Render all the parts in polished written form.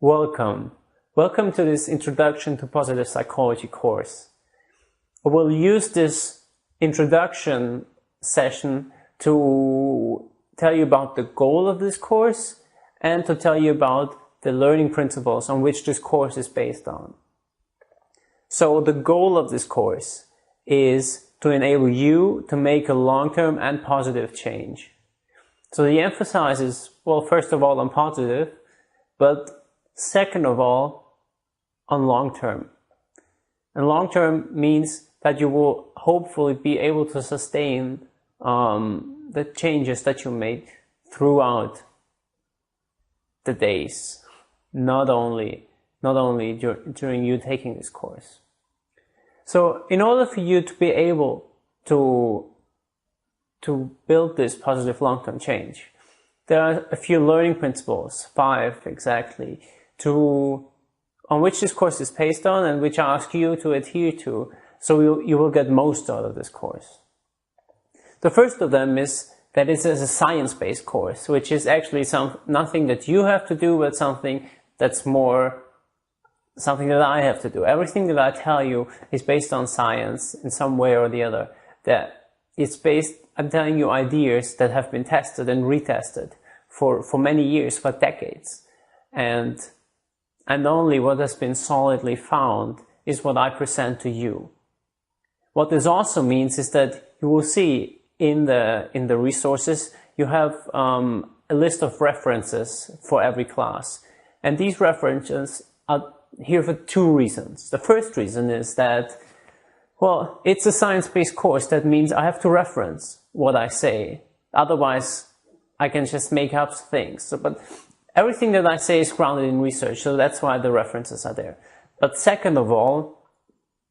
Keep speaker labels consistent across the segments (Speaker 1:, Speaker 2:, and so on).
Speaker 1: Welcome. Welcome to this Introduction to Positive Psychology course. I will use this introduction session to tell you about the goal of this course and to tell you about the learning principles on which this course is based on. So the goal of this course is to enable you to make a long-term and positive change. So the emphasis is, well, first of all on positive, but second of all, on long-term. And long-term means that you will hopefully be able to sustain the changes that you make throughout the days, not only during you taking this course. So in order for you to be able to build this positive long-term change, there are a few learning principles, 5 exactly, on which this course is based on and which I ask you to adhere to, so you will get most out of this course. The first of them is that it is a science-based course, which is actually nothing that you have to do, but something that's more something that I have to do. Everything that I tell you is based on science in some way or the other. That it's based, I'm telling you ideas that have been tested and retested for many years, for decades. And only what has been solidly found is what I present to you. What this also means is that you will see in the resources, you have a list of references for every class. And these references are here for 2 reasons. The first reason is that, well, it's a science-based course. That means I have to reference what I say. Otherwise, I can just make up things. But everything that I say is grounded in research, so that's why the references are there. But second of all,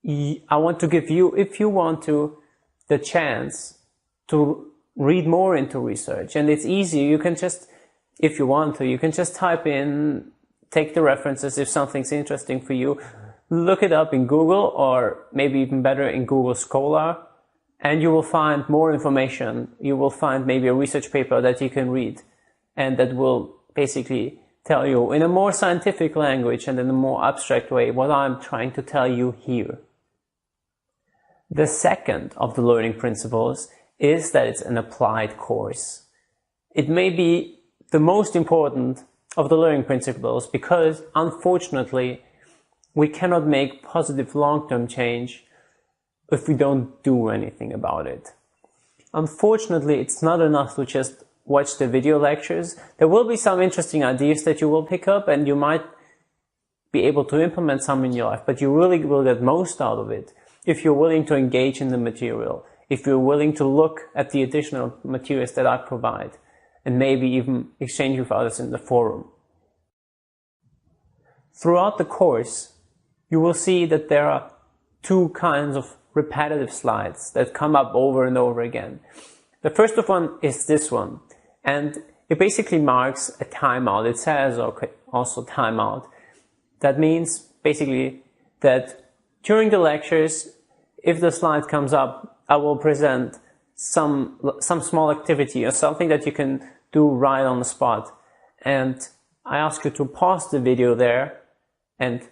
Speaker 1: I want to give you, if you want to, the chance to read more into research. And it's easy. You can just, if you want to, you can just type in, take the references if something's interesting for you, look it up in Google, or maybe even better in Google Scholar, and you will find more information. You will find maybe a research paper that you can read, and that will basically tell you in a more scientific language and in a more abstract way what I'm trying to tell you here. The second of the learning principles is that it's an applied course. It may be the most important of the learning principles because, unfortunately, we cannot make positive long-term change if we don't do anything about it. Unfortunately, it's not enough to just watch the video lectures. There will be some interesting ideas that you will pick up and you might be able to implement some in your life, but you really will get most out of it if you're willing to engage in the material, if you're willing to look at the additional materials that I provide, and maybe even exchange with others in the forum. Throughout the course, you will see that there are 2 kinds of repetitive slides that come up over and over again. The first of one is this one, and it basically marks a timeout. It says also timeout. That means basically that during the lectures, if the slide comes up, I will present some small activity or something that you can do right on the spot. And I ask you to pause the video there and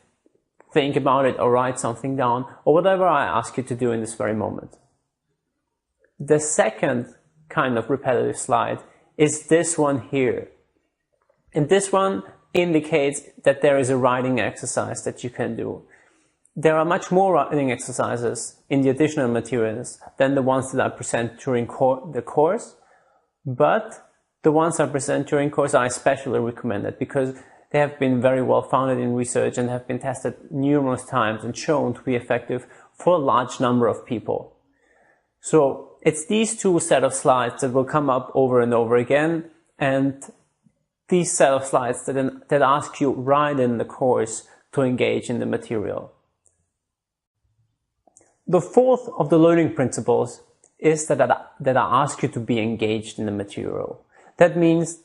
Speaker 1: think about it or write something down or whatever I ask you to do in this very moment. The second kind of repetitive slide is this one here. And this one indicates that there is a writing exercise that you can do. There are much more writing exercises in the additional materials than the ones that I present during the course, but the ones I present during course I especially recommend it because they have been very well founded in research and have been tested numerous times and shown to be effective for a large number of people. So it's these 2 set of slides that will come up over and over again, and these set of slides that ask you right in the course to engage in the material. The fourth of the learning principles is that I ask you to be engaged in the material. That means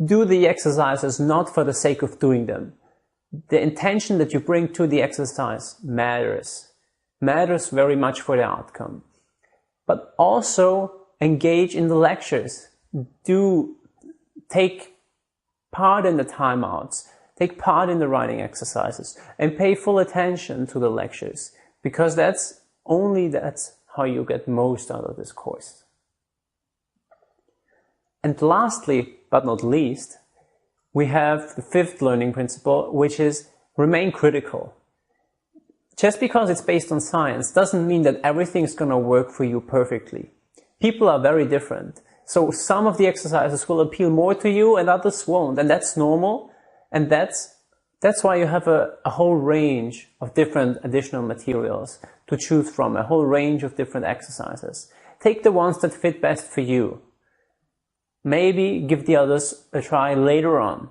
Speaker 1: do the exercises not for the sake of doing them. The intention that you bring to the exercise matters very much for the outcome. But also engage in the lectures. Do take part in the timeouts. Take part in the writing exercises and pay full attention to the lectures, because that's how you get most out of this course. And lastly, but not least, we have the fifth learning principle, which is remain critical. Just because it's based on science doesn't mean that everything's going to work for you perfectly. People are very different. So some of the exercises will appeal more to you and others won't. And that's normal. And that's why you have a whole range of different additional materials to choose from, a whole range of different exercises. Take the ones that fit best for you. Maybe give the others a try later on.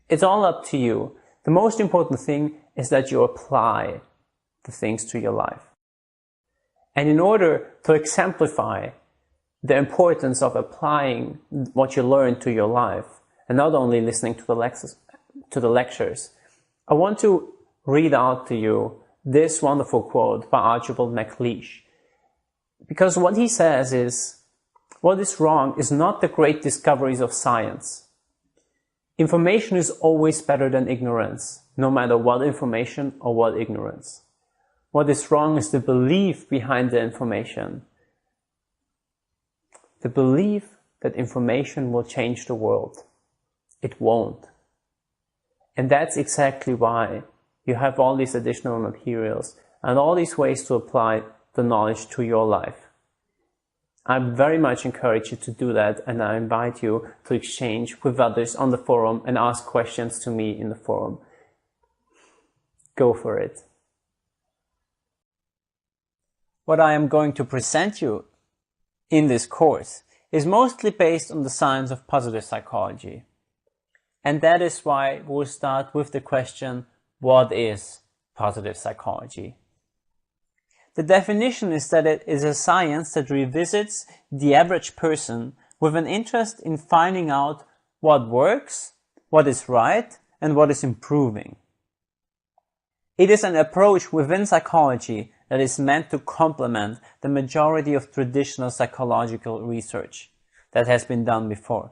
Speaker 1: It's all up to you. The most important thing is that you apply the things to your life. And in order to exemplify the importance of applying what you learn to your life, and not only listening to the lectures, I want to read out to you this wonderful quote by Archibald MacLeish. Because what he says is, what is wrong is not the great discoveries of science. Information is always better than ignorance, no matter what information or what ignorance. What is wrong is the belief behind the information. The belief that information will change the world. It won't. And that's exactly why you have all these additional materials and all these ways to apply the knowledge to your life. I very much encourage you to do that, and I invite you to exchange with others on the forum and ask questions to me in the forum. Go for it. What I am going to present you in this course is mostly based on the science of positive psychology. And that is why we'll start with the question, what is positive psychology? The definition is that it is a science that revisits the average person with an interest in finding out what works, what is right, and what is improving. It is an approach within psychology that is meant to complement the majority of traditional psychological research that has been done before,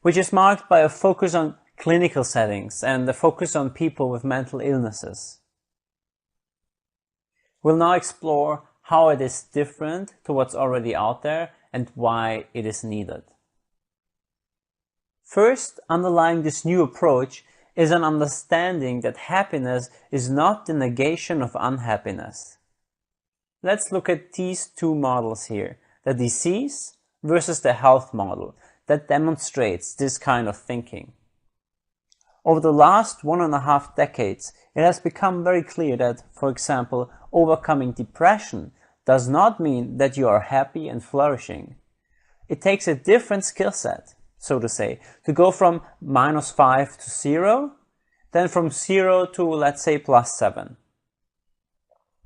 Speaker 1: which is marked by a focus on clinical settings and a focus on people with mental illnesses. We'll now explore how it is different to what's already out there and why it is needed. First, underlying this new approach is an understanding that happiness is not the negation of unhappiness. Let's look at these two models here, the disease versus the health model, that demonstrates this kind of thinking. Over the last 1.5 decades, it has become very clear that, for example, overcoming depression does not mean that you are happy and flourishing. It takes a different skill set, so to say, to go from -5 to 0, then from 0 to, let's say, +7.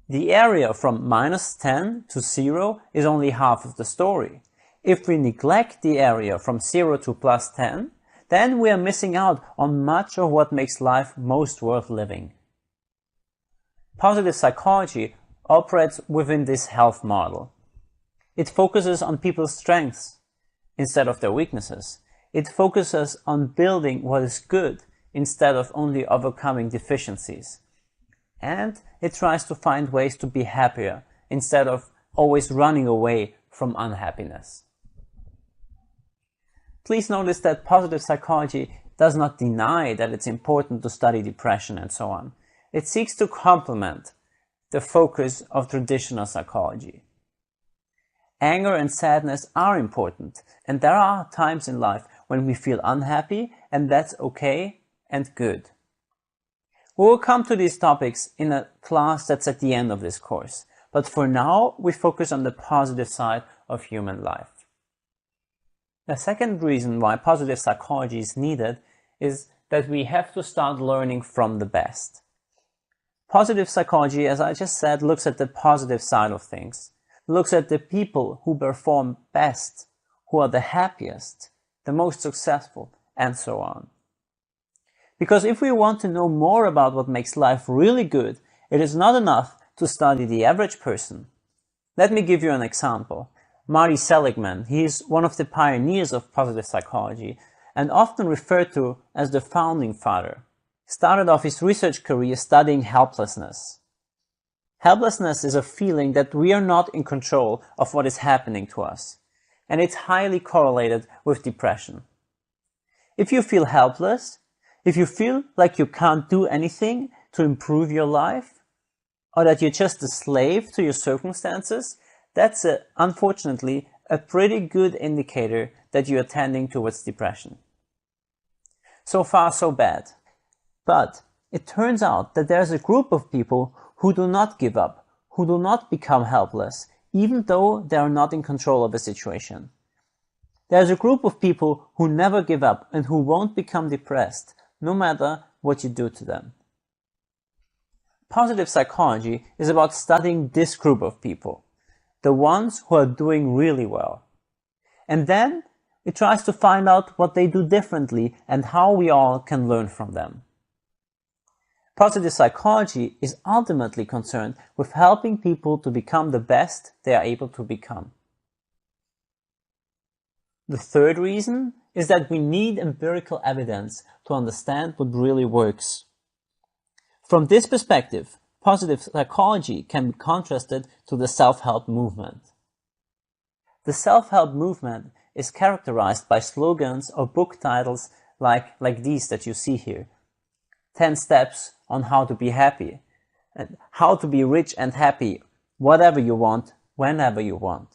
Speaker 1: The area from -10 to 0 is only half of the story. If we neglect the area from 0 to +10, then we are missing out on much of what makes life most worth living. Positive psychology operates within this health model. It focuses on people's strengths instead of their weaknesses. It focuses on building what is good instead of only overcoming deficiencies. And it tries to find ways to be happier instead of always running away from unhappiness. Please notice that positive psychology does not deny that it's important to study depression and so on. It seeks to complement the focus of traditional psychology. Anger and sadness are important, and there are times in life when we feel unhappy, and that's okay and good. We will come to these topics in a class that's at the end of this course, but for now we focus on the positive side of human life. The second reason why positive psychology is needed is that we have to start learning from the best. Positive psychology, as I just said, looks at the positive side of things, looks at the people who perform best, who are the happiest, the most successful, and so on. Because if we want to know more about what makes life really good, it is not enough to study the average person. Let me give you an example. Marty Seligman, he is one of the pioneers of positive psychology, and often referred to as the founding father, started off his research career studying helplessness. Helplessness is a feeling that we are not in control of what is happening to us, and it's highly correlated with depression. If you feel helpless, if you feel like you can't do anything to improve your life, or that you're just a slave to your circumstances, that's unfortunately a pretty good indicator that you're tending towards depression. So far, so bad. But it turns out that there's a group of people who do not give up, who do not become helpless, even though they are not in control of a situation. There's a group of people who never give up and who won't become depressed, no matter what you do to them. Positive psychology is about studying this group of people, the ones who are doing really well. And then it tries to find out what they do differently and how we all can learn from them. Positive psychology is ultimately concerned with helping people to become the best they are able to become. The third reason is that we need empirical evidence to understand what really works. From this perspective, positive psychology can be contrasted to the self-help movement. The self-help movement is characterized by slogans or book titles like these that you see here. 10 steps on how to be happy, and how to be rich and happy, whatever you want, whenever you want.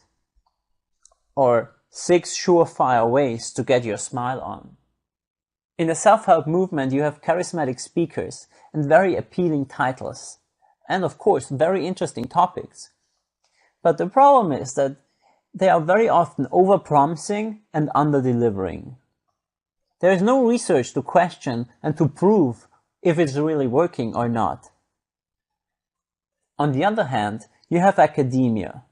Speaker 1: Or 6 surefire ways to get your smile on. In the self-help movement, you have charismatic speakers and very appealing titles, and of course, very interesting topics. But the problem is that they are very often over-promising and under-delivering. There is no research to question and to prove if it's really working or not. On the other hand, you have academia.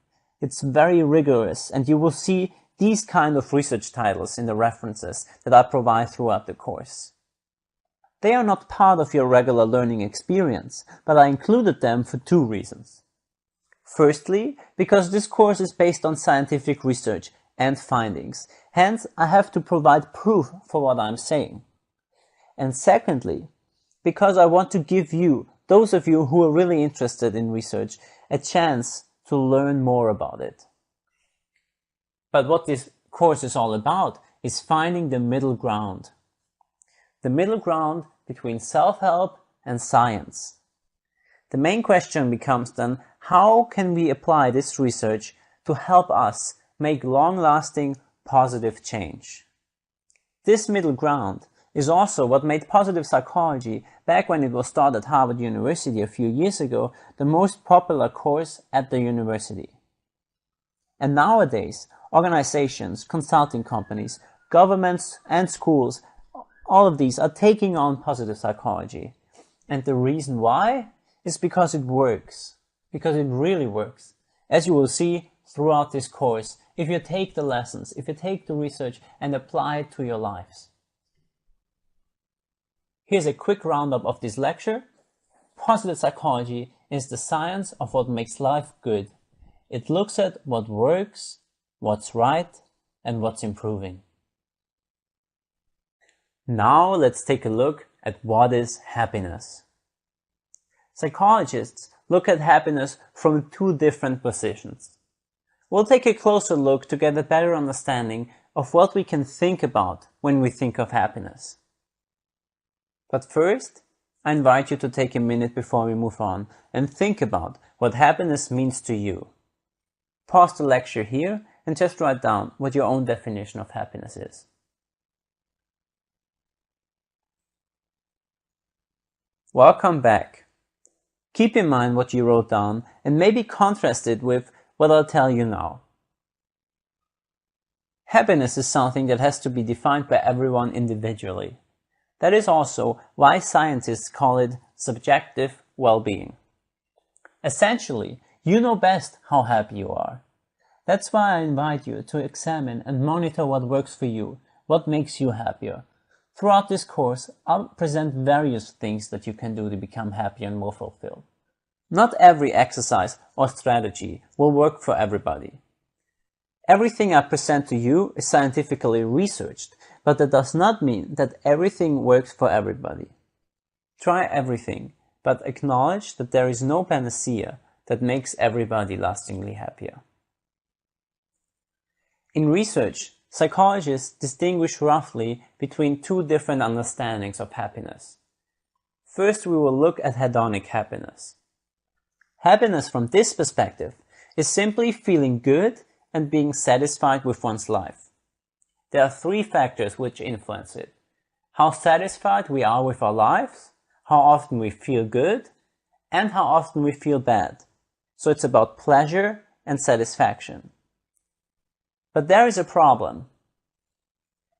Speaker 1: It's very rigorous, and you will see these kind of research titles in the references that I provide throughout the course. They are not part of your regular learning experience, but I included them for 2 reasons. Firstly, because this course is based on scientific research and findings, hence I have to provide proof for what I'm saying. And secondly, because I want to give you, those of you who are really interested in research, a chance to learn more about it. But what this course is all about is finding the middle ground. The middle ground between self-help and science. The main question becomes then, how can we apply this research to help us make long-lasting positive change? This middle ground is also what made positive psychology, back when it was taught at Harvard University a few years ago, the most popular course at the university. And nowadays, organizations, consulting companies, governments and schools, all of these are taking on positive psychology. And the reason why is because it works. Because it really works. As you will see throughout this course, if you take the lessons, if you take the research and apply it to your lives. Here's a quick roundup of this lecture. Positive psychology is the science of what makes life good. It looks at what works, what's right, and what's improving. Now let's take a look at what is happiness. Psychologists look at happiness from 2 different positions. We'll take a closer look to get a better understanding of what we can think about when we think of happiness. But first, I invite you to take a minute before we move on and think about what happiness means to you. Pause the lecture here and just write down what your own definition of happiness is. Welcome back. Keep in mind what you wrote down and maybe contrast it with what I'll tell you now. Happiness is something that has to be defined by everyone individually. That is also why scientists call it subjective well-being. Essentially, you know best how happy you are. That's why I invite you to examine and monitor what works for you, what makes you happier. Throughout this course, I'll present various things that you can do to become happier and more fulfilled. Not every exercise or strategy will work for everybody. Everything I present to you is scientifically researched, But that does not mean that everything works for everybody. Try everything, but acknowledge that there is no panacea that makes everybody lastingly happier. In research, psychologists distinguish roughly between two different understandings of happiness. First, we will look at hedonic happiness. Happiness from this perspective is simply feeling good and being satisfied with one's life. There are three factors which influence it: how satisfied we are with our lives, how often we feel good, and how often we feel bad. So it's about pleasure and satisfaction. But there is a problem.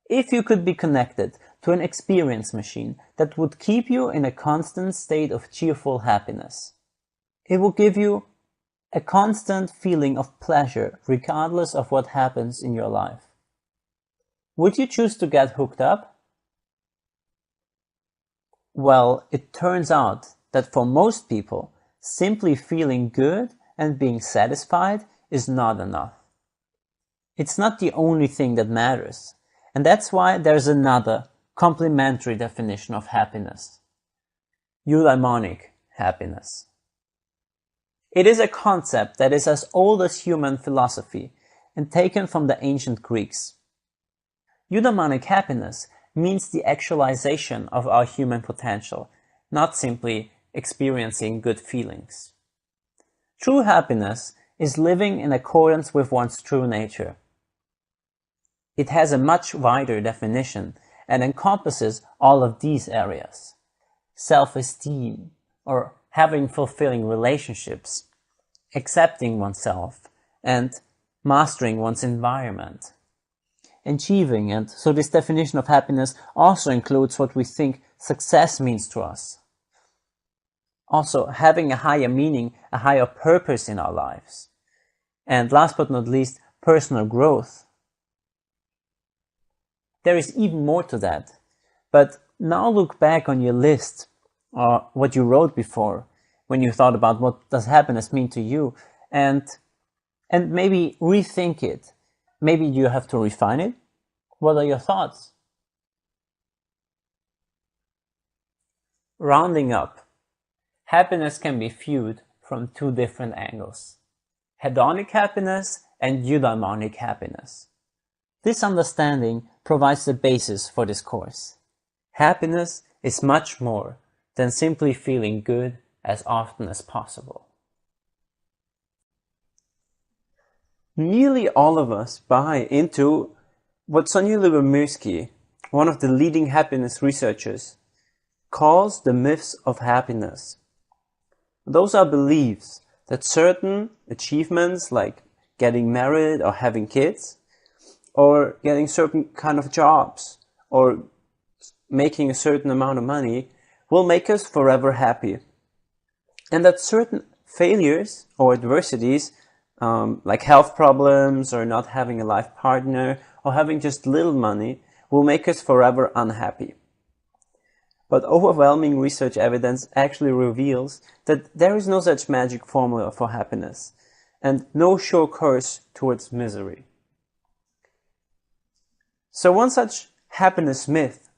Speaker 1: If you could be connected to an experience machine that would keep you in a constant state of cheerful happiness, it will give you a constant feeling of pleasure regardless of what happens in your life. Would you choose to get hooked up? Well, it turns out that for most people, simply feeling good and being satisfied is not enough. It's not the only thing that matters, and that's why there's another complementary definition of happiness: eudaimonic happiness. It is a concept that is as old as human philosophy and taken from the ancient Greeks. Eudaimonic happiness means the actualization of our human potential, not simply experiencing good feelings. True happiness is living in accordance with one's true nature. It has a much wider definition and encompasses all of these areas: self-esteem, or having fulfilling relationships, accepting oneself, and mastering one's environment. Achieving, and so this definition of happiness also includes what we think success means to us. Also, having a higher meaning, a higher purpose in our lives. And last but not least, personal growth. There is even more to that. But now look back on your list, or what you wrote before, when you thought about what does happiness mean to you, and maybe rethink it. Maybe you have to refine it. What are your thoughts? Rounding up, happiness can be viewed from two different angles: hedonic happiness and eudaimonic happiness. This understanding provides the basis for this course. Happiness is much more than simply feeling good as often as possible. Nearly all of us buy into what Sonja Lyubomirsky, one of the leading happiness researchers, calls the myths of happiness. Those are beliefs that certain achievements, like getting married or having kids, or getting certain kind of jobs, or making a certain amount of money, will make us forever happy. And that certain failures or adversities, like health problems or not having a life partner or having just little money, will make us forever unhappy. But overwhelming research evidence actually reveals that there is no such magic formula for happiness, and no sure course towards misery. So one such happiness myth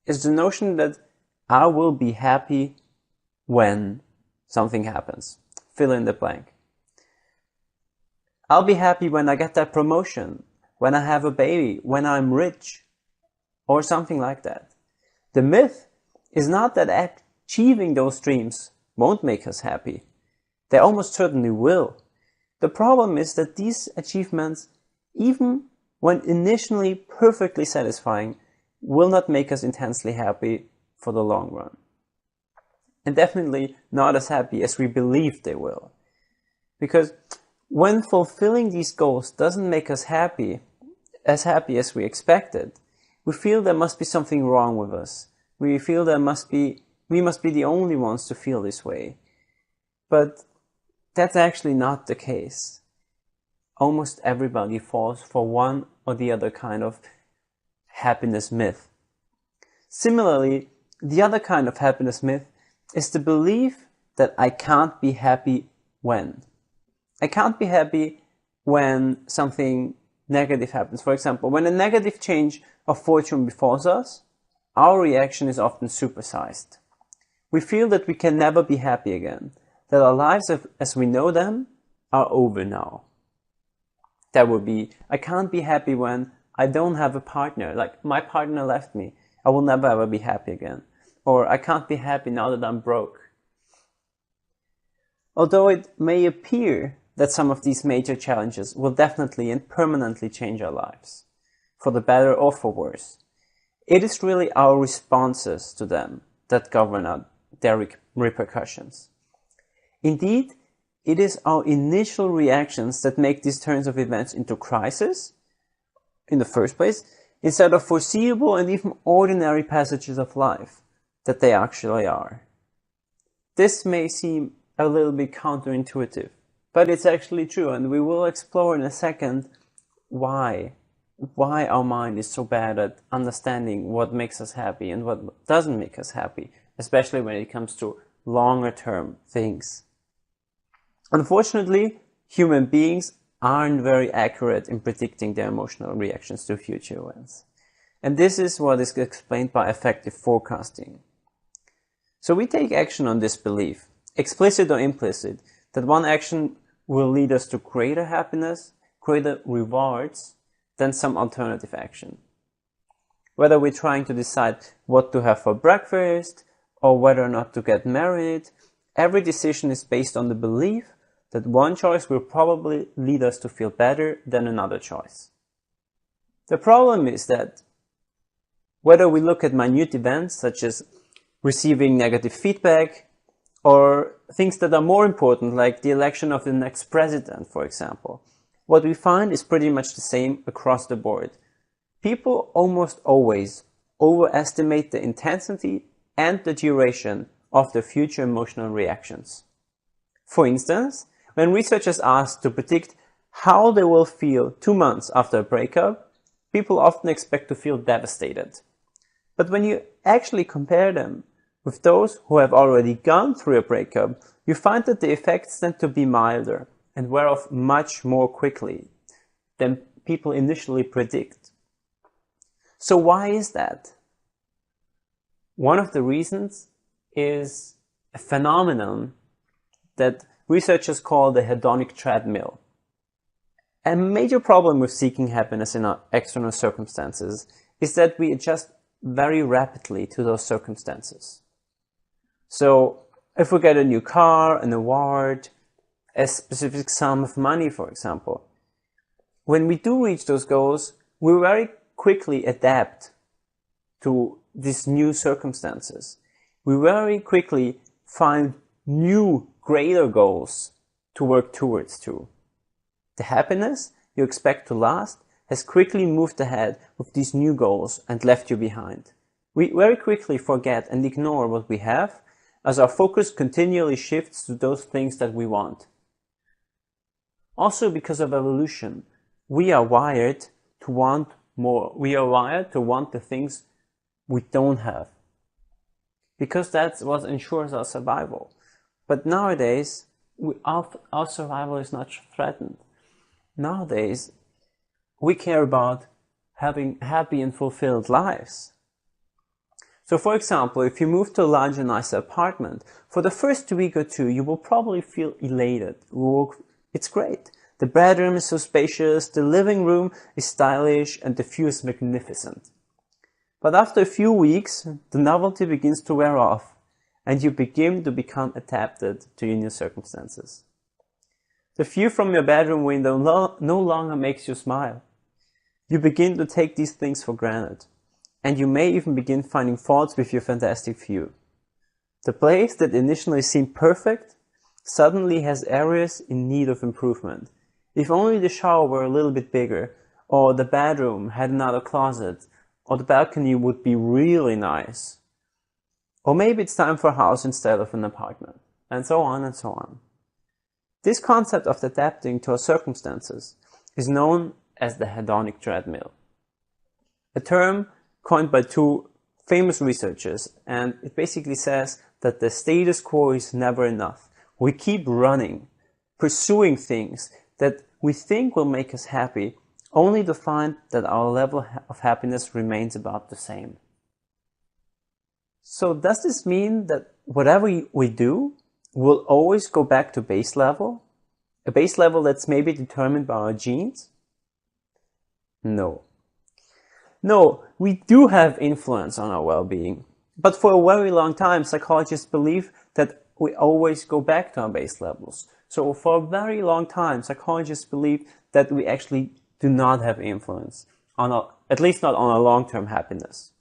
Speaker 1: is the notion that I will be happy when something happens. Fill in the blank. I'll be happy when I get that promotion, when I have a baby, when I'm rich, or something like that. The myth is not that achieving those dreams won't make us happy. They almost certainly will. The problem is that these achievements, even when initially perfectly satisfying, will not make us intensely happy for the long run. And definitely not as happy as we believe they will. Because when fulfilling these goals doesn't make us happy as we expected, we feel there must be something wrong with us. We feel we must be the only ones to feel this way. But that's actually not the case. Almost everybody falls for one or the other kind of happiness myth. Similarly, the other kind of happiness myth is the belief that I can't be happy when. I can't be happy when something negative happens. For example, when a negative change of fortune befalls us, our reaction is often supersized. We feel that we can never be happy again, that our lives as we know them are over now. That would be, I can't be happy when I don't have a partner, like my partner left me. I will never ever be happy again. Or I can't be happy now that I'm broke. Although it may appear that some of these major challenges will definitely and permanently change our lives, for the better or for worse, it is really our responses to them that govern their repercussions. Indeed, it is our initial reactions that make these turns of events into crisis, in the first place, instead of foreseeable and even ordinary passages of life that they actually are. This may seem a little bit counterintuitive, but it's actually true, and we will explore in a second why our mind is so bad at understanding what makes us happy and what doesn't make us happy, especially when it comes to longer term things. Unfortunately, human beings aren't very accurate in predicting their emotional reactions to future events. And this is what is explained by effective forecasting. So we take action on this belief, explicit or implicit, that one action will lead us to greater happiness, greater rewards than some alternative action. Whether we're trying to decide what to have for breakfast or whether or not to get married, every decision is based on the belief that one choice will probably lead us to feel better than another choice. The problem is that whether we look at minute events such as receiving negative feedback or things that are more important like the election of the next president, for example, what we find is pretty much the same across the board. People almost always overestimate the intensity and the duration of their future emotional reactions. For instance, when researchers asked to predict how they will feel 2 months after a breakup, people often expect to feel devastated. But when you actually compare them with those who have already gone through a breakup, you find that the effects tend to be milder and wear off much more quickly than people initially predict. So why is that? One of the reasons is a phenomenon that researchers call the hedonic treadmill. A major problem with seeking happiness in our external circumstances is that we adjust very rapidly to those circumstances. So if we get a new car, an award, a specific sum of money, for example, when we do reach those goals, we very quickly adapt to these new circumstances. We very quickly find new, greater goals to work towards too. The happiness you expect to last has quickly moved ahead with these new goals and left you behind. We very quickly forget and ignore what we have as our focus continually shifts to those things that we want. Also, because of evolution, we are wired to want more. We are wired to want the things we don't have, because that's what ensures our survival. But nowadays, our survival is not threatened. Nowadays, we care about having happy and fulfilled lives. So for example, if you move to a larger, nicer apartment, for the first week or two, you will probably feel elated. It's great. The bedroom is so spacious, the living room is stylish, and the view is magnificent. But after a few weeks, the novelty begins to wear off, and you begin to become adapted to your new circumstances. The view from your bedroom window no longer makes you smile. You begin to take these things for granted, and you may even begin finding faults with your fantastic view. The place that initially seemed perfect suddenly has areas in need of improvement. If only the shower were a little bit bigger, or the bedroom had another closet, or the balcony would be really nice. Or maybe it's time for a house instead of an apartment, and so on and so on. This concept of adapting to our circumstances is known as the hedonic treadmill, a term coined by two famous researchers, and it basically says that the status quo is never enough. We keep running, pursuing things that we think will make us happy, only to find that our level of happiness remains about the same. So does this mean that whatever we do will always go back to base level? A base level that's maybe determined by our genes? No. No, we do have influence on our well-being. But for a very long time, psychologists believe that we always go back to our base levels. So for a very long time, psychologists believe that we actually do not have influence on at least not on our long-term happiness.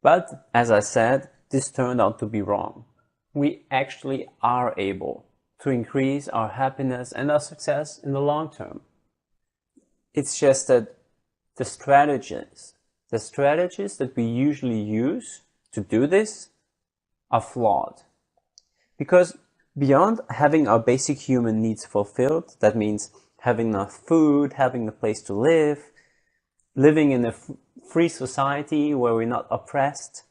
Speaker 1: But as I said, this turned out to be wrong. We actually are able to increase our happiness and our success in the long term. It's just that the strategies that we usually use to do this are flawed. Because beyond having our basic human needs fulfilled, that means having enough food, having a place to live, living in a free society where we're not oppressed.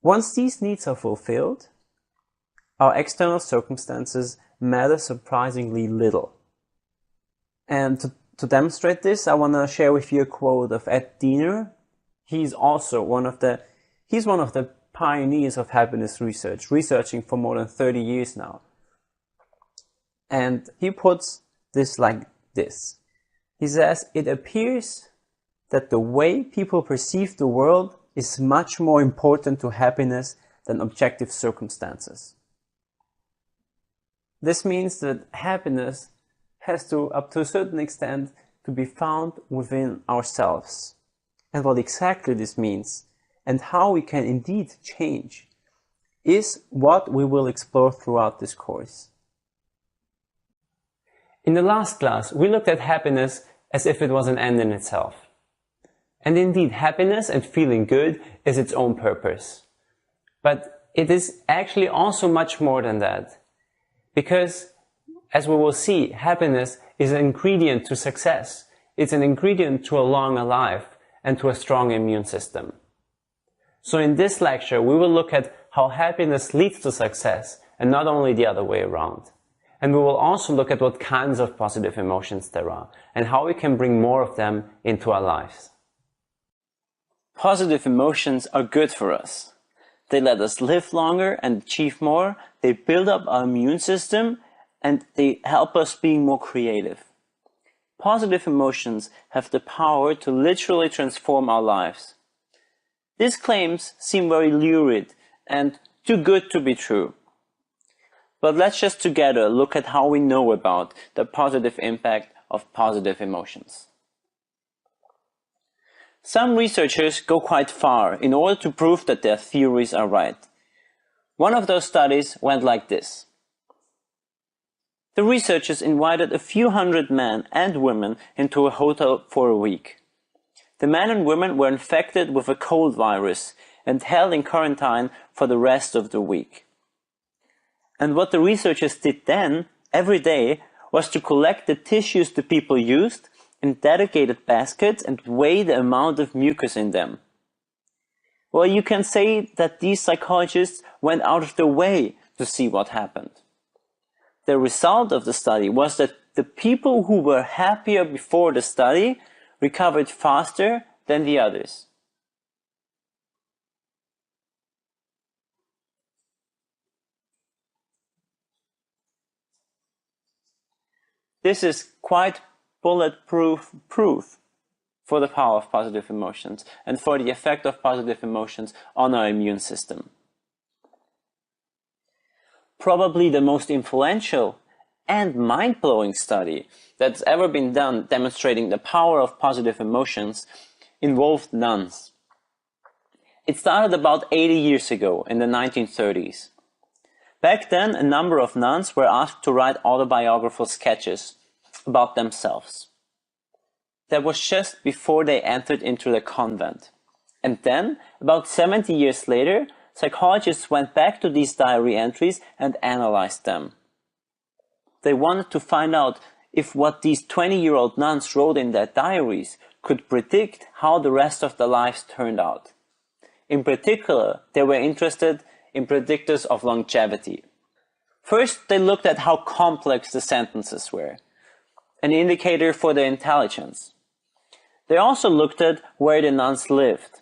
Speaker 1: Once these needs are fulfilled, our external circumstances matter surprisingly little. And to demonstrate this, I want to share with you a quote of Ed Diener. He's one of the pioneers of happiness research, researching for more than 30 years now. And he puts this like this. He says, "It appears that the way people perceive the world is much more important to happiness than objective circumstances." This means that happiness has to, up to a certain extent, to be found within ourselves. And what exactly this means, and how we can indeed change, is what we will explore throughout this course. In the last class, we looked at happiness as if it was an end in itself. And indeed, happiness and feeling good is its own purpose. But it is actually also much more than that. Because, as we will see, happiness is an ingredient to success. It's an ingredient to a longer life and to a strong immune system. So in this lecture, we will look at how happiness leads to success and not only the other way around. And we will also look at what kinds of positive emotions there are and how we can bring more of them into our lives. Positive emotions are good for us. They let us live longer and achieve more. They build up our immune system and they help us being more creative. Positive emotions have the power to literally transform our lives. These claims seem very lurid and too good to be true. But let's just together look at how we know about the positive impact of positive emotions. Some researchers go quite far in order to prove that their theories are right. One of those studies went like this. The researchers invited a few hundred men and women into a hotel for a week. The men and women were infected with a cold virus and held in quarantine for the rest of the week. And what the researchers did then, every day, was to collect the tissues the people used in dedicated baskets and weigh the amount of mucus in them. Well, you can say that these psychologists went out of their way to see what happened. The result of the study was that the people who were happier before the study recovered faster than the others. This is quite bulletproof proof for the power of positive emotions and for the effect of positive emotions on our immune system. Probably the most influential and mind-blowing study that's ever been done demonstrating the power of positive emotions involved nuns. It started about 80 years ago in the 1930s. Back then, a number of nuns were asked to write autobiographical sketches about themselves. That was just before they entered into the convent. And then, about 70 years later, psychologists went back to these diary entries and analyzed them. They wanted to find out if what these 20-year-old nuns wrote in their diaries could predict how the rest of their lives turned out. In particular, they were interested in predictors of longevity. First, they looked at how complex the sentences were. an indicator for their intelligence. They also looked at where the nuns lived.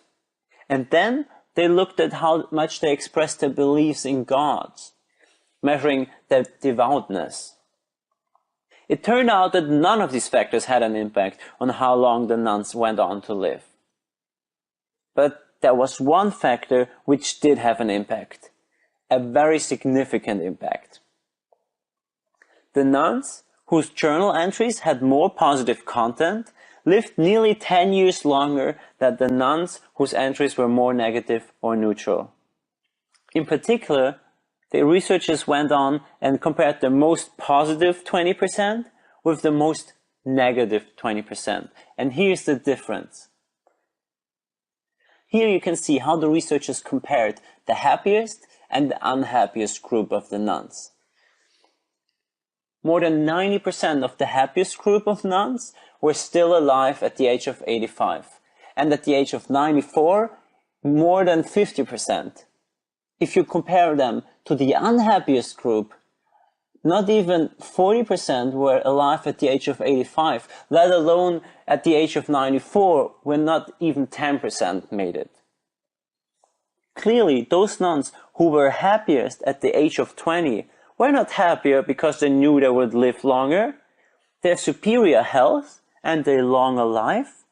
Speaker 1: And then they looked at how much they expressed their beliefs in God, measuring their devoutness. It turned out that none of these factors had an impact on how long the nuns went on to live. But there was one factor which did have an impact, a very significant impact. The nuns, whose journal entries had more positive content, lived nearly 10 years longer than the nuns whose entries were more negative or neutral. In particular, the researchers went on and compared the most positive 20% with the most negative 20%. And here's the difference. Here you can see how the researchers compared the happiest and the unhappiest group of the nuns. More than 90% of the happiest group of nuns were still alive at the age of 85. And at the age of 94, more than 50%. If you compare them to the unhappiest group, not even 40% were alive at the age of 85, let alone at the age of 94, when not even 10% made it. Clearly, those nuns who were happiest at the age of 20 were not happier because they knew they would live longer. Their superior health and their longer life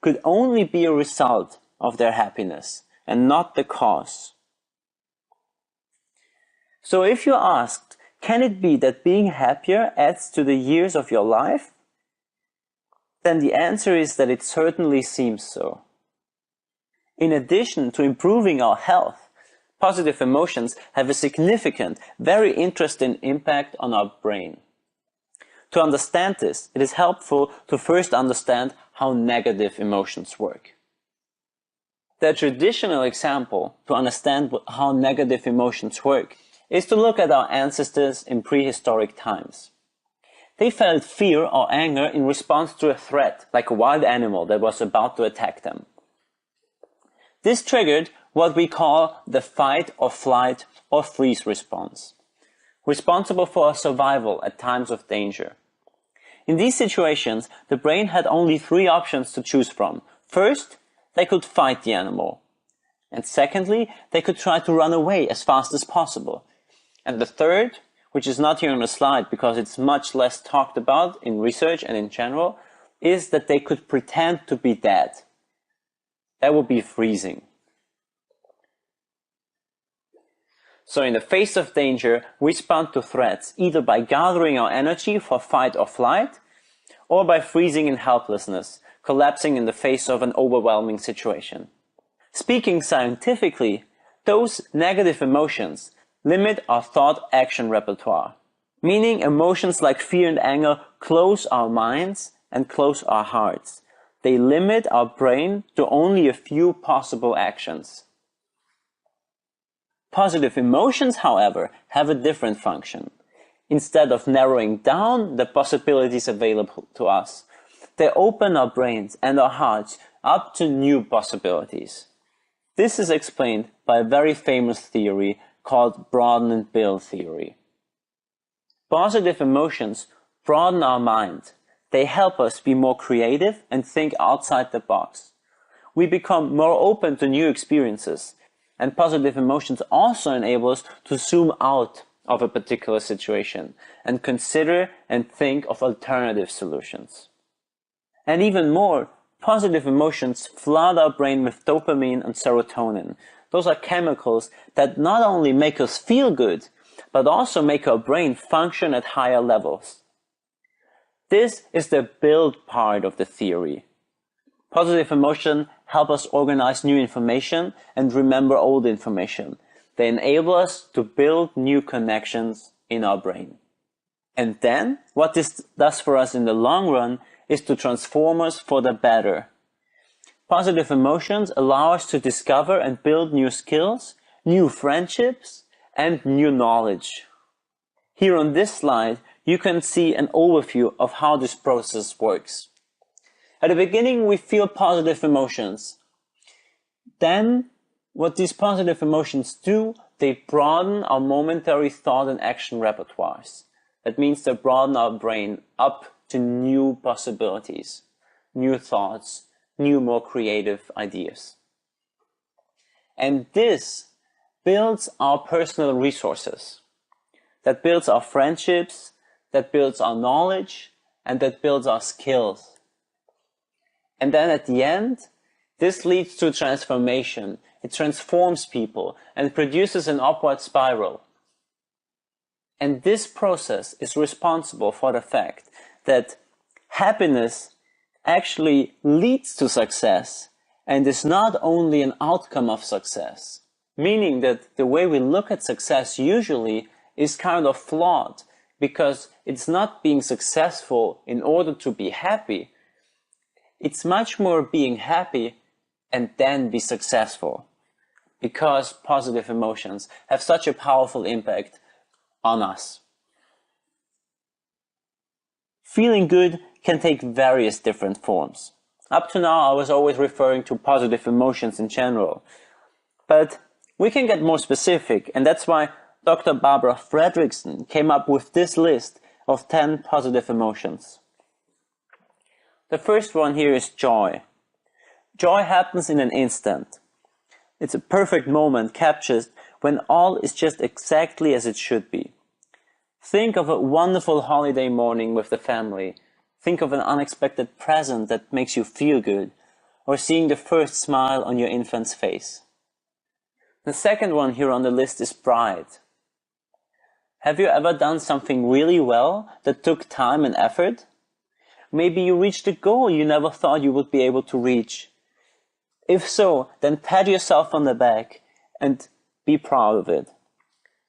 Speaker 1: could only be a result of their happiness and not the cause. So if you're asked, can it be that being happier adds to the years of your life? Then the answer is that it certainly seems so. In addition to improving our health, positive emotions have a significant, very interesting impact on our brain. To understand this, it is helpful to first understand how negative emotions work. The traditional example to understand how negative emotions work is to look at our ancestors in prehistoric times. They felt fear or anger in response to a threat, like a wild animal that was about to attack them. This triggered what we call the fight or flight or freeze response, responsible for our survival at times of danger. In these situations, the brain had only three options to choose from. First, they could fight the animal. And secondly, they could try to run away as fast as possible. And the third, which is not here on the slide because it's much less talked about in research and in general, is that they could pretend to be dead. That would be freezing. So in the face of danger, we respond to threats either by gathering our energy for fight or flight, or by freezing in helplessness, collapsing in the face of an overwhelming situation. Speaking scientifically, those negative emotions limit our thought-action repertoire, meaning emotions like fear and anger close our minds and close our hearts. They limit our brain to only a few possible actions. Positive emotions, however, have a different function. Instead of narrowing down the possibilities available to us, they open our brains and our hearts up to new possibilities. This is explained by a very famous theory called broaden and build theory. Positive emotions broaden our mind. They help us be more creative and think outside the box. We become more open to new experiences, and positive emotions also enable us to zoom out of a particular situation and consider and think of alternative solutions. And even more, positive emotions flood our brain with dopamine and serotonin. Those are chemicals that not only make us feel good, but also make our brain function at higher levels. This is the build part of the theory. Positive emotions help us organize new information and remember old information. They enable us to build new connections in our brain. And then, what this does for us in the long run is to transform us for the better. Positive emotions allow us to discover and build new skills, new friendships, and new knowledge. Here on this slide, you can see an overview of how this process works. At the beginning, we feel positive emotions. Then, what these positive emotions do, they broaden our momentary thought and action repertoires. That means they broaden our brain up to new possibilities, new thoughts, new, more creative ideas. And this builds our personal resources. That builds our friendships, that builds our knowledge, and that builds our skills. And then at the end, this leads to transformation. It transforms people and produces an upward spiral. And this process is responsible for the fact that happiness actually leads to success and is not only an outcome of success. Meaning that the way we look at success usually is kind of flawed, because it's not being successful in order to be happy. It's much more being happy and then be successful, because positive emotions have such a powerful impact on us. Feeling good can take various different forms. Up to now, I was always referring to positive emotions in general. But we can get more specific, and that's why Dr. Barbara Fredrickson came up with this list of 10 positive emotions. The first one here is joy. Joy happens in an instant. It's a perfect moment captured when all is just exactly as it should be. Think of a wonderful holiday morning with the family. Think of an unexpected present that makes you feel good, or seeing the first smile on your infant's face. The second one here on the list is pride. Have you ever done something really well that took time and effort? Maybe you reached a goal you never thought you would be able to reach. If so, then pat yourself on the back and be proud of it.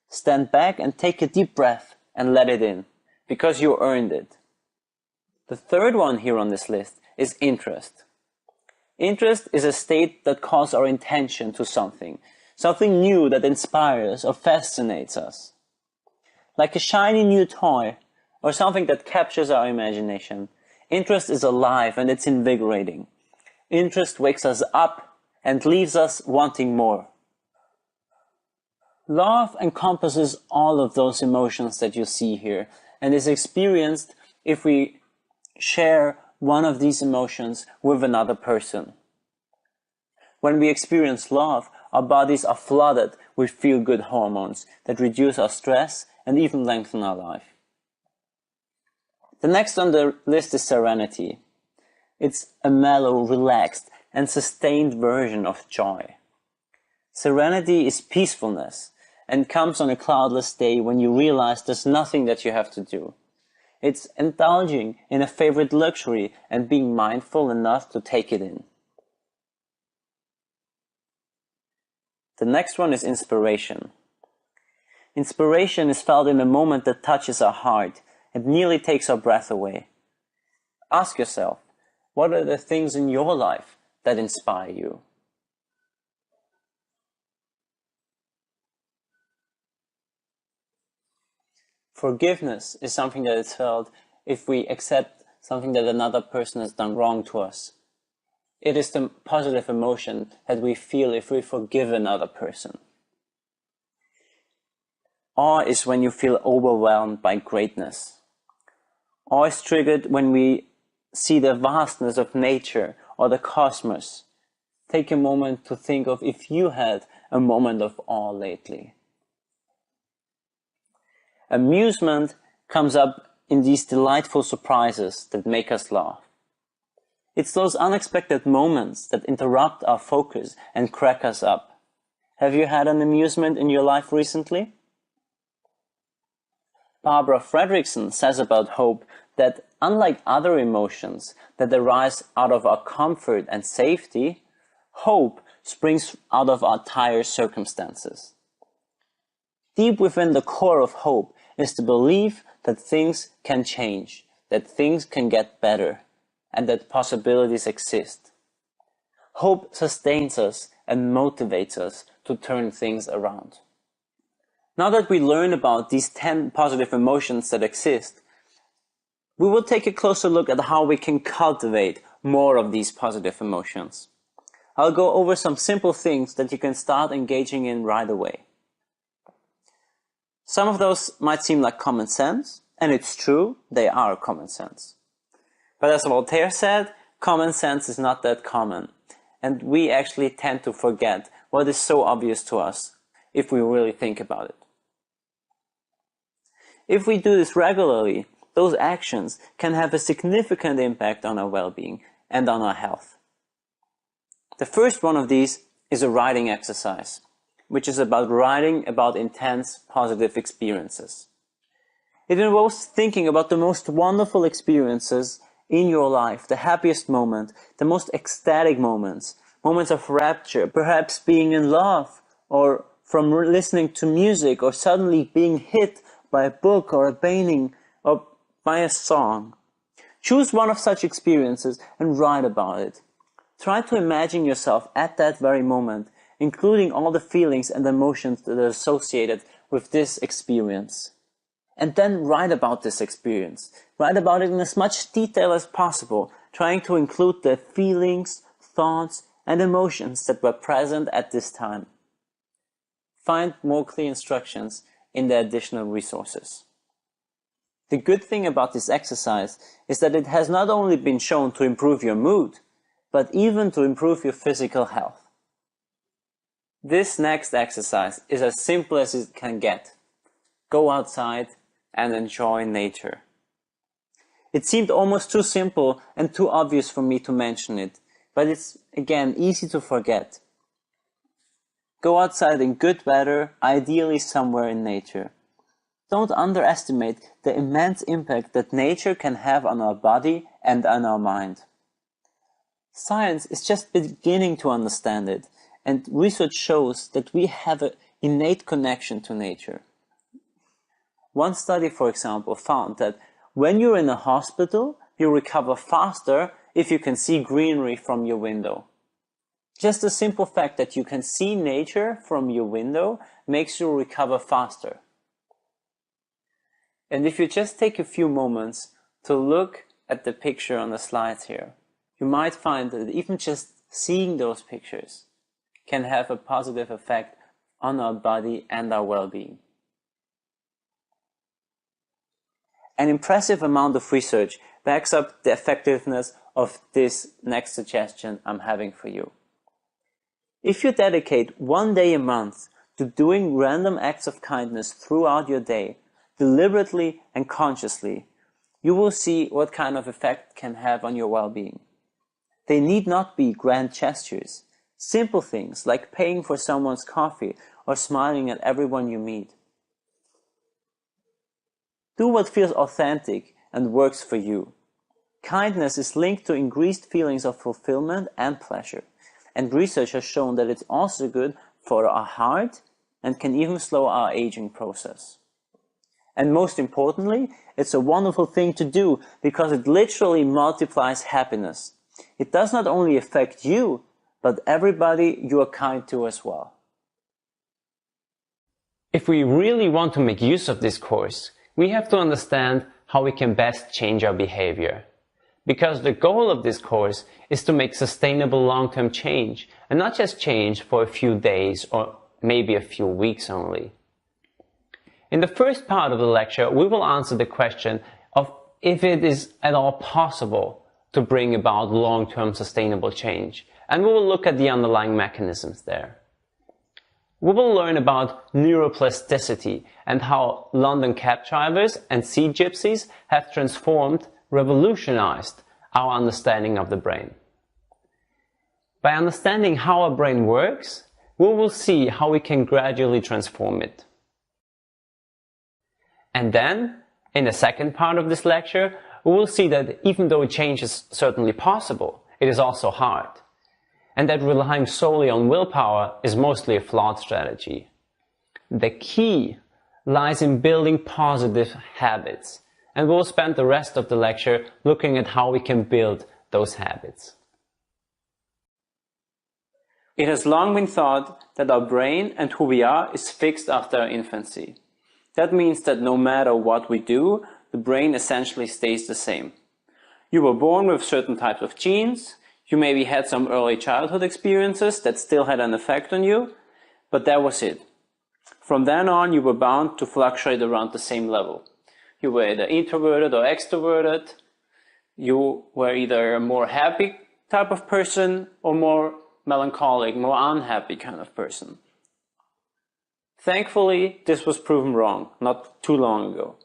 Speaker 1: Stand back and take a deep breath and let it in, because you earned it. The third one here on this list is interest. Interest is a state that calls our attention to something new that inspires or fascinates us. Like a shiny new toy or something that captures our imagination, interest is alive and it's invigorating. Interest wakes us up and leaves us wanting more. Love encompasses all of those emotions that you see here and is experienced if we share one of these emotions with another person. When we experience love, our bodies are flooded with feel-good hormones that reduce our stress and even lengthen our life. The next on the list is serenity. It's a mellow, relaxed, and sustained version of joy. Serenity is peacefulness and comes on a cloudless day when you realize there's nothing that you have to do. It's indulging in a favorite luxury and being mindful enough to take it in. The next one is inspiration. Inspiration is felt in a moment that touches our heart and nearly takes our breath away. Ask yourself, what are the things in your life that inspire you? Forgiveness is something that is felt if we accept something that another person has done wrong to us. It is the positive emotion that we feel if we forgive another person. Awe is when you feel overwhelmed by greatness. Awe is triggered when we see the vastness of nature or the cosmos. Take a moment to think of if you had a moment of awe lately. Amusement comes up in these delightful surprises that make us laugh. It's those unexpected moments that interrupt our focus and crack us up. Have you had an amusement in your life recently? Barbara Fredrickson says about hope that unlike other emotions that arise out of our comfort and safety, hope springs out of our dire circumstances. Deep within the core of hope is the belief that things can change, that things can get better, and that possibilities exist. Hope sustains us and motivates us to turn things around. Now that we learn about these 10 positive emotions that exist, we will take a closer look at how we can cultivate more of these positive emotions. I'll go over some simple things that you can start engaging in right away. Some of those might seem like common sense, and it's true, they are common sense. But as Voltaire said, common sense is not that common. And we actually tend to forget what is so obvious to us if we really think about it. If we do this regularly, those actions can have a significant impact on our well-being and on our health. The first one of these is a writing exercise, which is about writing about intense positive experiences. It involves thinking about the most wonderful experiences in your life, the happiest moment, the most ecstatic moments, moments of rapture, perhaps being in love, or from listening to music, or suddenly being hit by a book or a painting, or by a song. Choose one of such experiences and write about it. Try to imagine yourself at that very moment, including all the feelings and emotions that are associated with this experience. And then write about this experience. Write about it in as much detail as possible, trying to include the feelings, thoughts, and emotions that were present at this time. Find more clear instructions in the additional resources. The good thing about this exercise is that it has not only been shown to improve your mood, but even to improve your physical health. This next exercise is as simple as it can get. Go outside and enjoy nature. It seemed almost too simple and too obvious for me to mention it, but it's, again, easy to forget. Go outside in good weather, ideally somewhere in nature. Don't underestimate the immense impact that nature can have on our body and on our mind. Science is just beginning to understand it, and research shows that we have an innate connection to nature. One study, for example, found that when you're in a hospital, you recover faster if you can see greenery from your window. Just the simple fact that you can see nature from your window makes you recover faster. And if you just take a few moments to look at the picture on the slides here, you might find that even just seeing those pictures can have a positive effect on our body and our well-being. An impressive amount of research backs up the effectiveness of this next suggestion I'm having for you. If you dedicate 1 day a month to doing random acts of kindness throughout your day, deliberately and consciously, you will see what kind of effect it can have on your well-being. They need not be grand gestures. Simple things like paying for someone's coffee or smiling at everyone you meet. Do what feels authentic and works for you. Kindness is linked to increased feelings of fulfillment and pleasure, and research has shown that it's also good for our heart and can even slow our aging process. And most importantly, it's a wonderful thing to do because it literally multiplies happiness. It does not only affect you, but everybody you are kind to as well. If we really want to make use of this course, we have to understand how we can best change our behavior. Because the goal of this course is to make sustainable long-term change, and not just change for a few days or maybe a few weeks only. In the first part of the lecture, we will answer the question of if it is at all possible to bring about long-term sustainable change, and we will look at the underlying mechanisms there. We will learn about neuroplasticity and how London cab drivers and sea gypsies have transformed, revolutionized our understanding of the brain. By understanding how our brain works, we will see how we can gradually transform it. And then, in the second part of this lecture, we will see that even though change is certainly possible, it is also hard. And that relying solely on willpower is mostly a flawed strategy. The key lies in building positive habits, and we'll spend the rest of the lecture looking at how we can build those habits. It has long been thought that our brain and who we are is fixed after our infancy. That means that no matter what we do, the brain essentially stays the same. You were born with certain types of genes. You maybe had some early childhood experiences that still had an effect on you, but that was it. From then on, you were bound to fluctuate around the same level. You were either introverted or extroverted. you were either a more happy type of person or more melancholic, more unhappy kind of person. Thankfully, this was proven wrong not too long ago.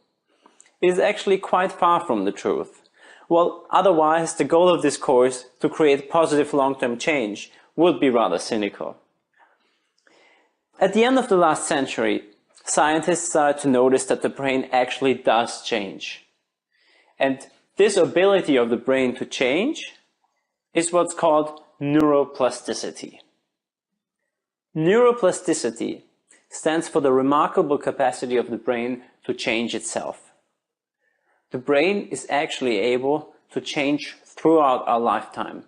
Speaker 1: It is actually quite far from the truth. Well, otherwise, the goal of this course, to create positive long-term change, would be rather cynical. At the end of the last century, scientists started to notice that the brain actually does change. And this ability of the brain to change is what's called neuroplasticity. Neuroplasticity stands for the remarkable capacity of the brain to change itself. The brain is actually able to change throughout our lifetime.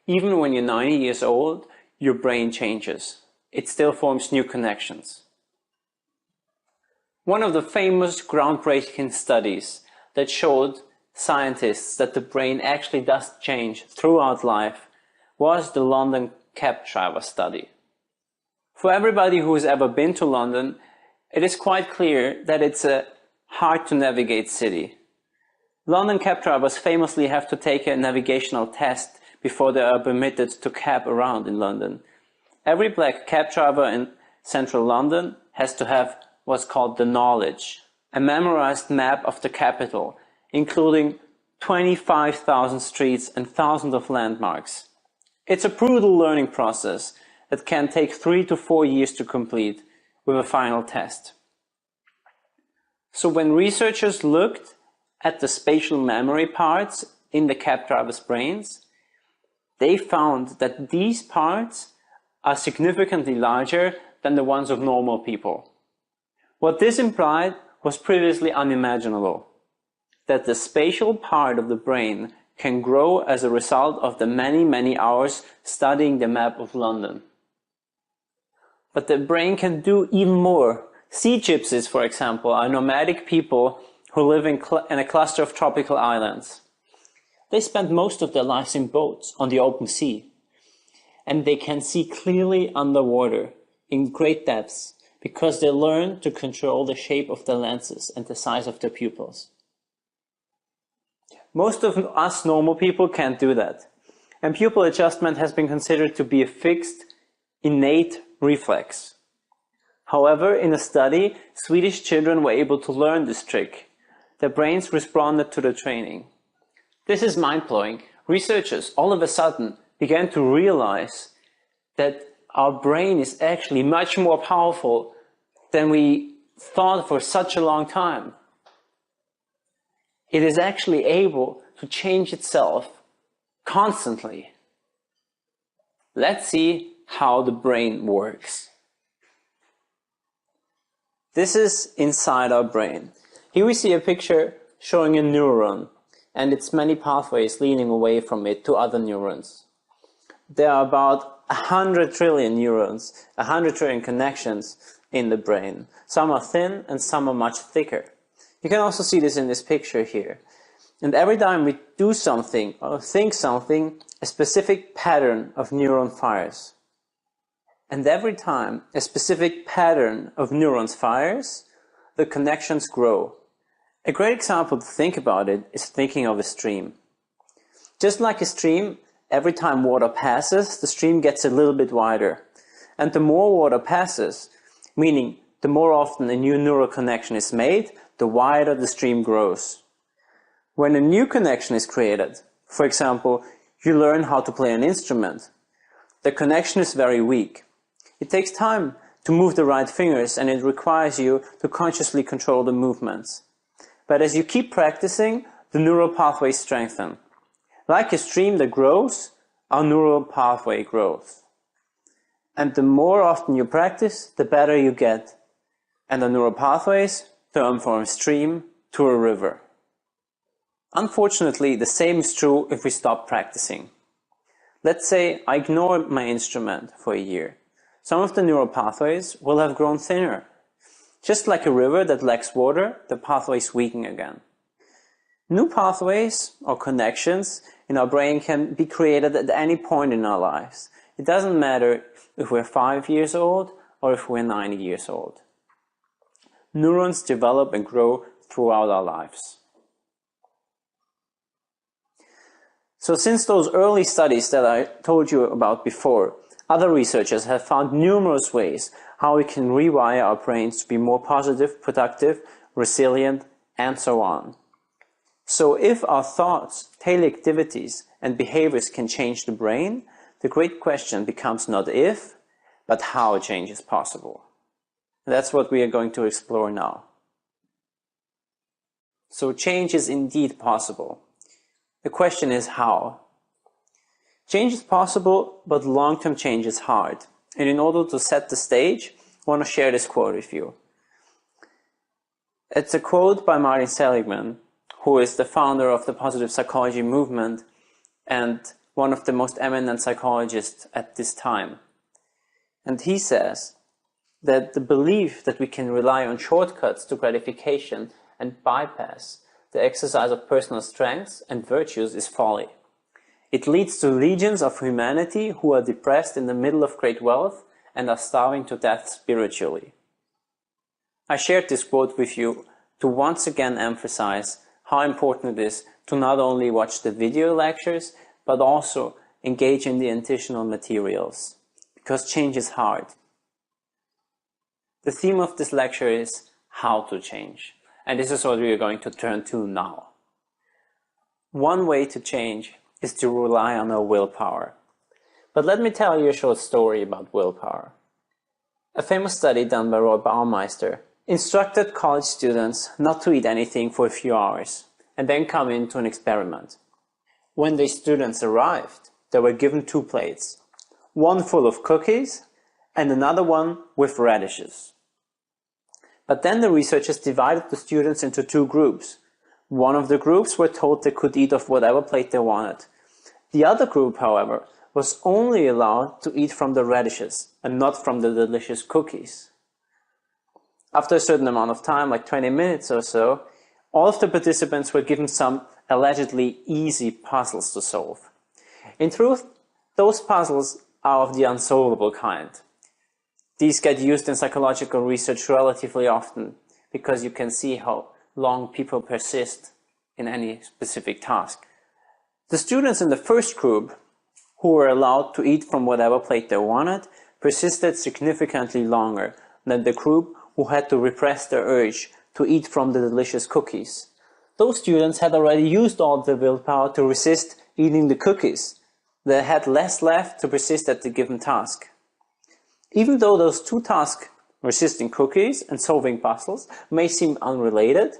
Speaker 1: Even when you're 90 years old, your brain changes. It still forms new connections. One of the famous groundbreaking studies that showed scientists that the brain actually does change throughout life was the London cab driver study. For everybody who has ever been to London, it is quite clear that it's a hard to navigate city. London cab drivers famously have to take a navigational test before they are permitted to cab around in London. Every black cab driver in central London has to have what's called the knowledge, a memorized map of the capital, including 25,000 streets and thousands of landmarks. It's a brutal learning process that can take 3 to 4 years to complete with a final test. So when researchers looked at the spatial memory parts in the cab drivers' brains, they found that these parts are significantly larger than the ones of normal people. What this implied was previously unimaginable, that the spatial part of the brain can grow as a result of the many hours studying the map of London. But the brain can do even more. Sea gypsies, for example, are nomadic people who live in a cluster of tropical islands. They spend most of their lives in boats on the open sea, and they can see clearly underwater in great depths because they learn to control the shape of their lenses and the size of their pupils. Most of us normal people can't do that, and pupil adjustment has been considered to be a fixed, innate reflex. However, in a study, Swedish children were able to learn this trick. Their brains responded to the training. This is mind-blowing. Researchers all of a sudden began to realize that our brain is actually much more powerful than we thought for such a long time. It is actually able to change itself constantly. Let's see how the brain works. This is inside our brain. Here we see a picture showing a neuron and its many pathways leading away from it to other neurons. There are about 100 trillion neurons, 100 trillion connections in the brain. Some are thin and some are much thicker. You can also see this in this picture here. And every time we do something or think something, a specific pattern of neuron fires. And every time a specific pattern of neurons fires, the connections grow. A great example to think about it is thinking of a stream. Just like a stream, every time water passes, the stream gets a little bit wider. And the more water passes, meaning the more often a new neural connection is made, the wider the stream grows. When a new connection is created, for example, you learn how to play an instrument, the connection is very weak. It takes time to move the right fingers and it requires you to consciously control the movements. But as you keep practicing, the neural pathways strengthen. Like a stream that grows, our neural pathway grows. And the more often you practice, the better you get. And the neural pathways turn from a stream to a river. Unfortunately, the same is true if we stop practicing. Let's say I ignore my instrument for a year. Some of the neural pathways will have grown thinner. Just like a river that lacks water, the pathways weaken again. New pathways or connections in our brain can be created at any point in our lives. It doesn't matter if we're 5 years old or if we're 90 years old. Neurons develop and grow throughout our lives. So since those early studies that I told you about before, other researchers have found numerous ways how we can rewire our brains to be more positive, productive, resilient, and so on. So if our thoughts, daily activities, and behaviors can change the brain, the great question becomes not if, but how change is possible. And that's what we are going to explore now. So change is indeed possible. The question is how. Change is possible, but long-term change is hard. And in order to set the stage, I want to share this quote with you. It's a quote by Martin Seligman, who is the founder of the positive psychology movement and one of the most eminent psychologists at this time. And he says that the belief that we can rely on shortcuts to gratification and bypass the exercise of personal strengths and virtues is folly. It leads to legions of humanity who are depressed in the middle of great wealth and are starving to death spiritually. I shared this quote with you to once again emphasize how important it is to not only watch the video lectures, but also engage in the additional materials, because change is hard. The theme of this lecture is how to change, and this is what we are going to turn to now. One way to change is to rely on our willpower. But let me tell you a short story about willpower. A famous study done by Roy Baumeister instructed college students not to eat anything for a few hours and then come into an experiment. When the students arrived, they were given 2 plates, one full of cookies and another one with radishes. But then the researchers divided the students into 2 groups. One of the groups were told they could eat of whatever plate they wanted. The other group, however, was only allowed to eat from the radishes and not from the delicious cookies. After a certain amount of time, like 20 minutes or so, all of the participants were given some allegedly easy puzzles to solve. In truth, those puzzles are of the unsolvable kind. These get used in psychological research relatively often because you can see how long people persist in any specific task. The students in the first group, who were allowed to eat from whatever plate they wanted, persisted significantly longer than the group who had to repress their urge to eat from the delicious cookies. Those students had already used all their willpower to resist eating the cookies. They had less left to persist at the given task. Even though those 2 tasks, resisting cookies and solving puzzles, may seem unrelated,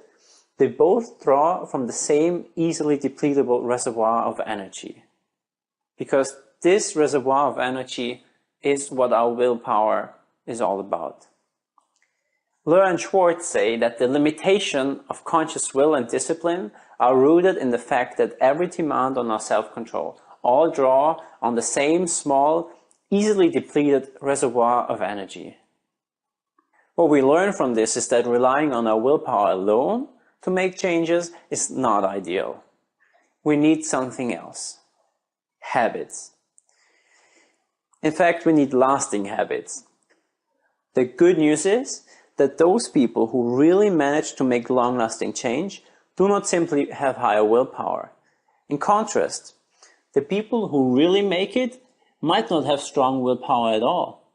Speaker 1: they both draw from the same easily depletable reservoir of energy. Because this reservoir of energy is what our willpower is all about. Luhr and Schwartz say that the limitation of conscious will and discipline are rooted in the fact that every demand on our self-control all draw on the same small, easily depleted reservoir of energy. What we learn from this is that relying on our willpower alone to make changes is not ideal. We need something else. Habits. In fact, we need lasting habits. The good news is that those people who really manage to make long-lasting change do not simply have higher willpower. In contrast, the people who really make it might not have strong willpower at all,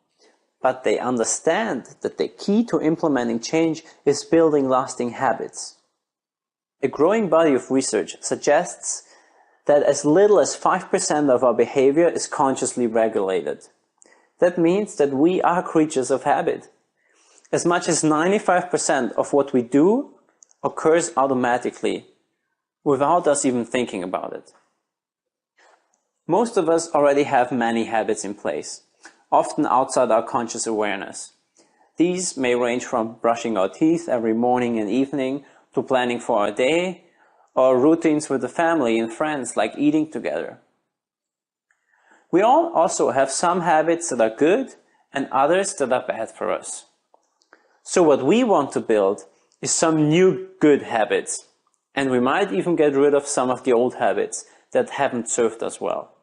Speaker 1: but they understand that the key to implementing change is building lasting habits. A growing body of research suggests that as little as 5% of our behavior is consciously regulated. That means that we are creatures of habit. As much as 95% of what we do occurs automatically, without us even thinking about it. Most of us already have many habits in place, often outside our conscious awareness. These may range from brushing our teeth every morning and evening to planning for our day, or routines with the family and friends like eating together. We all also have some habits that are good and others that are bad for us. So what we want to build is some new good habits, and we might even get rid of some of the old habits that haven't served us well.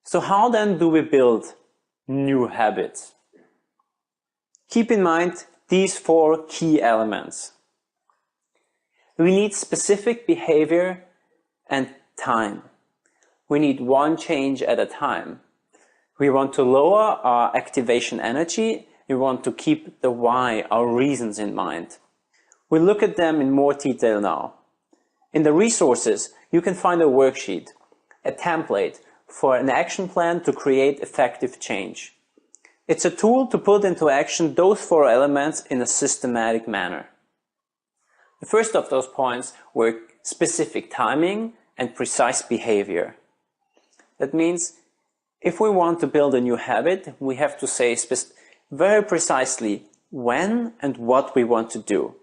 Speaker 1: So how then do we build new habits? Keep in mind these 4 key elements. We need specific behavior and time. We need one change at a time. We want to lower our activation energy. We want to keep the why, our reasons in mind. We'll look at them in more detail now. In the resources, you can find a worksheet, a template for an action plan to create effective change. It's a tool to put into action those 4 elements in a systematic manner. The first of those points were specific timing and precise behavior. That means if we want to build a new habit, we have to say very precisely when and what we want to do.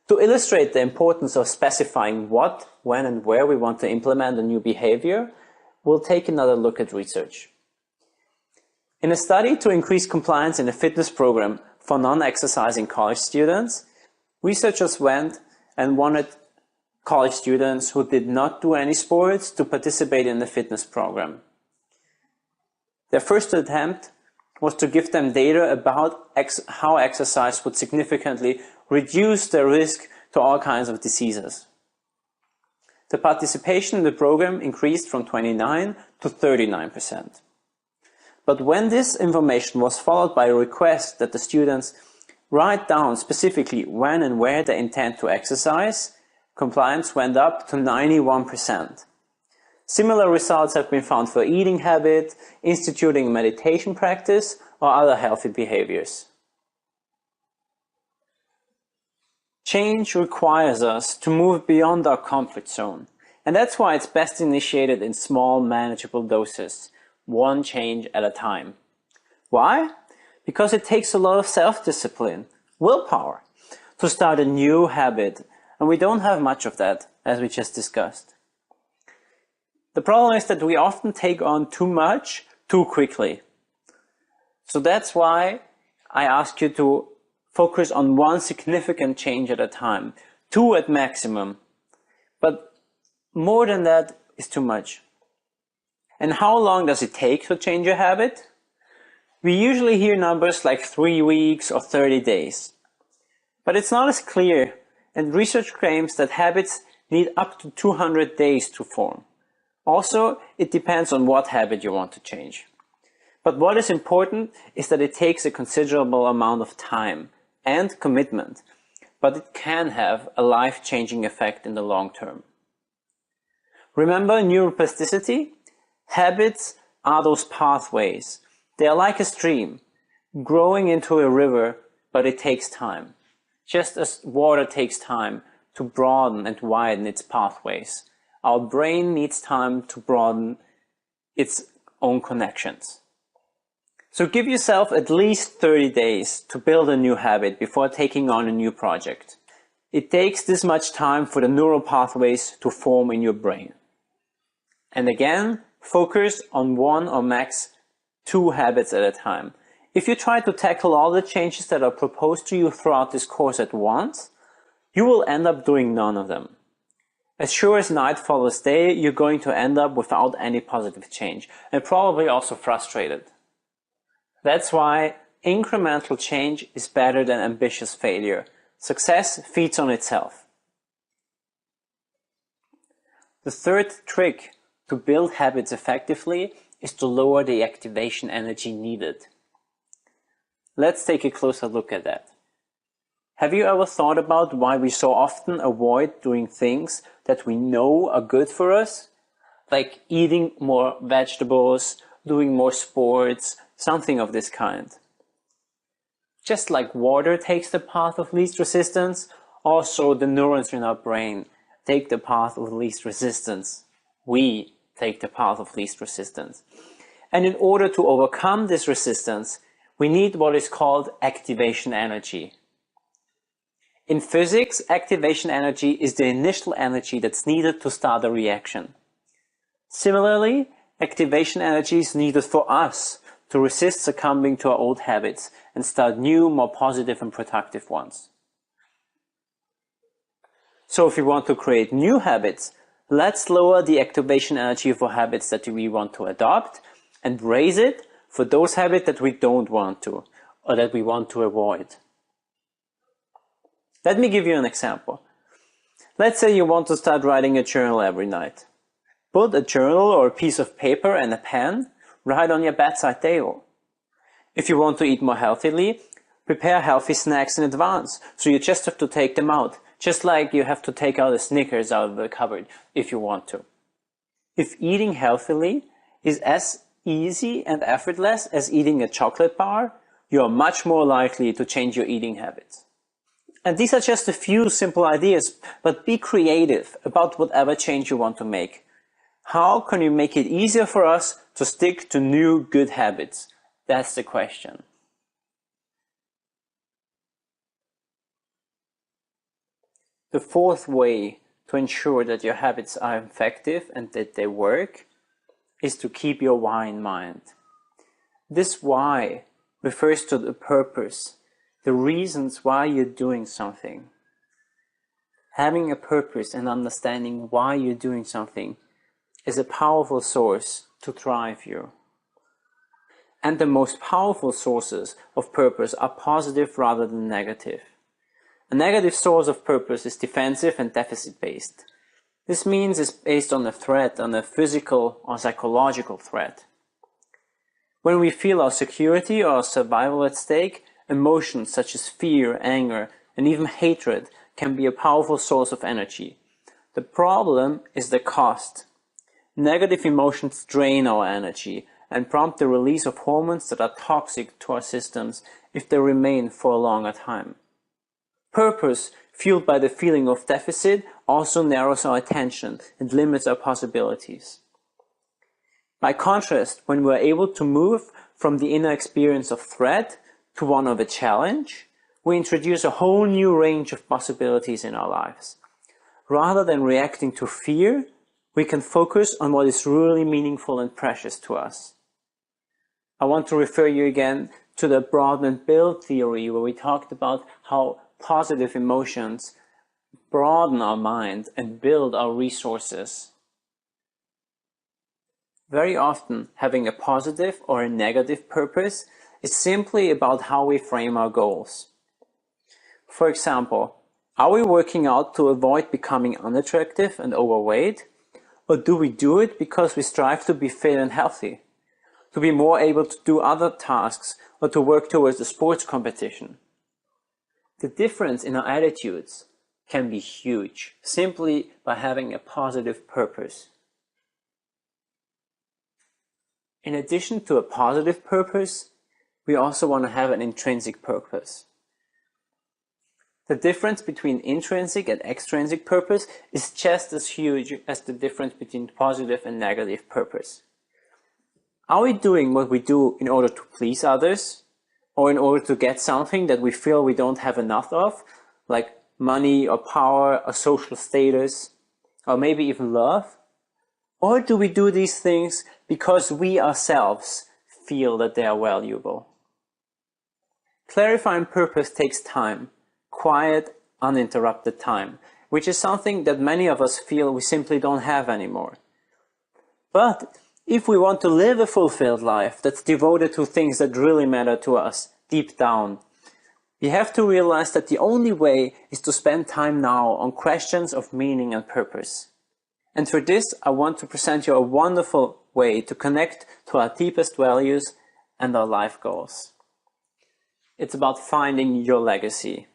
Speaker 1: To illustrate the importance of specifying what, when, and where we want to implement a new behavior, we'll take another look at research. In a study to increase compliance in a fitness program for non-exercising college students, researchers went and wanted college students who did not do any sports to participate in the fitness program. Their first attempt was to give them data about how exercise would significantly reduce their risk to all kinds of diseases. The participation in the program increased from 29 to 39%. But when this information was followed by a request that the students write down specifically when and where they intend to exercise, compliance went up to 91%. Similar results have been found for eating habit, instituting meditation practice, or other healthy behaviors. Change requires us to move beyond our comfort zone, and that's why it's best initiated in small, manageable doses, one change at a time. Why? Because it takes a lot of self-discipline, willpower, to start a new habit, and we don't have much of that, as we just discussed. The problem is that we often take on too much, too quickly. So that's why I ask you to focus on one significant change at a time, 2 at maximum. But more than that is too much. And how long does it take to change a habit? We usually hear numbers like 3 weeks or 30 days. But it's not as clear, and research claims that habits need up to 200 days to form. Also, it depends on what habit you want to change. But what is important is that it takes a considerable amount of time and commitment, but it can have a life-changing effect in the long term. Remember neuroplasticity? Habits are those pathways. They are like a stream, growing into a river, but it takes time. Just as water takes time to broaden and widen its pathways, our brain needs time to broaden its own connections. So give yourself at least 30 days to build a new habit before taking on a new project. It takes this much time for the neural pathways to form in your brain. And again, focus on 1 or max 2 habits at a time. If you try to tackle all the changes that are proposed to you throughout this course at once, you will end up doing none of them. As sure as night follows day, you're going to end up without any positive change, and probably also frustrated. That's why incremental change is better than ambitious failure. Success feeds on itself. The third trick to build habits effectively is to lower the activation energy needed. Let's take a closer look at that. Have you ever thought about why we so often avoid doing things that we know are good for us? Like eating more vegetables, doing more sports, something of this kind. Just like water takes the path of least resistance, also the neurons in our brain take the path of least resistance. We take the path of least resistance. And in order to overcome this resistance, we need what is called activation energy. In physics, activation energy is the initial energy that's needed to start a reaction. Similarly, activation energy is needed for us to resist succumbing to our old habits and start new, more positive and productive ones. So if we want to create new habits, let's lower the activation energy for habits that we want to adopt and raise it for those habits that we don't want to or that we want to avoid. Let me give you an example. Let's say you want to start writing a journal every night. Put a journal or a piece of paper and a pen right on your bedside table. If you want to eat more healthily, prepare healthy snacks in advance, so you just have to take them out, just like you have to take out the Snickers out of the cupboard if you want to. If eating healthily is as easy and effortless as eating a chocolate bar, you are much more likely to change your eating habits. And these are just a few simple ideas, but be creative about whatever change you want to make. How can you make it easier for us to stick to new good habits? That's the question. The fourth way to ensure that your habits are effective and that they work is to keep your why in mind. This why refers to the purpose, the reasons why you're doing something. Having a purpose and understanding why you're doing something is a powerful source to drive you. And the most powerful sources of purpose are positive rather than negative. A negative source of purpose is defensive and deficit-based. This means it's based on a threat, on a physical or psychological threat. When we feel our security or our survival at stake, emotions such as fear, anger, and even hatred can be a powerful source of energy. The problem is the cost. Negative emotions drain our energy and prompt the release of hormones that are toxic to our systems if they remain for a longer time. Purpose, fueled by the feeling of deficit, also narrows our attention and limits our possibilities. By contrast, when we are able to move from the inner experience of threat to one of a challenge, we introduce a whole new range of possibilities in our lives. Rather than reacting to fear, we can focus on what is really meaningful and precious to us. I want to refer you again to the broaden and build theory, where we talked about how positive emotions broaden our mind and build our resources. Very often, having a positive or a negative purpose is simply about how we frame our goals. For example, are we working out to avoid becoming unattractive and overweight? Or do we do it because we strive to be fit and healthy? To be more able to do other tasks or to work towards a sports competition? The difference in our attitudes can be huge simply by having a positive purpose. In addition to a positive purpose, we also want to have an intrinsic purpose. The difference between intrinsic and extrinsic purpose is just as huge as the difference between positive and negative purpose. Are we doing what we do in order to please others, or in order to get something that we feel we don't have enough of, like money or power or social status, or maybe even love? Or do we do these things because we ourselves feel that they are valuable? Clarifying purpose takes time, quiet, uninterrupted time, which is something that many of us feel we simply don't have anymore. But if we want to live a fulfilled life that's devoted to things that really matter to us deep down, we have to realize that the only way is to spend time now on questions of meaning and purpose. And for this, I want to present you a wonderful way to connect to our deepest values and our life goals. It's about finding your legacy.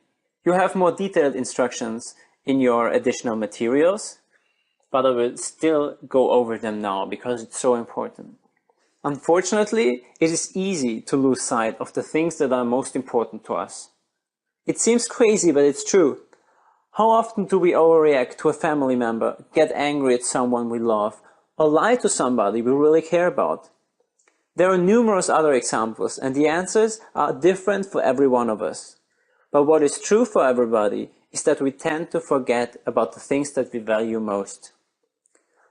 Speaker 1: You have more detailed instructions in your additional materials, but I will still go over them now because it's so important. Unfortunately, it is easy to lose sight of the things that are most important to us. It seems crazy, but it's true. How often do we overreact to a family member, get angry at someone we love, or lie to somebody we really care about? There are numerous other examples, and the answers are different for every one of us. But what is true for everybody is that we tend to forget about the things that we value most.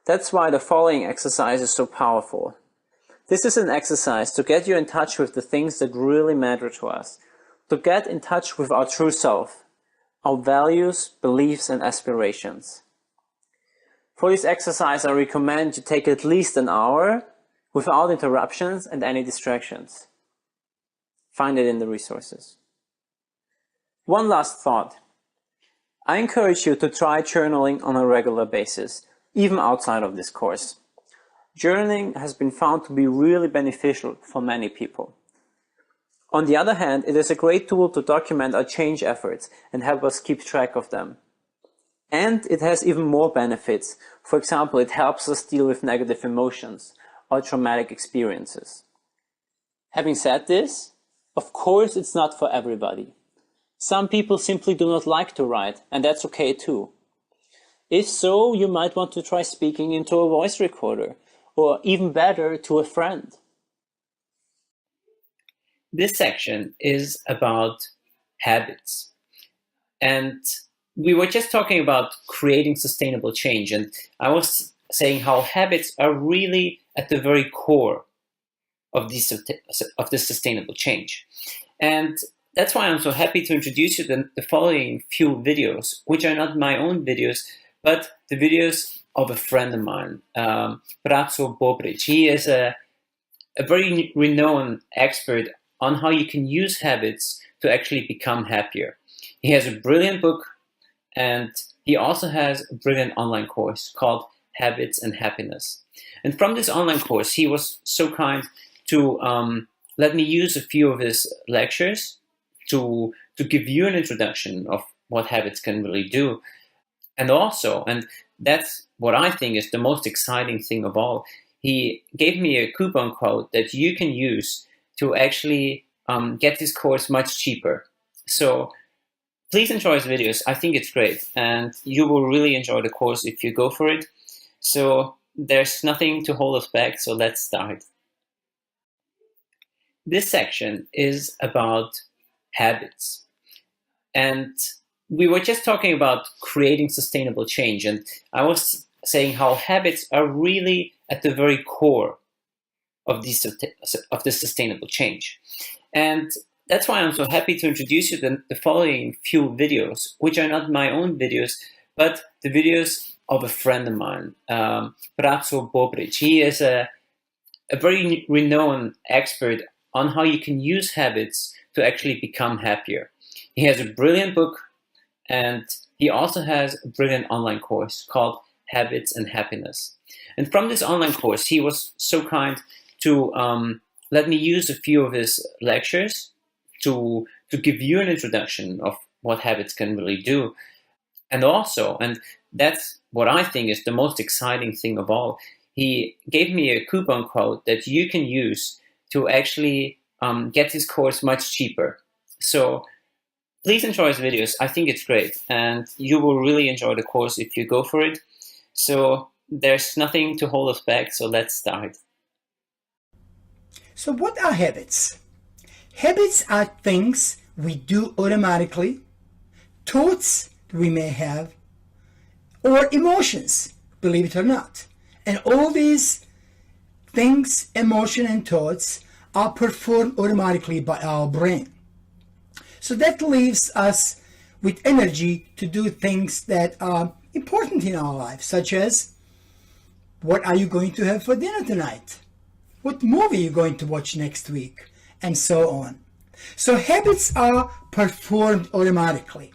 Speaker 1: That's why the following exercise is so powerful. This is an exercise to get you in touch with the things that really matter to us, to get in touch with our true self, our values, beliefs, and aspirations. For this exercise, I recommend you take at least an hour without interruptions and any distractions. Find it in the resources. One last thought. I encourage you to try journaling on a regular basis, even outside of this course. Journaling has been found to be really beneficial for many people. On the other hand, it is a great tool to document our change efforts and help us keep track of them. And it has even more benefits. For example, it helps us deal with negative emotions or traumatic experiences. Having said this, of course it's not for everybody. Some people simply do not like to write, and that's okay too. If so, you might want to try speaking into a voice recorder, or even better, to a friend. This section is about habits. And we were just talking about creating sustainable change, and I was saying how habits are really at the very core of this sustainable change. And that's why I'm so happy to introduce you to the following few videos, which are not my own videos, but the videos of a friend of mine, Braco Bobric. He is a very renowned expert on how you can use habits to actually become happier. He has a brilliant book, and he also has a brilliant online course called Habits and Happiness. And from this online course, he was so kind to let me use a few of his lectures to give you an introduction of what habits can really do. And also, and that's what I think is the most exciting thing of all, he gave me a coupon code that you can use to actually get this course much cheaper. So please enjoy his videos. I think it's great, and you will really enjoy the course if you go for it. So there's nothing to hold us back, so let's start. This section is about habits. And we were just talking about creating sustainable change, and I was saying how habits are really at the very core of this sustainable change. And that's why I'm so happy to introduce you to the following few videos, which are not my own videos, but the videos of a friend of mine, Braco Bobric. He is a very renowned expert on how you can use habits to actually become happier. He has a brilliant book, and he also has a brilliant online course called Habits and Happiness. And from this online course, he was so kind to let me use a few of his lectures to give you an introduction of what habits can really do. And also, and that's what I think is the most exciting thing of all, he gave me a coupon code that you can use to actually get this course much cheaper. So please enjoy his videos. I think it's great, and you will really enjoy the course if you go for it. So there's nothing to hold us back, so let's start.
Speaker 2: So what are habits? Habits are things we do automatically, thoughts we may have, or emotions, believe it or not. And all these things, emotion and thoughts, are performed automatically by our brain. So that leaves us with energy to do things that are important in our life, such as, what are you going to have for dinner tonight? What movie are you going to watch next week? And so on. So habits are performed automatically.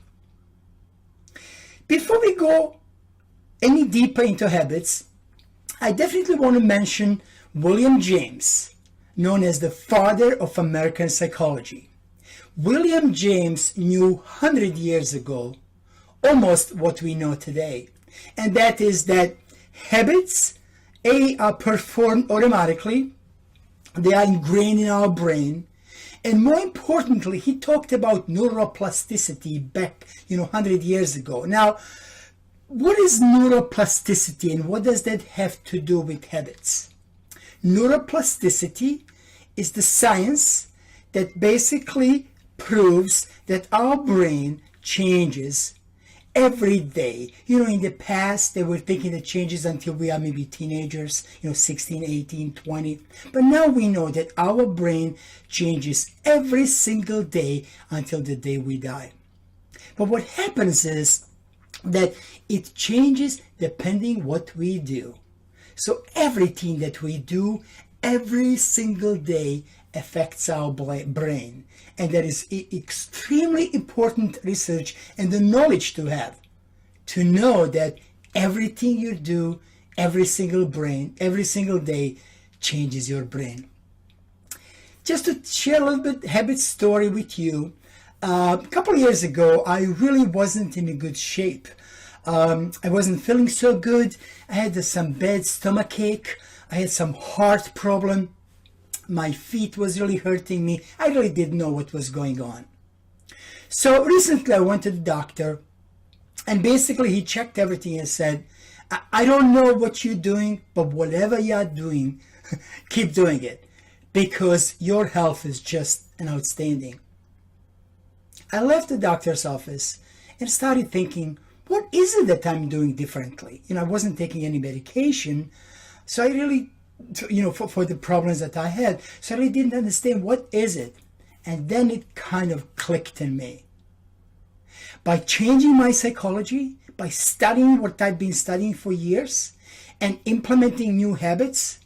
Speaker 2: Before we go any deeper into habits, I definitely want to mention William James, known as the father of American psychology. William James knew 100 years ago almost what we know today, and that is that habits, are performed automatically, they are ingrained in our brain, and more importantly, he talked about neuroplasticity back, 100 years ago. Now, what is neuroplasticity, and what does that have to do with habits? Neuroplasticity is the science that basically proves that our brain changes every day. In the past, they were thinking it changes until we are maybe teenagers, 16, 18, 20. But now we know that our brain changes every single day until the day we die. But what happens is that it changes depending what we do. So everything that we do every single day affects our brain. And that is extremely important research and the knowledge to have. to know that everything you do, every single day changes your brain. Just to share a little bit habit story with you, a couple of years ago, I really wasn't in a good shape. I wasn't feeling so good. I had some bad stomach ache. I had some heart problem. My feet was really hurting me. I really didn't know what was going on. So recently I went to the doctor, and basically he checked everything and said, I don't know what you're doing, but whatever you're doing, keep doing it, because your health is just an outstanding. I left the doctor's office and started thinking, what is it that I'm doing differently? I wasn't taking any medication, so I really, for the problems that I had, so I really didn't understand what is it. And then it kind of clicked in me. By changing my psychology, by studying what I've been studying for years and implementing new habits,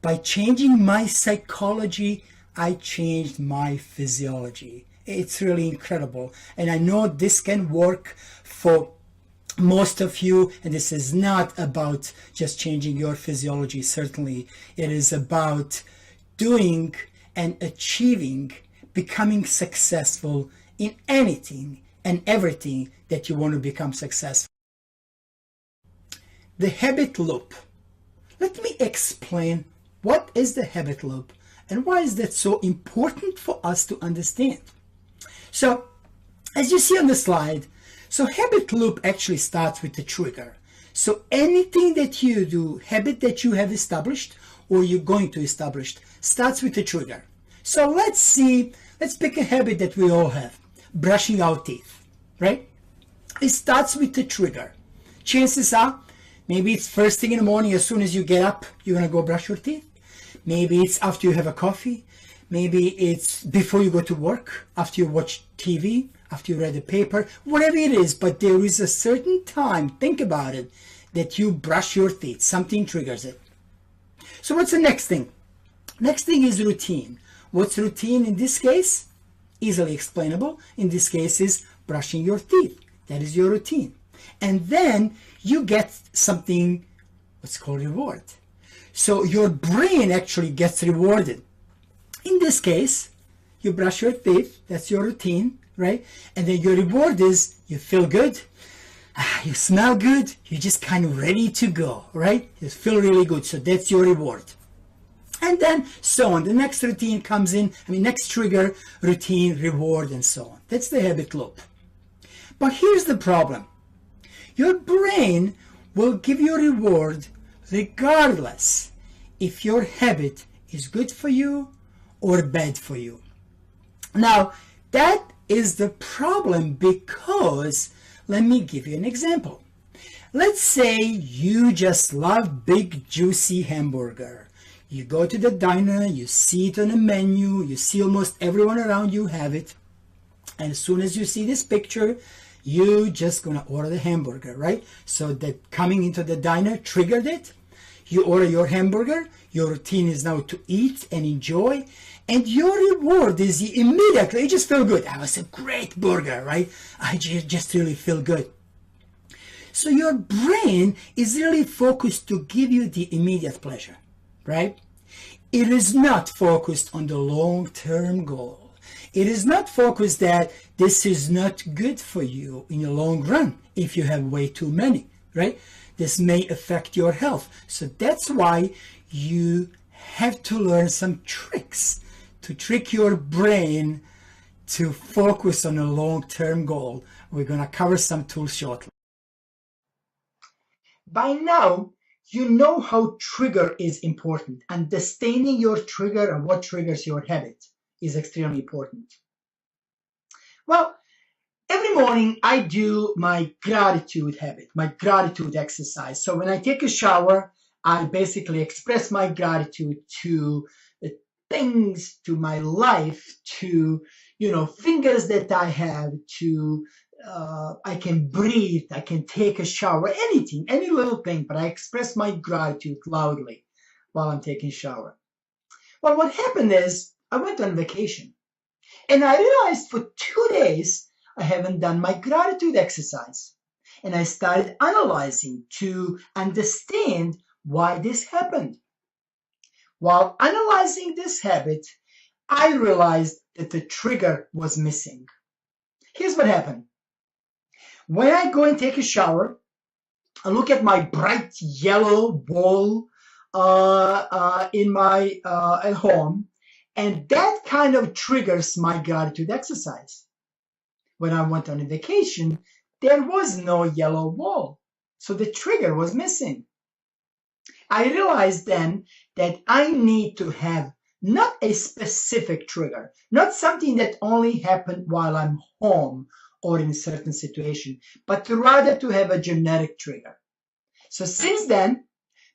Speaker 2: by changing my psychology, I changed my physiology. It's really incredible. And I know this can work for most of you. And this is not about just changing your physiology. Certainly, it is about doing and achieving, becoming successful in anything and everything that you want to become successful. The habit loop. Let me explain what is the habit loop and why is that so important for us to understand. So, as you see on the slide, so habit loop actually starts with the trigger. So anything that you do, habit that you have established or you're going to establish, starts with the trigger. So let's pick a habit that we all have, brushing our teeth, right? It starts with the trigger. Chances are, maybe it's first thing in the morning, as soon as you get up, you're gonna go brush your teeth. Maybe it's after you have a coffee. Maybe it's before you go to work, after you watch TV, after you read the paper, whatever it is, but there is a certain time, think about it, that you brush your teeth. Something triggers it. So what's the next thing? Next thing is routine. What's routine in this case? Easily explainable. In this case is brushing your teeth. That is your routine. And then you get something, what's called reward. So your brain actually gets rewarded. In this case, you brush your teeth, that's your routine, right? And then your reward is you feel good, you smell good, you're just kind of ready to go, right? You feel really good, so that's your reward. And then so on. The next routine comes in, next trigger, routine, reward, and so on. That's the habit loop. But here's the problem. Your brain will give you a reward regardless if your habit is good for you or bad for you. Now, that is the problem because, let me give you an example. Let's say you just love big juicy hamburger. You go to the diner, you see it on a menu, you see almost everyone around you have it. And as soon as you see this picture, you just gonna order the hamburger, right? So that coming into the diner triggered it. You order your hamburger, your routine is now to eat and enjoy, and your reward is immediately, you just feel good. That was a great burger, right? I just really feel good. So your brain is really focused to give you the immediate pleasure, right? It is not focused on the long-term goal. It is not focused that this is not good for you in the long run if you have way too many, right? This may affect your health. So that's why you have to learn some tricks to trick your brain to focus on a long-term goal. We're going to cover some tools shortly. By now, you know how trigger is important. Understanding your trigger and what triggers your habit is extremely important. Well, every morning I do my gratitude habit, my gratitude exercise. So when I take a shower, I basically express my gratitude to things, to my life, to, fingers that I have, to, I can breathe, I can take a shower, anything, any little thing, but I express my gratitude loudly while I'm taking a shower. Well, what happened is I went on vacation and I realized for 2 days I haven't done my gratitude exercise. And I started analyzing to understand why this happened. While analyzing this habit, I realized that the trigger was missing. Here's what happened. When I go and take a shower, I look at my bright yellow wall in my at home, and that kind of triggers my gratitude exercise. When I went on a vacation, there was no yellow wall, so the trigger was missing. I realized then that I need to have not a specific trigger, not something that only happened while I'm home or in a certain situation, but rather to have a genetic trigger. So since then,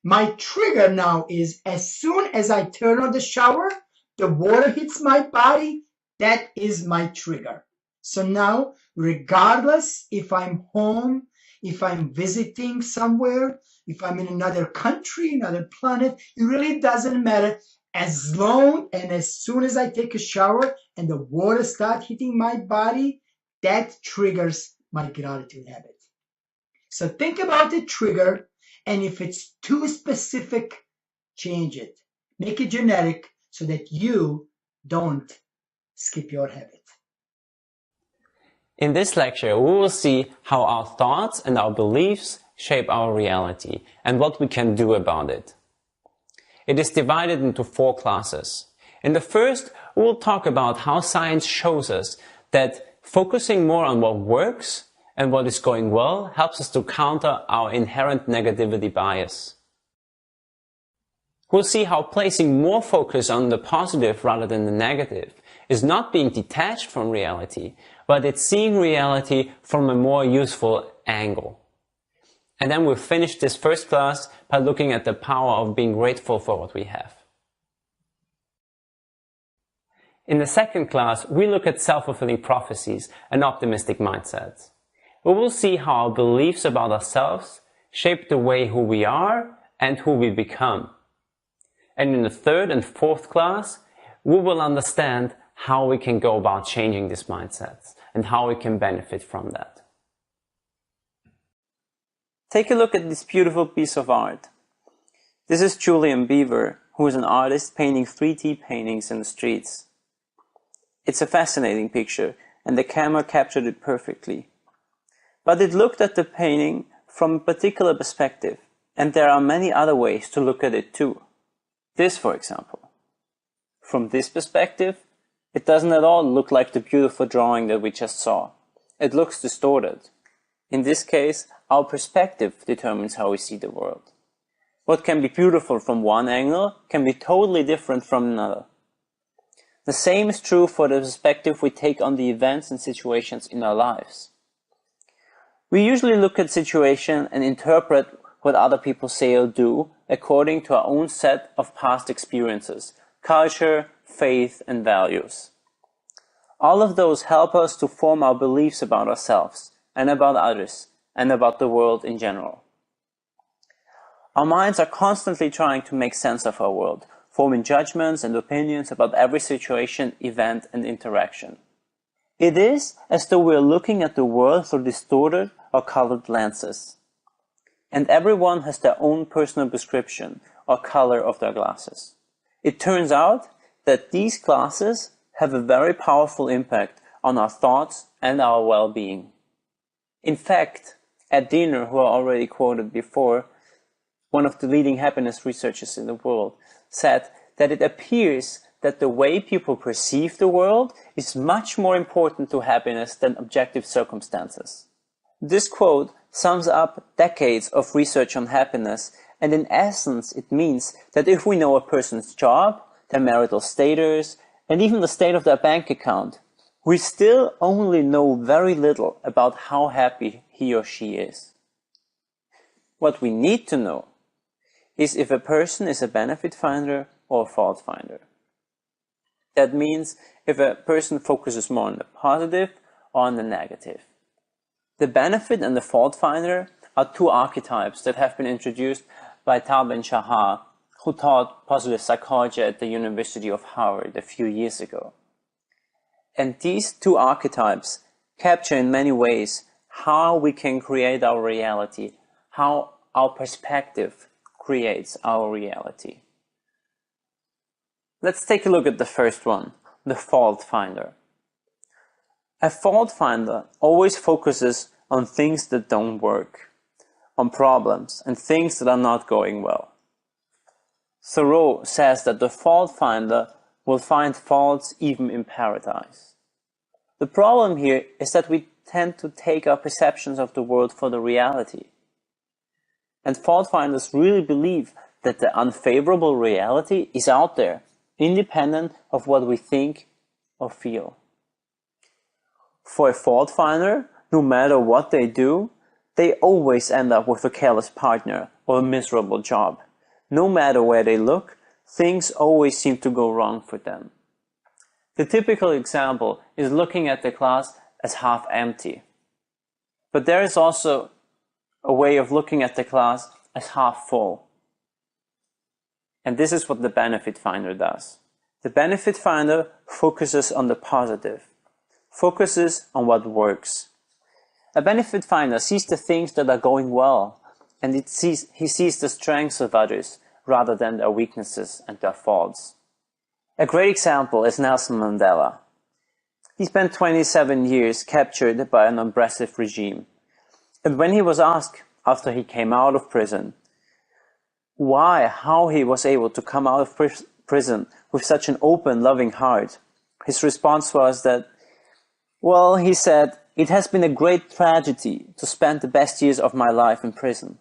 Speaker 2: my trigger now is as soon as I turn on the shower, the water hits my body, that is my trigger. So now, regardless if I'm home, if I'm visiting somewhere, if I'm in another country, another planet, it really doesn't matter. As long and as soon as I take a shower and the water starts hitting my body, that triggers my gratitude habit. So think about the trigger, and if it's too specific, change it. Make it genetic so that you don't skip your habit.
Speaker 1: In this lecture, we will see how our thoughts and our beliefs shape our reality and what we can do about it. It is divided into 4 classes. In the first, we will talk about how science shows us that focusing more on what works and what is going well helps us to counter our inherent negativity bias. We'll see how placing more focus on the positive rather than the negative is not being detached from reality, but it's seeing reality from a more useful angle. And then we'll finish this first class by looking at the power of being grateful for what we have. In the second class, we look at self-fulfilling prophecies and optimistic mindsets. We will see how our beliefs about ourselves shape the way who we are and who we become. And in the third and fourth class, we will understand how we can go about changing these mindsets and how we can benefit from that. Take a look at this beautiful piece of art. This is Julian Beaver, who is an artist painting 3D paintings in the streets. It's a fascinating picture, and the camera captured it perfectly. But it looked at the painting from a particular perspective, and there are many other ways to look at it too. This, for example. From this perspective, it doesn't at all look like the beautiful drawing that we just saw. It looks distorted. In this case, our perspective determines how we see the world. What can be beautiful from one angle can be totally different from another. The same is true for the perspective we take on the events and situations in our lives. We usually look at situation and interpret what other people say or do according to our own set of past experiences, culture, faith, and values. All of those help us to form our beliefs about ourselves and about others and about the world in general. Our minds are constantly trying to make sense of our world, forming judgments and opinions about every situation, event, and interaction. It is as though we are looking at the world through distorted or colored lenses. And everyone has their own personal prescription or color of their glasses. It turns out that these glasses have a very powerful impact on our thoughts and our well-being. In fact, Ed Diener, who I already quoted before, one of the leading happiness researchers in the world, said that it appears that the way people perceive the world is much more important to happiness than objective circumstances. This quote sums up decades of research on happiness, and in essence it means that if we know a person's job, their marital status, and even the state of their bank account, we still only know very little about how happy he or she is. What we need to know is if a person is a benefit finder or a fault finder. That means if a person focuses more on the positive or on the negative. The benefit and the fault finder are 2 archetypes that have been introduced by Tal Ben-Shahar, who taught positive psychology at the University of Harvard a few years ago. And these 2 archetypes capture in many ways how we can create our reality, how our perspective creates our reality. Let's take a look at the first one, the fault finder. A fault finder always focuses on things that don't work, on problems and things that are not going well. Thoreau says that the fault finder will find faults even in paradise. The problem here is that we tend to take our perceptions of the world for the reality. And fault finders really believe that the unfavorable reality is out there, independent of what we think or feel. For a fault finder, no matter what they do, they always end up with a careless partner or a miserable job. No matter where they look, things always seem to go wrong for them. The typical example is looking at the glass as half empty. But there is also a way of looking at the glass as half full. And this is what the benefit finder does. The benefit finder focuses on the positive, focuses on what works. A benefit finder sees the things that are going well, and he sees the strengths of others rather than their weaknesses and their faults. A great example is Nelson Mandela. He spent 27 years captured by an oppressive regime. And when he was asked, after he came out of prison, how he was able to come out of prison with such an open, loving heart, his response was that, well, he said, it has been a great tragedy to spend the best years of my life in prison.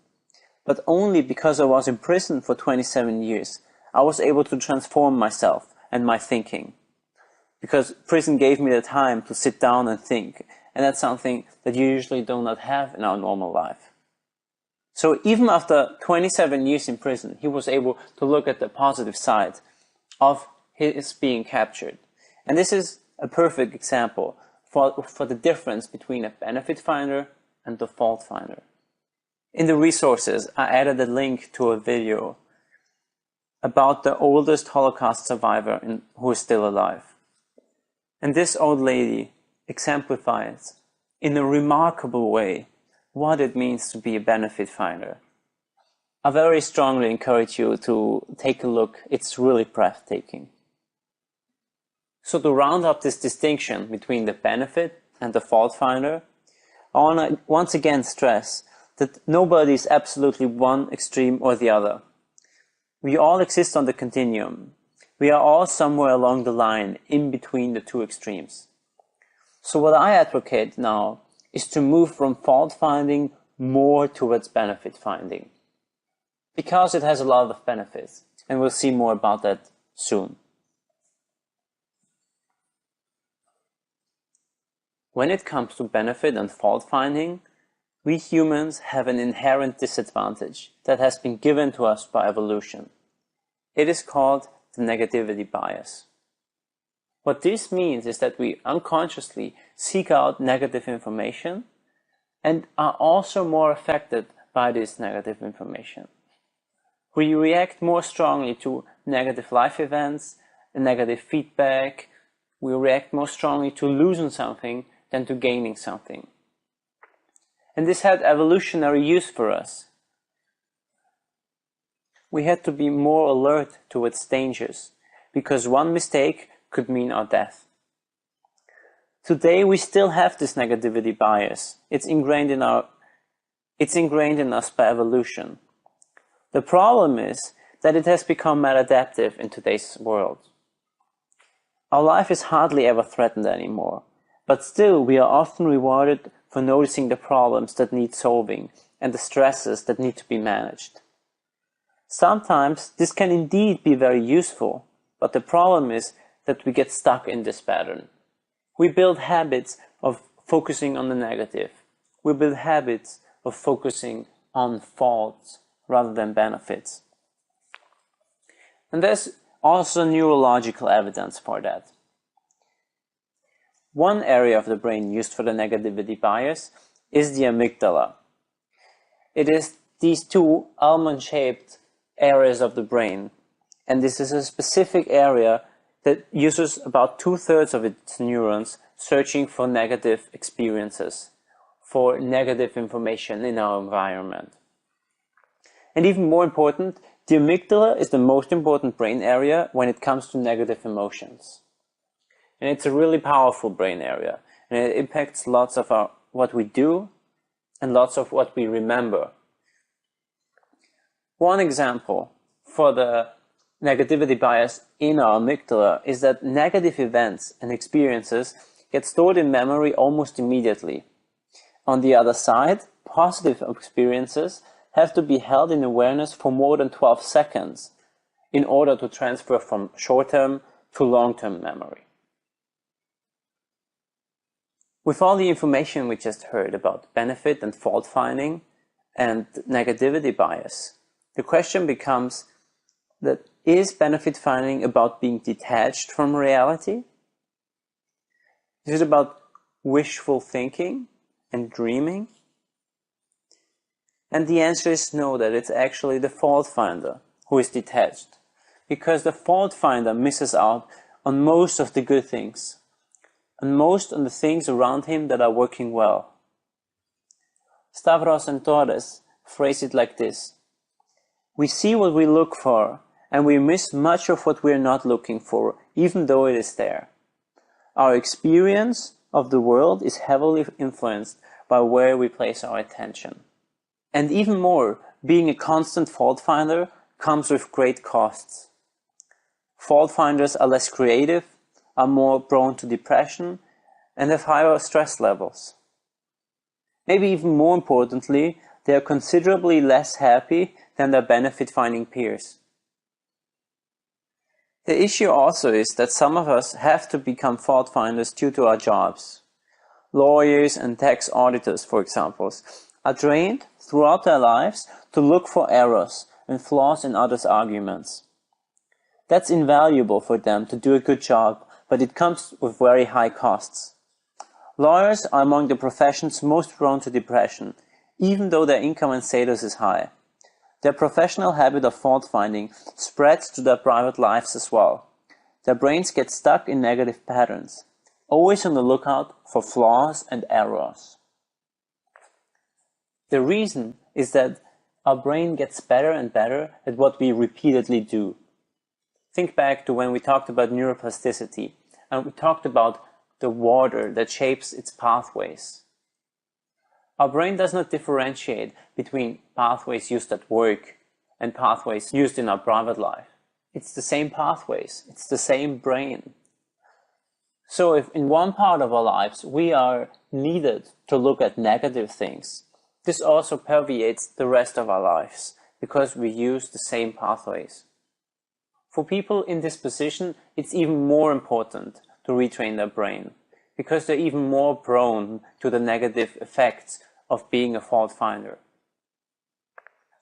Speaker 1: But only because I was in prison for 27 years, I was able to transform myself and my thinking. Because prison gave me the time to sit down and think, and that's something that you usually do not have in our normal life. So even after 27 years in prison, he was able to look at the positive side of his being captured. And this is a perfect example for the difference between a benefit finder and the fault finder. In the resources, I added a link to a video about the oldest Holocaust survivor who is still alive. And this old lady exemplifies in a remarkable way what it means to be a benefit finder. I very strongly encourage you to take a look. It's really breathtaking. So to round up this distinction between the benefit and the fault finder, I want to once again stress that nobody is absolutely one extreme or the other. We all exist on the continuum. We are all somewhere along the line in between the two extremes. So what I advocate now is to move from fault finding more towards benefit finding, because it has a lot of benefits, and we'll see more about that soon. When it comes to benefit and fault finding, we humans have an inherent disadvantage that has been given to us by evolution. It is called the negativity bias. What this means is that we unconsciously seek out negative information and are also more affected by this negative information. We react more strongly to negative life events, negative feedback. We react more strongly to losing something than to gaining something. And this had evolutionary use for us. We had to be more alert to its dangers, because one mistake could mean our death. Today we still have this negativity bias. It's ingrained in us by evolution. The problem is that it has become maladaptive in today's world. Our life is hardly ever threatened anymore, but still we are often rewarded for noticing the problems that need solving and the stresses that need to be managed. Sometimes this can indeed be very useful, but the problem is that we get stuck in this pattern. We build habits of focusing on the negative. We build habits of focusing on faults rather than benefits. And there's also neurological evidence for that. One area of the brain used for the negativity bias is the amygdala. It is these two almond-shaped areas of the brain, and this is a specific area that uses about 2/3 of its neurons searching for negative experiences, for negative information in our environment. And even more important, the amygdala is the most important brain area when it comes to negative emotions. And it's a really powerful brain area, and it impacts lots of what we do and lots of what we remember. One example for the negativity bias in our amygdala is that negative events and experiences get stored in memory almost immediately. On the other side, positive experiences have to be held in awareness for more than 12 seconds in order to transfer from short-term to long-term memory. With all the information we just heard about benefit and fault finding and negativity bias, the question becomes that is benefit finding about being detached from reality? Is it about wishful thinking and dreaming? And the answer is no, that it's actually the fault finder who is detached, because the fault finder misses out on most of the good things, and most on the things around him that are working well. Stavros and Torres phrase it like this: we see what we look for, and we miss much of what we are not looking for, even though it is there. Our experience of the world is heavily influenced by where we place our attention. And even more, being a constant fault finder comes with great costs. Fault finders are less creative, are more prone to depression, and have higher stress levels. Maybe even more importantly, they are considerably less happy than their benefit-finding peers. The issue also is that some of us have to become fault finders due to our jobs. Lawyers and tax auditors, for example, are trained throughout their lives to look for errors and flaws in others' arguments. That's invaluable for them to do a good job, but it comes with very high costs. Lawyers are among the professions most prone to depression, even though their income and status is high. Their professional habit of fault finding spreads to their private lives as well. Their brains get stuck in negative patterns, always on the lookout for flaws and errors. The reason is that our brain gets better and better at what we repeatedly do. Think back to when we talked about neuroplasticity, and we talked about the water that shapes its pathways. Our brain does not differentiate between pathways used at work and pathways used in our private life. It's the same pathways, it's the same brain. So if in one part of our lives we are needed to look at negative things, this also permeates the rest of our lives, because we use the same pathways. For people in this position, it's even more important to retrain their brain, because they're even more prone to the negative effects of being a fault finder.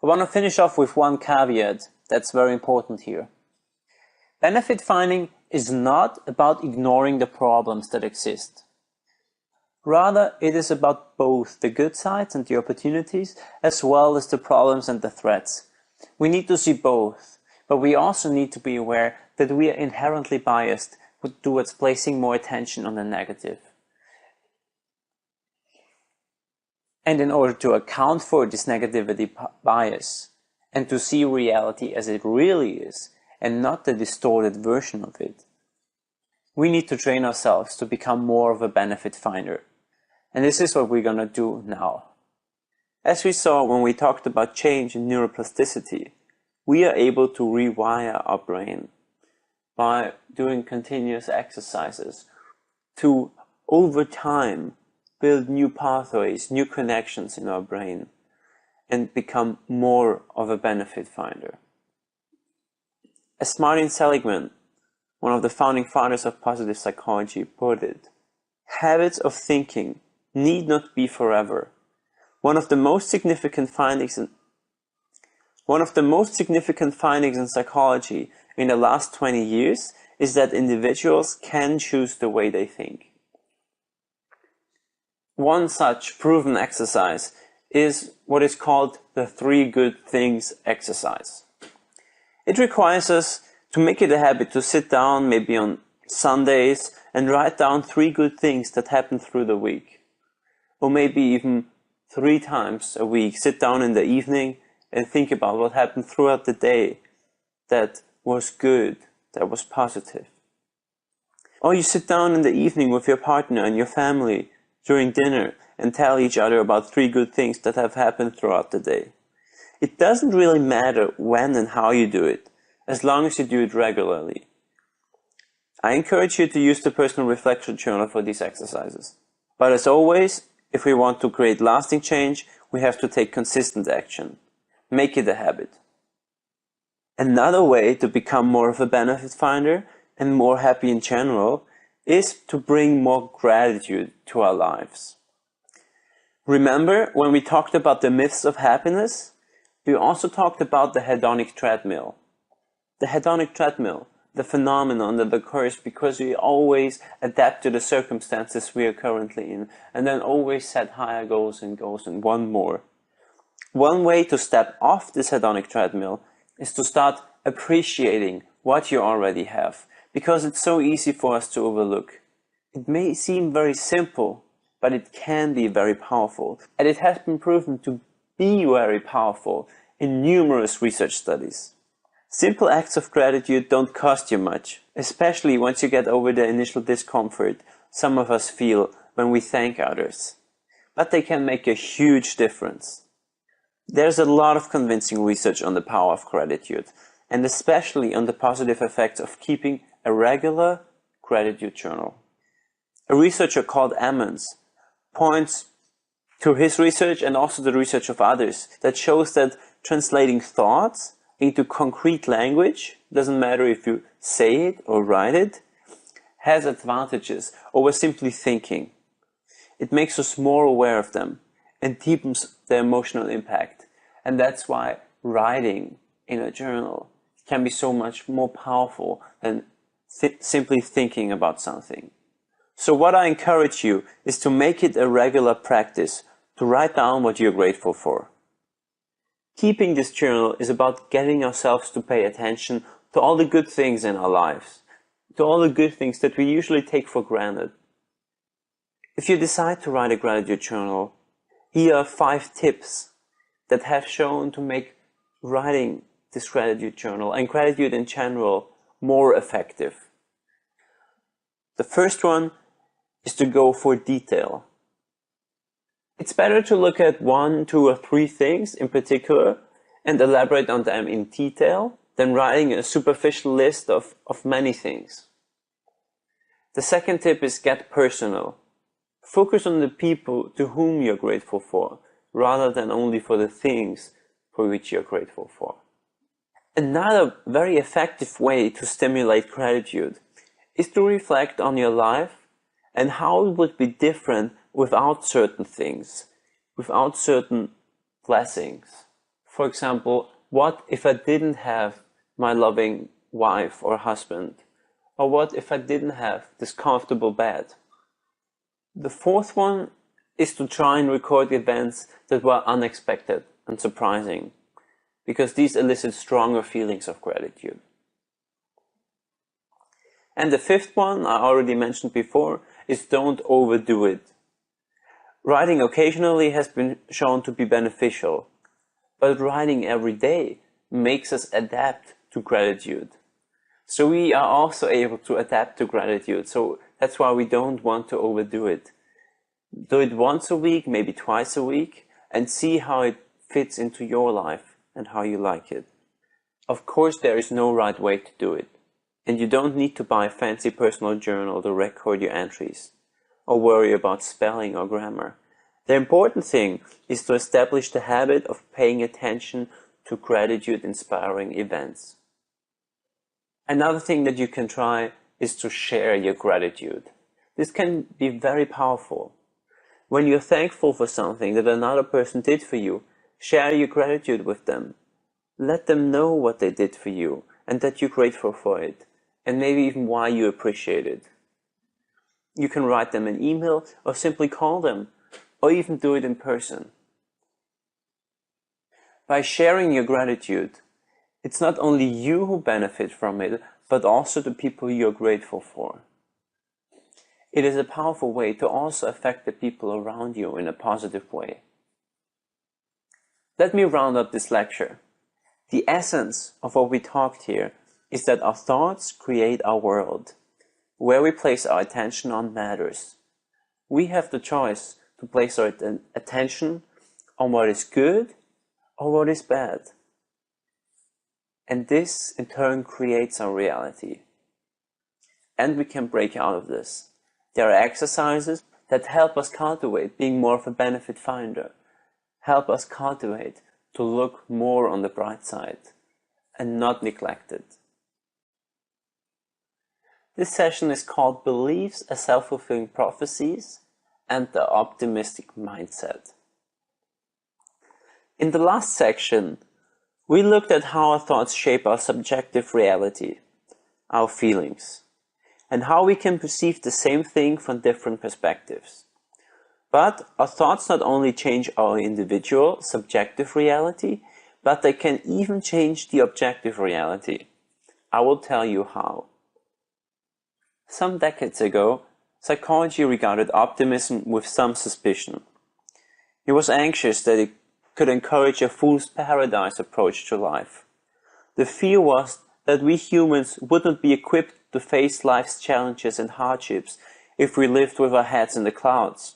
Speaker 1: I want to finish off with one caveat that's very important here. Benefit finding is not about ignoring the problems that exist. Rather, it is about both the good sides and the opportunities, as well as the problems and the threats. We need to see both, but we also need to be aware that we are inherently biased towards placing more attention on the negative. And in order to account for this negativity bias, and to see reality as it really is, and not the distorted version of it, we need to train ourselves to become more of a benefit finder. And this is what we're going to do now. As we saw when we talked about change in neuroplasticity, we are able to rewire our brain by doing continuous exercises to, over time, build new pathways, new connections in our brain, and become more of a benefit finder. As Martin Seligman, one of the founding fathers of positive psychology, put it, habits of thinking need not be forever. One of the most significant findings in psychology in the last 20 years is that individuals can choose the way they think. One such proven exercise is what is called the 3 good things exercise. It requires us to make it a habit to sit down maybe on Sundays and write down 3 good things that happened through the week. or maybe even 3 times a week, sit down in the evening and think about what happened throughout the day that was good, that was positive. Or you sit down in the evening with your partner and your family during dinner and tell each other about 3 good things that have happened throughout the day. It doesn't really matter when and how you do it, as long as you do it regularly. I encourage you to use the personal reflection journal for these exercises. But as always, if we want to create lasting change, we have to take consistent action. Make it a habit. Another way to become more of a benefit finder and more happy in general is to bring more gratitude to our lives. Remember when we talked about the myths of happiness? We also talked about the hedonic treadmill. The hedonic treadmill, the phenomenon that occurs because we always adapt to the circumstances we are currently in and then always set higher goals and want more. One way to step off this hedonic treadmill is to start appreciating what you already have, because it's so easy for us to overlook. It may seem very simple, but it can be very powerful, and it has been proven to be very powerful in numerous research studies. Simple acts of gratitude don't cost you much, especially once you get over the initial discomfort some of us feel when we thank others. But they can make a huge difference. There's a lot of convincing research on the power of gratitude, and especially on the positive effects of keeping a regular gratitude journal. A researcher called Emmons points to his research and also the research of others that shows that translating thoughts into concrete language, doesn't matter if you say it or write it, has advantages over simply thinking. It makes us more aware of them and deepens the emotional impact. And that's why writing in a journal can be so much more powerful than simply thinking about something. So what I encourage you is to make it a regular practice to write down what you're grateful for. Keeping this journal is about getting ourselves to pay attention to all the good things in our lives, to all the good things that we usually take for granted. If you decide to write a gratitude journal, here are 5 tips that have shown to make writing this gratitude journal and gratitude in general more effective. The first one is to go for detail. It's better to look at 1, 2, or 3 things in particular and elaborate on them in detail than writing a superficial list of many things. The second tip is get personal. Focus on the people to whom you're grateful for, rather than only for the things for which you're grateful for. Another very effective way to stimulate gratitude is to reflect on your life and how it would be different without certain things, without certain blessings. For example, what if I didn't have my loving wife or husband? Or what if I didn't have this comfortable bed? The fourth one is to try and record events that were unexpected and surprising, because these elicit stronger feelings of gratitude. And the fifth one, I already mentioned before, is don't overdo it. Writing occasionally has been shown to be beneficial, but writing every day makes us adapt to gratitude. So we are also able to adapt to gratitude, so that's why we don't want to overdo it. Do it once a week, maybe twice a week, and see how it fits into your life and how you like it. Of course, there is no right way to do it, and you don't need to buy a fancy personal journal to record your entries, or worry about spelling or grammar. The important thing is to establish the habit of paying attention to gratitude-inspiring events. Another thing that you can try is to share your gratitude. This can be very powerful. When you're thankful for something that another person did for you, share your gratitude with them. Let them know what they did for you and that you're grateful for it, and maybe even why you appreciate it. You can write them an email or simply call them, or even do it in person. By sharing your gratitude, it's not only you who benefit from it, but also the people you're grateful for. it is a powerful way to also affect the people around you in a positive way. Let me round up this lecture. The essence of what we talked here is that our thoughts create our world. Where we place our attention on matters. We have the choice to place our attention on what is good or what is bad. And this in turn creates our reality. And we can break out of this. There are exercises that help us cultivate being more of a benefit finder, help us cultivate to look more on the bright side and not neglect it. This session is called Beliefs as Self-Fulfilling Prophecies and the Optimistic Mindset. In the last section, we looked at how our thoughts shape our subjective reality, our feelings, and how we can perceive the same thing from different perspectives. But our thoughts not only change our individual subjective reality, but they can even change the objective reality. I will tell you how. Some decades ago, psychology regarded optimism with some suspicion. It was anxious that it could encourage a fool's paradise approach to life. The fear was that we humans wouldn't be equipped to face life's challenges and hardships if we lived with our heads in the clouds,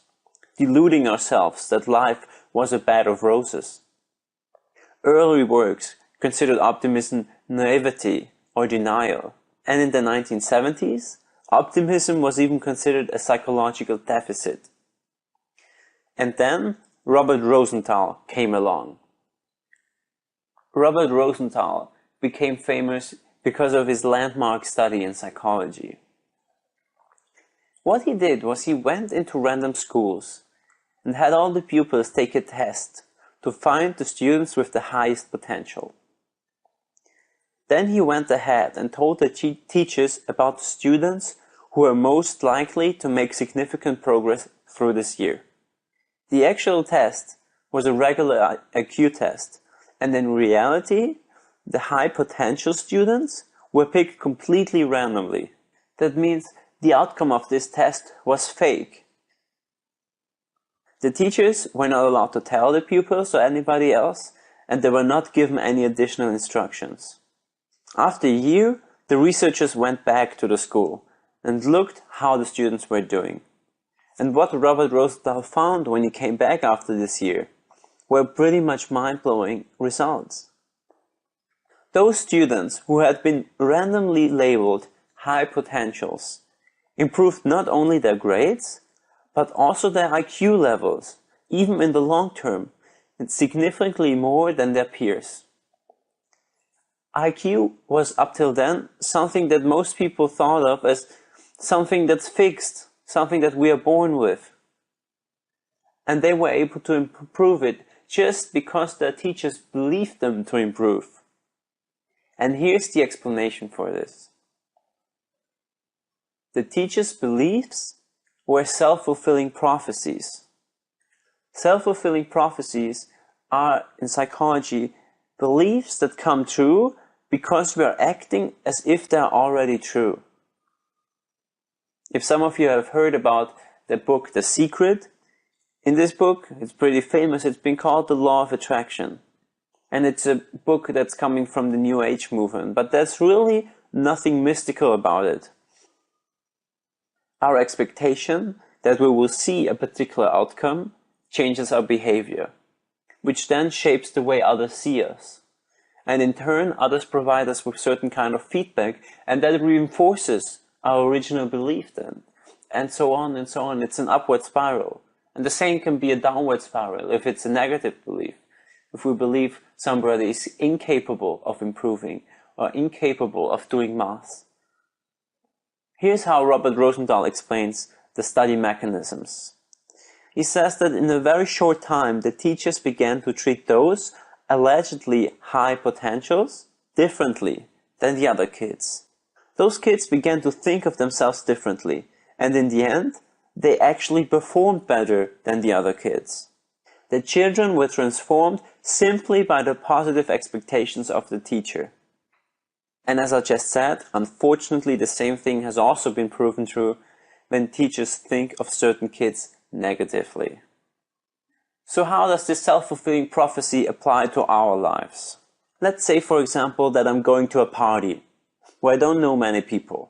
Speaker 1: deluding ourselves that life was a bed of roses. Early works considered optimism naivety or denial, and in the 1970s, optimism was even considered a psychological deficit. And then Robert Rosenthal came along. Robert Rosenthal became famous because of his landmark study in psychology. What he did was he went into random schools and had all the pupils take a test to find the students with the highest potential. Then he went ahead and told the teachers about the students who were most likely to make significant progress through this year. The actual test was a regular IQ test, and in reality, the high potential students were picked completely randomly. That means the outcome of this test was fake. The teachers were not allowed to tell the pupils or anybody else, and they were not given any additional instructions. After a year, the researchers went back to the school and looked how the students were doing. And what Robert Rosenthal found when he came back after this year were pretty much mind-blowing results. Those students who had been randomly labeled high potentials improved not only their grades, but also their IQ levels, even in the long term, and significantly more than their peers. IQ was up till then something that most people thought of as something that's fixed, something that we are born with. And they were able to improve it just because their teachers believed them to improve. And here's the explanation for this. The teachers' beliefs were self-fulfilling prophecies. Self-fulfilling prophecies are, in psychology, beliefs that come true because we are acting as if they are already true. If some of you have heard about the book The Secret, in this book, it's pretty famous, it's been called The Law of Attraction. And it's a book that's coming from the New Age movement, but there's really nothing mystical about it. Our expectation that we will see a particular outcome changes our behavior, which then shapes the way others see us. And in turn, others provide us with certain kind of feedback, and that reinforces our original belief then. And so on and so on. It's an upward spiral. And the same can be a downward spiral if it's a negative belief. If we believe somebody is incapable of improving or incapable of doing math. Here's how Robert Rosenthal explains the study mechanisms. He says that in a very short time, the teachers began to treat those allegedly high potentials differently than the other kids. Those kids began to think of themselves differently, and in the end, they actually performed better than the other kids. The children were transformed simply by the positive expectations of the teacher. And as I just said, unfortunately the same thing has also been proven true when teachers think of certain kids negatively. So how does this self-fulfilling prophecy apply to our lives? Let's say, for example, that I'm going to a party where I don't know many people.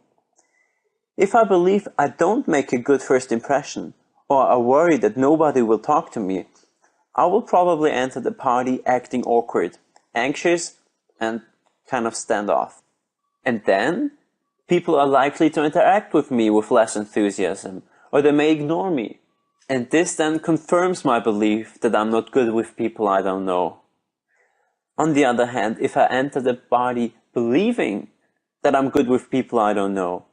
Speaker 1: If I believe I don't make a good first impression, or I worry that nobody will talk to me, I will probably enter the party acting awkward, anxious, and kind of standoff. And then, people are likely to interact with me with less enthusiasm, or they may ignore me. And this then confirms my belief that I'm not good with people I don't know. On the other hand, if I enter the party believing that I'm good with people I don't know,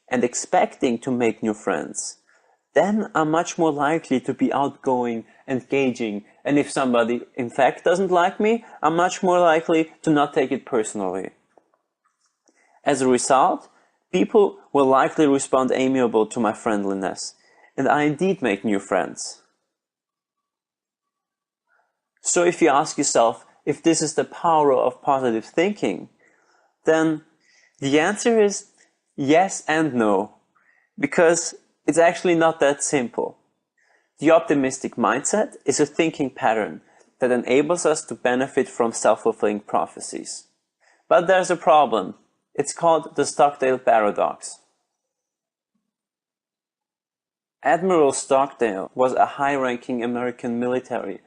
Speaker 1: and expecting to make new friends, then I'm much more likely to be outgoing, engaging, and if somebody in fact doesn't like me, I'm much more likely to not take it personally. As a result, people will likely respond amiable to my friendliness, and I indeed make new friends. So if you ask yourself if this is the power of positive thinking, then the answer is yes and no, because it's actually not that simple. The optimistic mindset is a thinking pattern that enables us to benefit from self-fulfilling prophecies. But there's a problem. It's called the Stockdale paradox. Admiral Stockdale was a high-ranking American military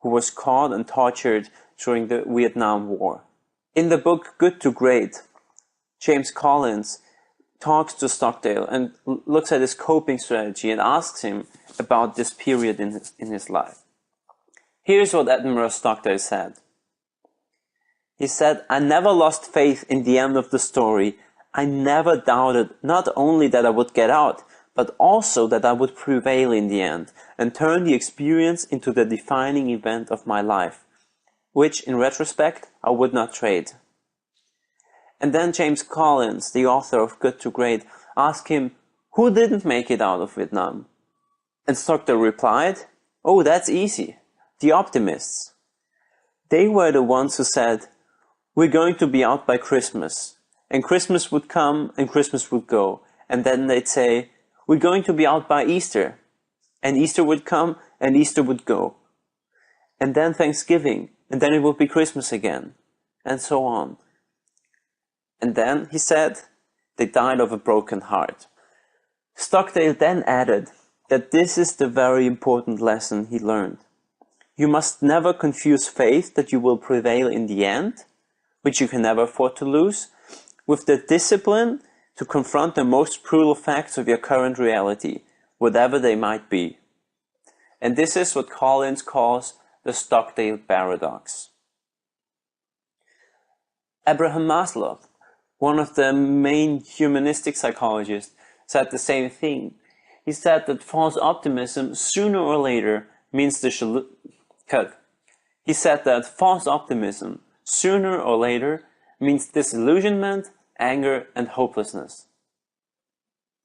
Speaker 1: who was caught and tortured during the Vietnam War. In the book Good to Great, James Collins talks to Stockdale and looks at his coping strategy and asks him about this period in his life. Here's what Admiral Stockdale said. He said, "I never lost faith in the end of the story. I never doubted not only that I would get out, but also that I would prevail in the end and turn the experience into the defining event of my life, which in retrospect I would not trade." And then James Collins, the author of Good to Great, asked him, who didn't make it out of Vietnam? And Stockdale replied, "Oh, that's easy. The optimists. They were the ones who said, we're going to be out by Christmas. And Christmas would come and Christmas would go. And then they'd say, we're going to be out by Easter. And Easter would come and Easter would go. And then Thanksgiving. And then it would be Christmas again. And so on. And then, he said, they died of a broken heart." Stockdale then added that this is the very important lesson he learned. You must never confuse faith that you will prevail in the end, which you can never afford to lose, with the discipline to confront the most brutal facts of your current reality, whatever they might be. And this is what Collins calls the Stockdale paradox. Abraham Maslow, one of the main humanistic psychologists, said the same thing. He said that false optimism sooner or later means He said that false optimism sooner or later means disillusionment, anger, and hopelessness.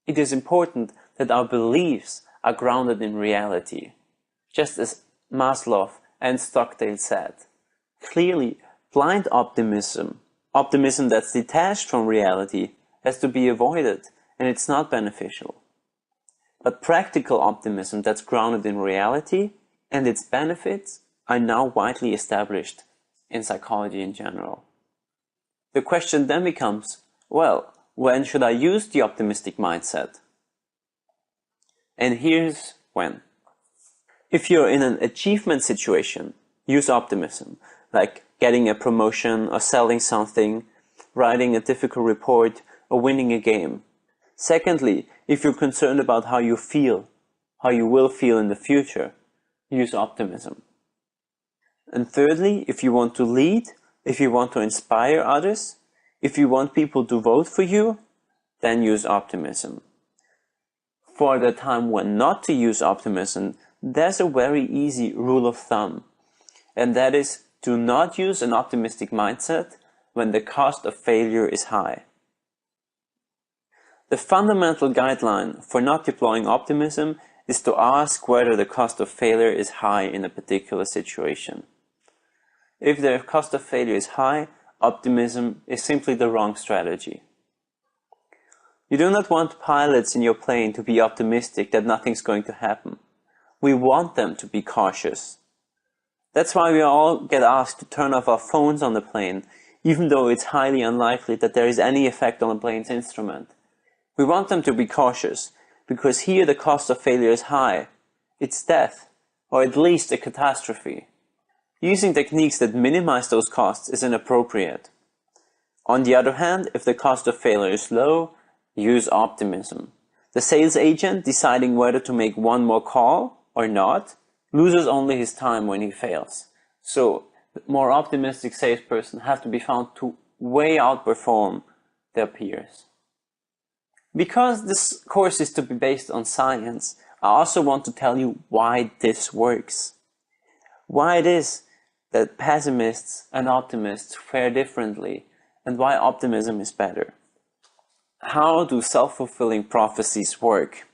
Speaker 1: It is important that our beliefs are grounded in reality, just as Maslow and Stockdale said. Clearly, blind optimism that's detached from reality, has to be avoided, and it's not beneficial. But practical optimism that's grounded in reality and its benefits are now widely established in psychology in general. The question then becomes, well, when should I use the optimistic mindset? And here's when. If you're in an achievement situation, use optimism, like getting a promotion or selling something, writing a difficult report, or winning a game. Secondly, if you're concerned about how you will feel in the future, use optimism. And thirdly, if you want to lead, if you want to inspire others, if you want people to vote for you, then use optimism. For the time when not to use optimism, there's a very easy rule of thumb, and that is, do not use an optimistic mindset when the cost of failure is high. The fundamental guideline for not deploying optimism is to ask whether the cost of failure is high in a particular situation. If the cost of failure is high, optimism is simply the wrong strategy. You do not want pilots in your plane to be optimistic that nothing's going to happen. We want them to be cautious. That's why we all get asked to turn off our phones on the plane, even though it's highly unlikely that there is any effect on the plane's instrument. We want them to be cautious, because here the cost of failure is high. It's death, or at least a catastrophe. Using techniques that minimize those costs is inappropriate. On the other hand, if the cost of failure is low, use optimism. The sales agent deciding whether to make one more call or not loses only his time when he fails. So, the more optimistic salesperson have to be found to way outperform their peers. Because this course is to be based on science, I also want to tell you why this works. Why it is that pessimists and optimists fare differently, and why optimism is better. How do self-fulfilling prophecies work?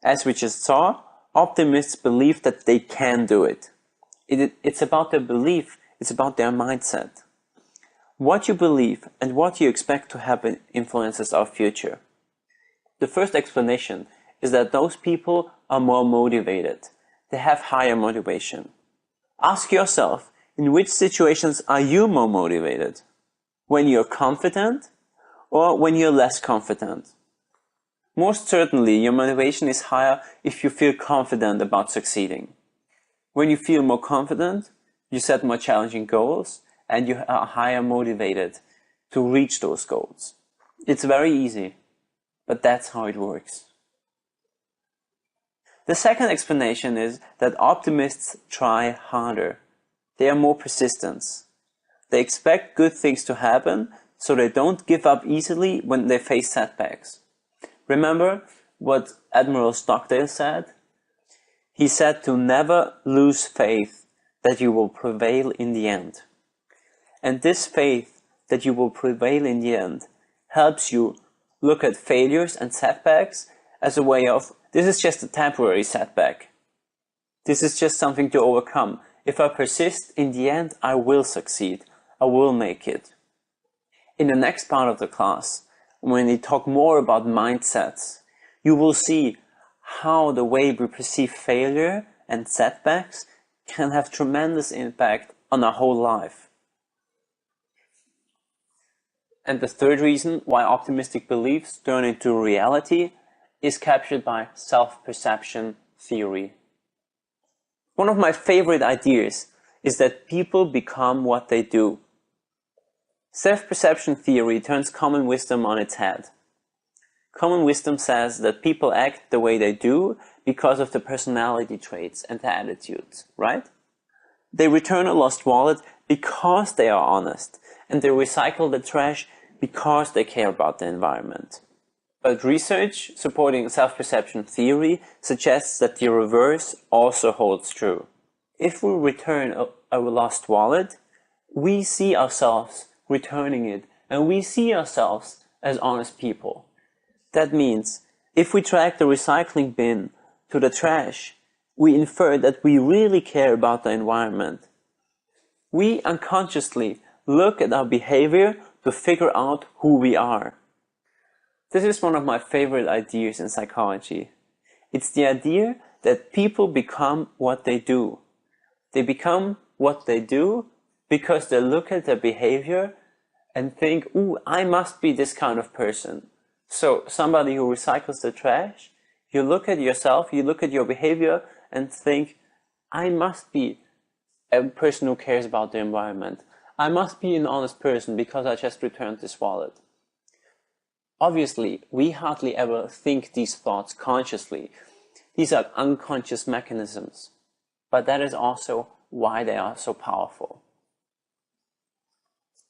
Speaker 1: As we just saw, optimists believe that they can do it. It's about their belief, it's about their mindset. What you believe and what you expect to happen influences our future. The first explanation is that those people are more motivated. They have higher motivation. Ask yourself, in which situations are you more motivated? When you're confident or when you're less confident? Most certainly, your motivation is higher if you feel confident about succeeding. When you feel more confident, you set more challenging goals and you are higher motivated to reach those goals. It's very easy, but that's how it works. The second explanation is that optimists try harder. They are more persistent. They expect good things to happen, so they don't give up easily when they face setbacks. Remember what Admiral Stockdale said? He said to never lose faith that you will prevail in the end. And this faith that you will prevail in the end helps you look at failures and setbacks as a way of, this is just a temporary setback. This is just something to overcome. If I persist, in the end, I will succeed. I will make it. In the next part of the class, when we talk more about mindsets, you will see how the way we perceive failure and setbacks can have tremendous impact on our whole life. And the third reason why optimistic beliefs turn into reality is captured by self-perception theory. One of my favorite ideas is that people become what they do. Self-perception theory turns common wisdom on its head. Common wisdom says that people act the way they do because of the personality traits and the attitudes, right? They return a lost wallet because they are honest, and they recycle the trash because they care about the environment. But research supporting self-perception theory suggests that the reverse also holds true. If we return a lost wallet, we see ourselves returning it, and we see ourselves as honest people. That means, if we track the recycling bin to the trash, we infer that we really care about the environment. We unconsciously look at our behavior to figure out who we are. This is one of my favorite ideas in psychology. It's the idea that people become what they do. They become what they do because they look at their behavior and think, ooh, I must be this kind of person. So somebody who recycles the trash, you look at yourself, you look at your behavior and think, I must be a person who cares about the environment. I must be an honest person because I just returned this wallet. Obviously, we hardly ever think these thoughts consciously. These are unconscious mechanisms. But that is also why they are so powerful.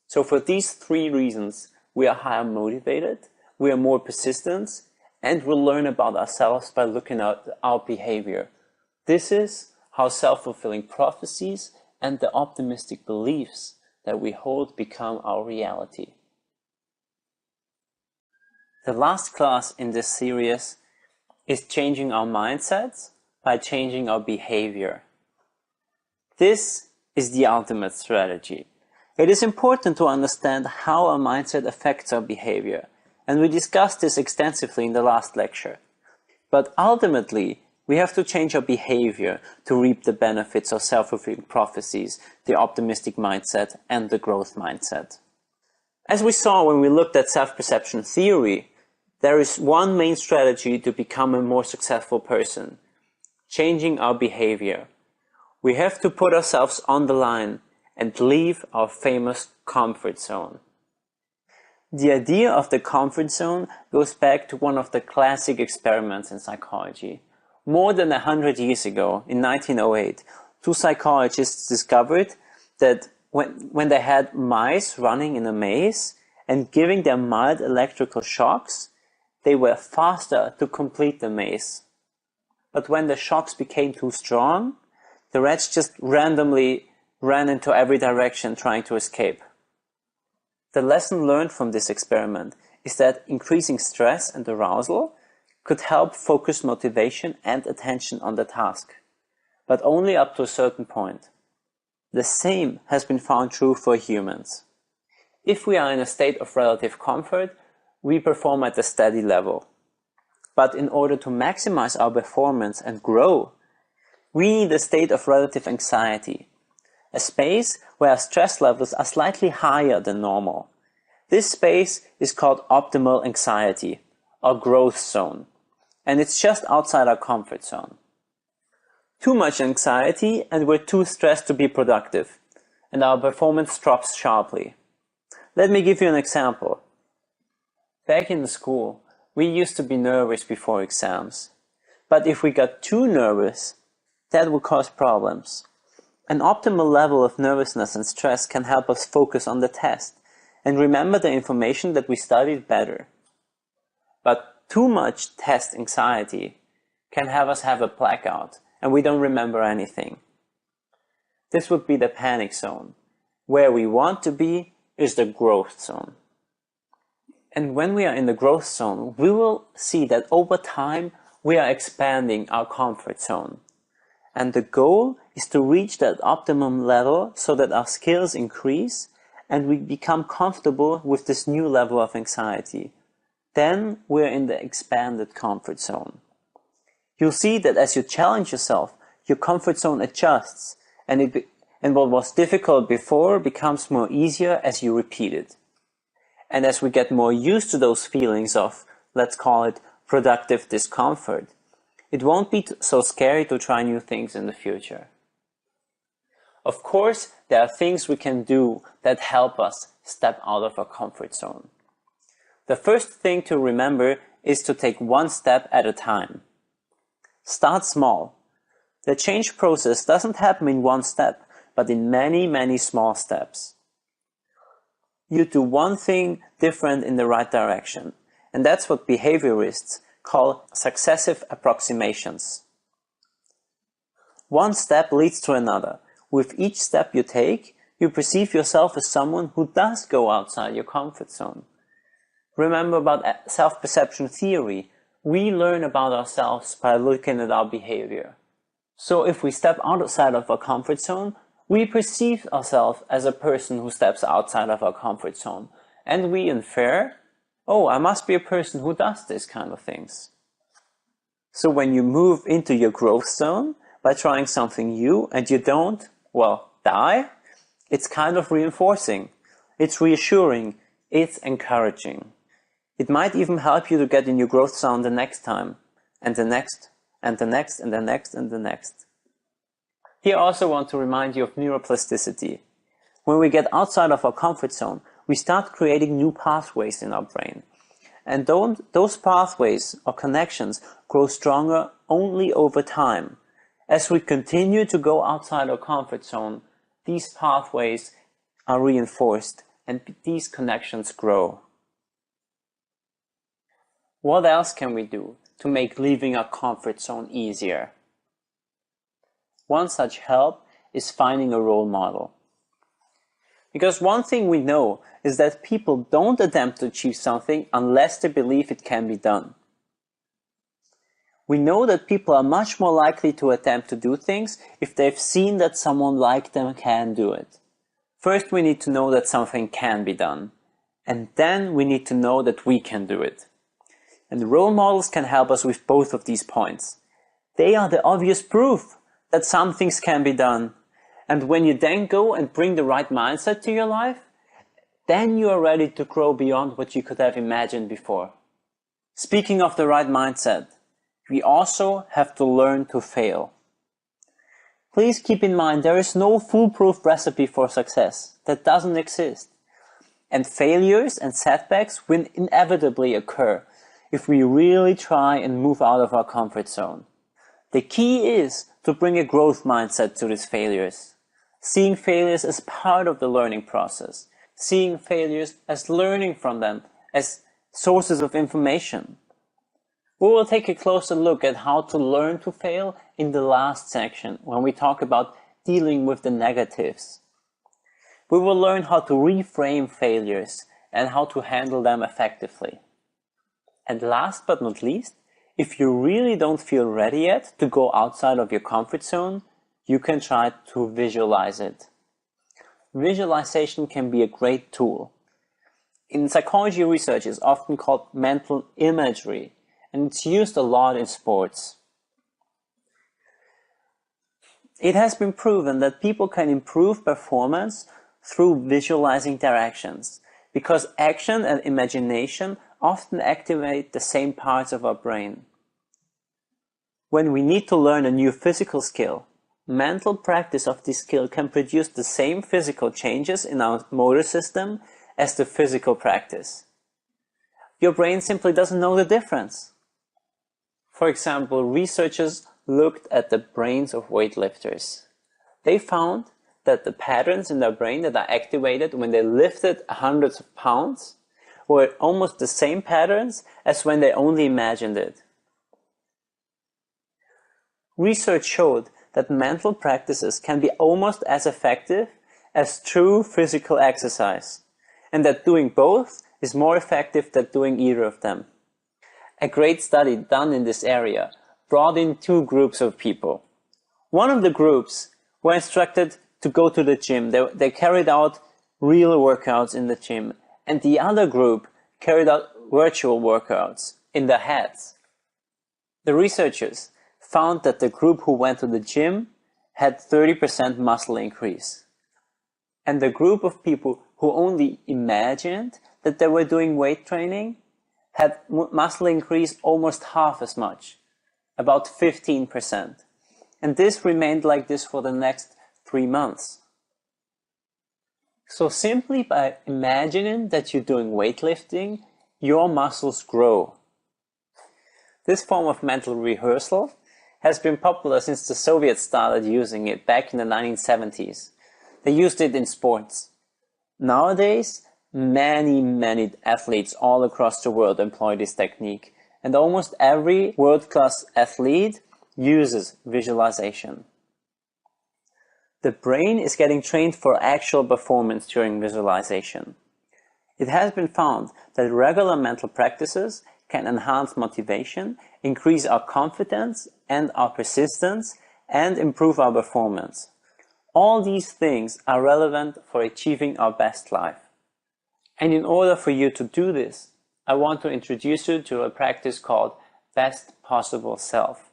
Speaker 1: So for these three reasons, we are higher motivated, we are more persistent, and we'll learn about ourselves by looking at our behavior. This is how self-fulfilling prophecies and the optimistic beliefs that we hold become our reality. The last class in this series is changing our mindsets by changing our behavior. This is the ultimate strategy. It is important to understand how our mindset affects our behavior, and we discussed this extensively in the last lecture. But ultimately, we have to change our behavior to reap the benefits of self-fulfilling prophecies, the optimistic mindset, and the growth mindset. As we saw when we looked at self-perception theory, there is one main strategy to become a more successful person: changing our behavior. We have to put ourselves on the line and leave our famous comfort zone. The idea of the comfort zone goes back to one of the classic experiments in psychology. More than 100 years ago, in 1908, two psychologists discovered that when they had mice running in a maze and giving them mild electrical shocks, they were faster to complete the maze. But when the shocks became too strong, the rats just randomly ran into every direction trying to escape. The lesson learned from this experiment is that increasing stress and arousal could help focus motivation and attention on the task, but only up to a certain point. The same has been found true for humans. If we are in a state of relative comfort, we perform at a steady level. But in order to maximize our performance and grow, we need a state of relative anxiety, a space where our stress levels are slightly higher than normal. This space is called optimal anxiety, or growth zone, and it's just outside our comfort zone. Too much anxiety and we're too stressed to be productive, and our performance drops sharply. Let me give you an example. Back in school, we used to be nervous before exams, but if we got too nervous, that would cause problems. An optimal level of nervousness and stress can help us focus on the test and remember the information that we studied better. But too much test anxiety can have us have a blackout and we don't remember anything. This would be the panic zone. Where we want to be is the growth zone. And when we are in the growth zone, we will see that over time we are expanding our comfort zone. And the goal is to reach that optimum level so that our skills increase and we become comfortable with this new level of anxiety. Then we're in the expanded comfort zone. You'll see that as you challenge yourself, your comfort zone adjusts, and what was difficult before becomes more easier as you repeat it. And as we get more used to those feelings of, let's call it, productive discomfort, it won't be so scary to try new things in the future. Of course, there are things we can do that help us step out of our comfort zone. The first thing to remember is to take one step at a time. Start small. The change process doesn't happen in one step, but in many, many small steps. You do one thing different in the right direction, and that's what behaviorists call successive approximations. One step leads to another. With each step you take, you perceive yourself as someone who does go outside your comfort zone. Remember about self-perception theory. We learn about ourselves by looking at our behavior. So if we step outside of our comfort zone, we perceive ourselves as a person who steps outside of our comfort zone. And we infer, oh, I must be a person who does this kind of things. So when you move into your growth zone by trying something new and you don't, die, it's kind of reinforcing. It's reassuring. It's encouraging. It might even help you to get in your growth zone the next time, and the next, and the next, and the next, and the next. Here I also want to remind you of neuroplasticity. When we get outside of our comfort zone, we start creating new pathways in our brain. And those pathways or connections grow stronger only over time. As we continue to go outside our comfort zone, these pathways are reinforced and these connections grow. What else can we do to make leaving our comfort zone easier? One such help is finding a role model. Because one thing we know is that people don't attempt to achieve something unless they believe it can be done. We know that people are much more likely to attempt to do things if they've seen that someone like them can do it. First, we need to know that something can be done. And then we need to know that we can do it. And role models can help us with both of these points. They are the obvious proof that some things can be done. And when you then go and bring the right mindset to your life, then you are ready to grow beyond what you could have imagined before. Speaking of the right mindset, we also have to learn to fail. Please keep in mind there is no foolproof recipe for success. That doesn't exist. And failures and setbacks will inevitably occur if we really try and move out of our comfort zone. The key is to bring a growth mindset to these failures. Seeing failures as part of the learning process. Seeing failures as learning from them, as sources of information. We will take a closer look at how to learn to fail in the last section when we talk about dealing with the negatives. We will learn how to reframe failures and how to handle them effectively. And last but not least, if you really don't feel ready yet to go outside of your comfort zone, you can try to visualize it. Visualization can be a great tool. In psychology research, it's often called mental imagery, and it's used a lot in sports. It has been proven that people can improve performance through visualizing their actions, because action and imagination often activate the same parts of our brain. When we need to learn a new physical skill, mental practice of this skill can produce the same physical changes in our motor system as the physical practice. Your brain simply doesn't know the difference. For example, researchers looked at the brains of weightlifters. They found that the patterns in their brain that are activated when they lifted hundreds of pounds were almost the same patterns as when they only imagined it. Research showed that mental practices can be almost as effective as true physical exercise, and that doing both is more effective than doing either of them. A great study done in this area brought in two groups of people. One of the groups were instructed to go to the gym. They carried out real workouts in the gym, and the other group carried out virtual workouts in their heads. The researchers found that the group who went to the gym had 30% muscle increase. And the group of people who only imagined that they were doing weight training had muscle increase almost half as much, about 15%. And this remained like this for the next 3 months. So simply by imagining that you're doing weightlifting, your muscles grow. This form of mental rehearsal has been popular since the Soviets started using it back in the 1970s. They used it in sports. Nowadays, many athletes all across the world employ this technique, and almost every world-class athlete uses visualization. The brain is getting trained for actual performance during visualization. It has been found that regular mental practices can enhance motivation, increase our confidence and our persistence, and improve our performance. All these things are relevant for achieving our best life. And in order for you to do this, I want to introduce you to a practice called Best Possible Self.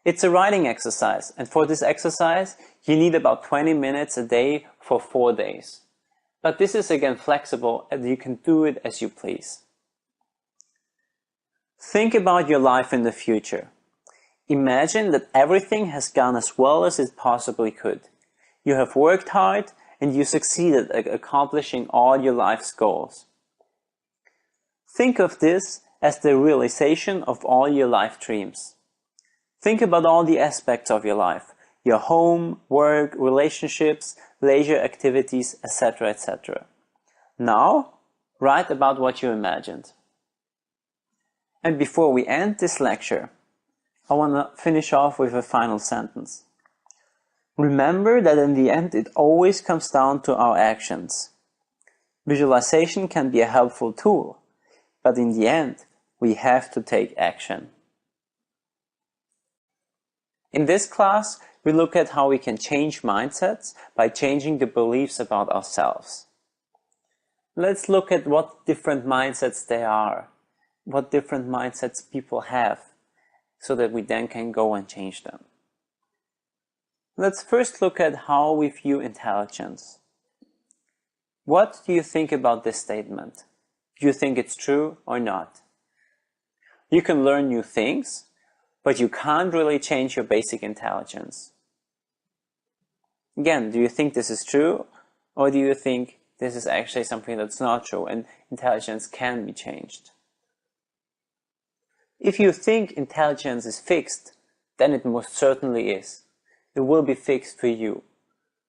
Speaker 1: It's a writing exercise, and for this exercise, you need about 20 minutes a day for 4 days. But this is again flexible, and you can do it as you please. Think about your life in the future. Imagine that everything has gone as well as it possibly could. You have worked hard and you succeeded at accomplishing all your life's goals. Think of this as the realization of all your life dreams. Think about all the aspects of your life, your home, work, relationships, leisure activities, etc., etc. Now, write about what you imagined. And before we end this lecture, I want to finish off with a final sentence. Remember that in the end it always comes down to our actions. Visualization can be a helpful tool, but in the end we have to take action. In this class, we look at how we can change mindsets by changing the beliefs about ourselves. Let's look at what different mindsets they are, what different mindsets people have, so that we then can go and change them. Let's first look at how we view intelligence. What do you think about this statement? Do you think it's true or not? You can learn new things, but you can't really change your basic intelligence. Again, do you think this is true, or do you think this is actually something that's not true and intelligence can be changed? If you think intelligence is fixed, then it most certainly is. It will be fixed for you.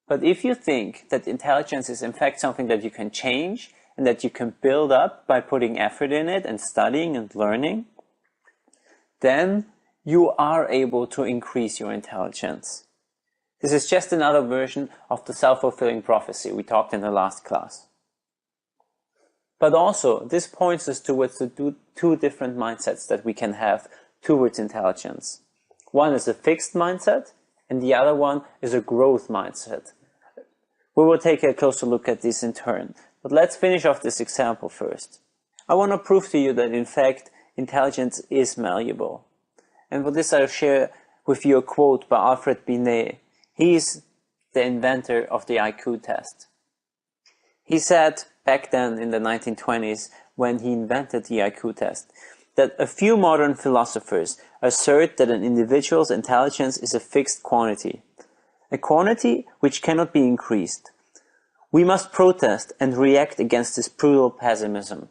Speaker 1: But if you think that intelligence is in fact something that you can change and that you can build up by putting effort in it and studying and learning, then you are able to increase your intelligence. This is just another version of the self-fulfilling prophecy we talked in the last class. But also, this points us towards the two different mindsets that we can have towards intelligence. One is a fixed mindset, and the other one is a growth mindset. We will take a closer look at this in turn, but let's finish off this example first. I want to prove to you that in fact, intelligence is malleable. And for this I'll share with you a quote by Alfred Binet. He is the inventor of the IQ test. He said back then in the 1920s, when he invented the IQ test, that a few modern philosophers assert that an individual's intelligence is a fixed quantity, a quantity which cannot be increased. We must protest and react against this brutal pessimism.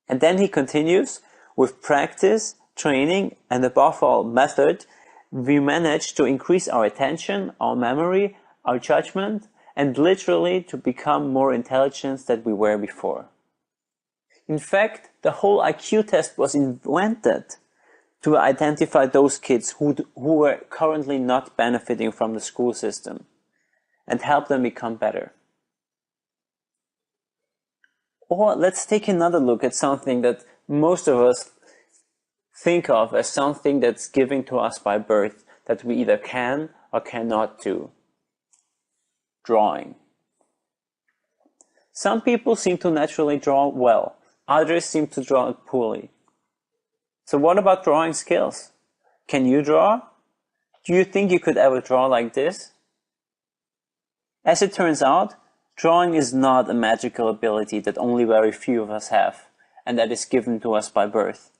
Speaker 1: And then he continues, with practice, training, and above all, method, we manage to increase our attention, our memory, our judgment, and literally to become more intelligent than we were before. In fact, the whole IQ test was invented to identify those kids who were currently not benefiting from the school system and help them become better. Or let's take another look at something that most of us think of as something that's given to us by birth that we either can or cannot do. Drawing. Some people seem to naturally draw well, others seem to draw poorly. So what about drawing skills? Can you draw? Do you think you could ever draw like this? As it turns out, drawing is not a magical ability that only very few of us have, and that is given to us by birth.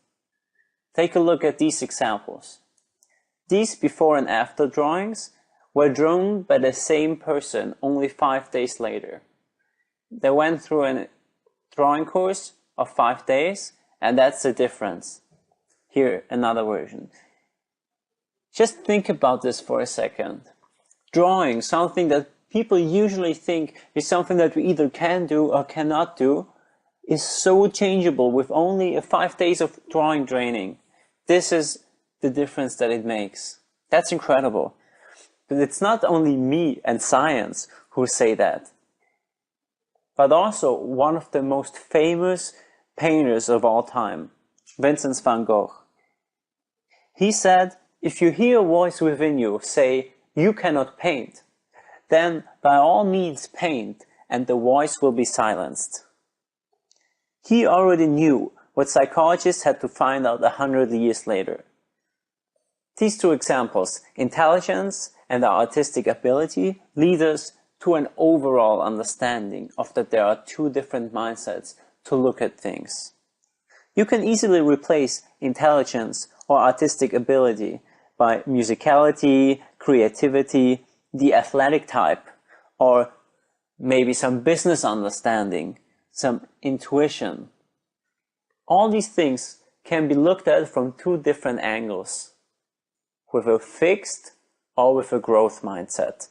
Speaker 1: Take a look at these examples. These before and after drawings were drawn by the same person only 5 days later. They went through a drawing course of 5 days, and that's the difference. Here, another version. Just think about this for a second. Drawing, something that people usually think is something that we either can do or cannot do, is so changeable with only 5 days of drawing training. This is the difference that it makes. That's incredible. But it's not only me and science who say that, but also one of the most famous painters of all time, Vincent van Gogh. He said, if you hear a voice within you say, you cannot paint, then by all means paint, and the voice will be silenced. He already knew what psychologists had to find out 100 years later. These two examples, intelligence and our artistic ability, lead us to an overall understanding of that there are two different mindsets to look at things. You can easily replace intelligence or artistic ability by musicality, creativity, the athletic type, or maybe some business understanding, some intuition. All these things can be looked at from two different angles, with a fixed or with a growth mindset.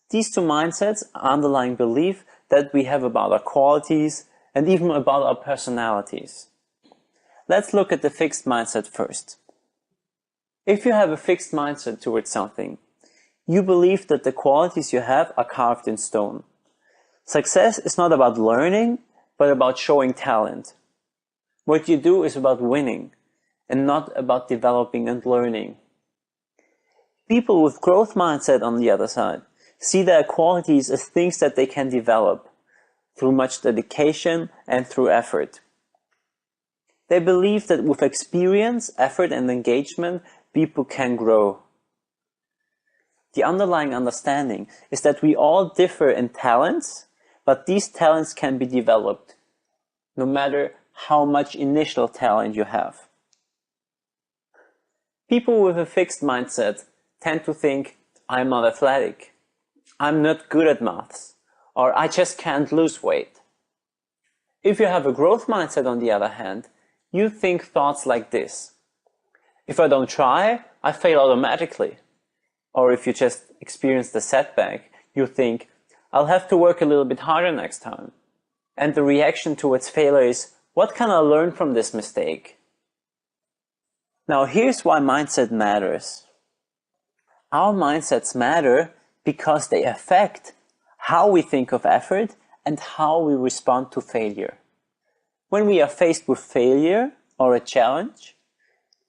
Speaker 1: These two mindsets are underlying belief that we have about our qualities and even about our personalities. Let's look at the fixed mindset first. If you have a fixed mindset towards something, you believe that the qualities you have are carved in stone. Success is not about learning, but about showing talent. What you do is about winning, and not about developing and learning. People with growth mindset, on the other side, see their qualities as things that they can develop.
Speaker 3: through much dedication, and through effort. They believe that with experience, effort, and engagement, people can grow. The underlying understanding is that we all differ in talents, but these talents can be developed, no matter how much initial talent you have. People with a fixed mindset tend to think, I'm not athletic, I'm not good at maths, or I just can't lose weight. If you have a growth mindset, on the other hand, you think thoughts like this. If I don't try, I fail automatically. Or if you just experience the setback, you think, I'll have to work a little bit harder next time. And the reaction towards failure is, what can I learn from this mistake? Now here's why mindset matters. Our mindsets matter because they affect how we think of effort and how we respond to failure. When we are faced with failure or a challenge,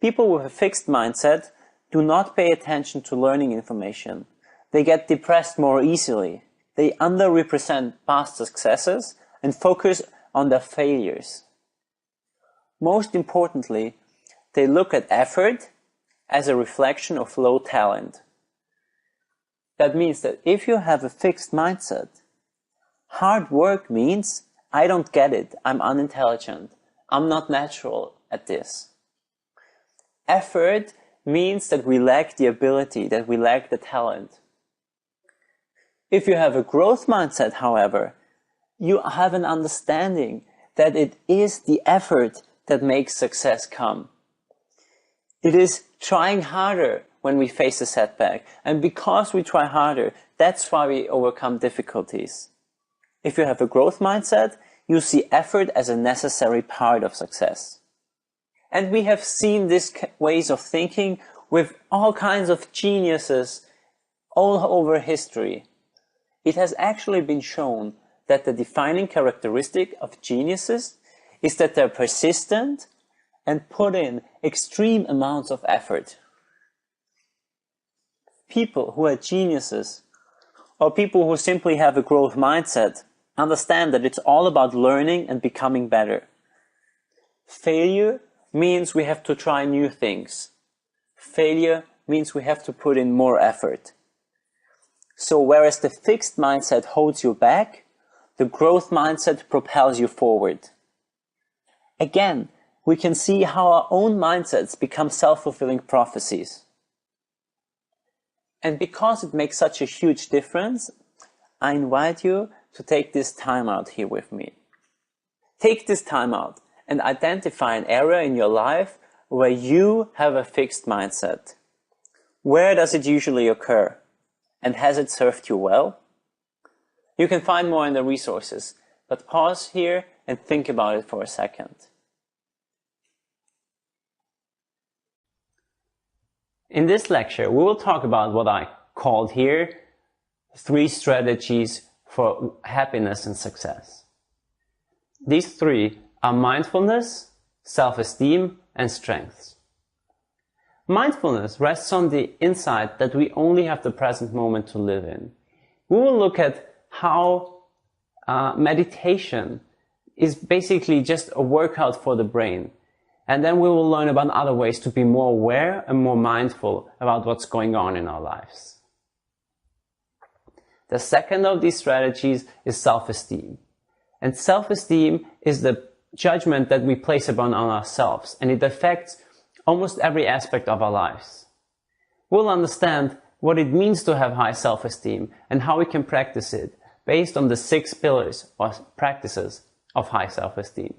Speaker 3: people with a fixed mindset do not pay attention to learning information. They get depressed more easily. They underrepresent past successes and focus on their failures. Most importantly, they look at effort as a reflection of low talent. That means that if you have a fixed mindset, hard work means I don't get it, I'm unintelligent, I'm not natural at this. Effort means that we lack the ability, that we lack the talent. If you have a growth mindset, however, you have an understanding that it is the effort that makes success come. It is trying harder when we face a setback, and because we try harder, that's why we overcome difficulties. If you have a growth mindset, you see effort as a necessary part of success. And we have seen these ways of thinking with all kinds of geniuses all over history. It has actually been shown that the defining characteristic of geniuses is that they're persistent and put in extreme amounts of effort. People who are geniuses, or people who simply have a growth mindset, understand that it's all about learning and becoming better. Failure means we have to try new things. Failure means we have to put in more effort. So whereas the fixed mindset holds you back, the growth mindset propels you forward. Again, we can see how our own mindsets become self-fulfilling prophecies. And because it makes such a huge difference, I invite you to take this time out here with me. Take this time out and identify an area in your life where you have a fixed mindset. Where does it usually occur? And has it served you well? You can find more in the resources, but pause here and think about it for a second. In this lecture, we will talk about what I called here 3 strategies for happiness and success. These 3 are mindfulness, self-esteem, and strengths. Mindfulness rests on the insight that we only have the present moment to live in. We will look at how meditation is basically just a workout for the brain. And then we will learn about other ways to be more aware and more mindful about what's going on in our lives. The second of these strategies is self-esteem. And self-esteem is the judgment that we place upon ourselves, and it affects almost every aspect of our lives. We'll understand what it means to have high self-esteem and how we can practice it based on the 6 pillars or practices of high self-esteem.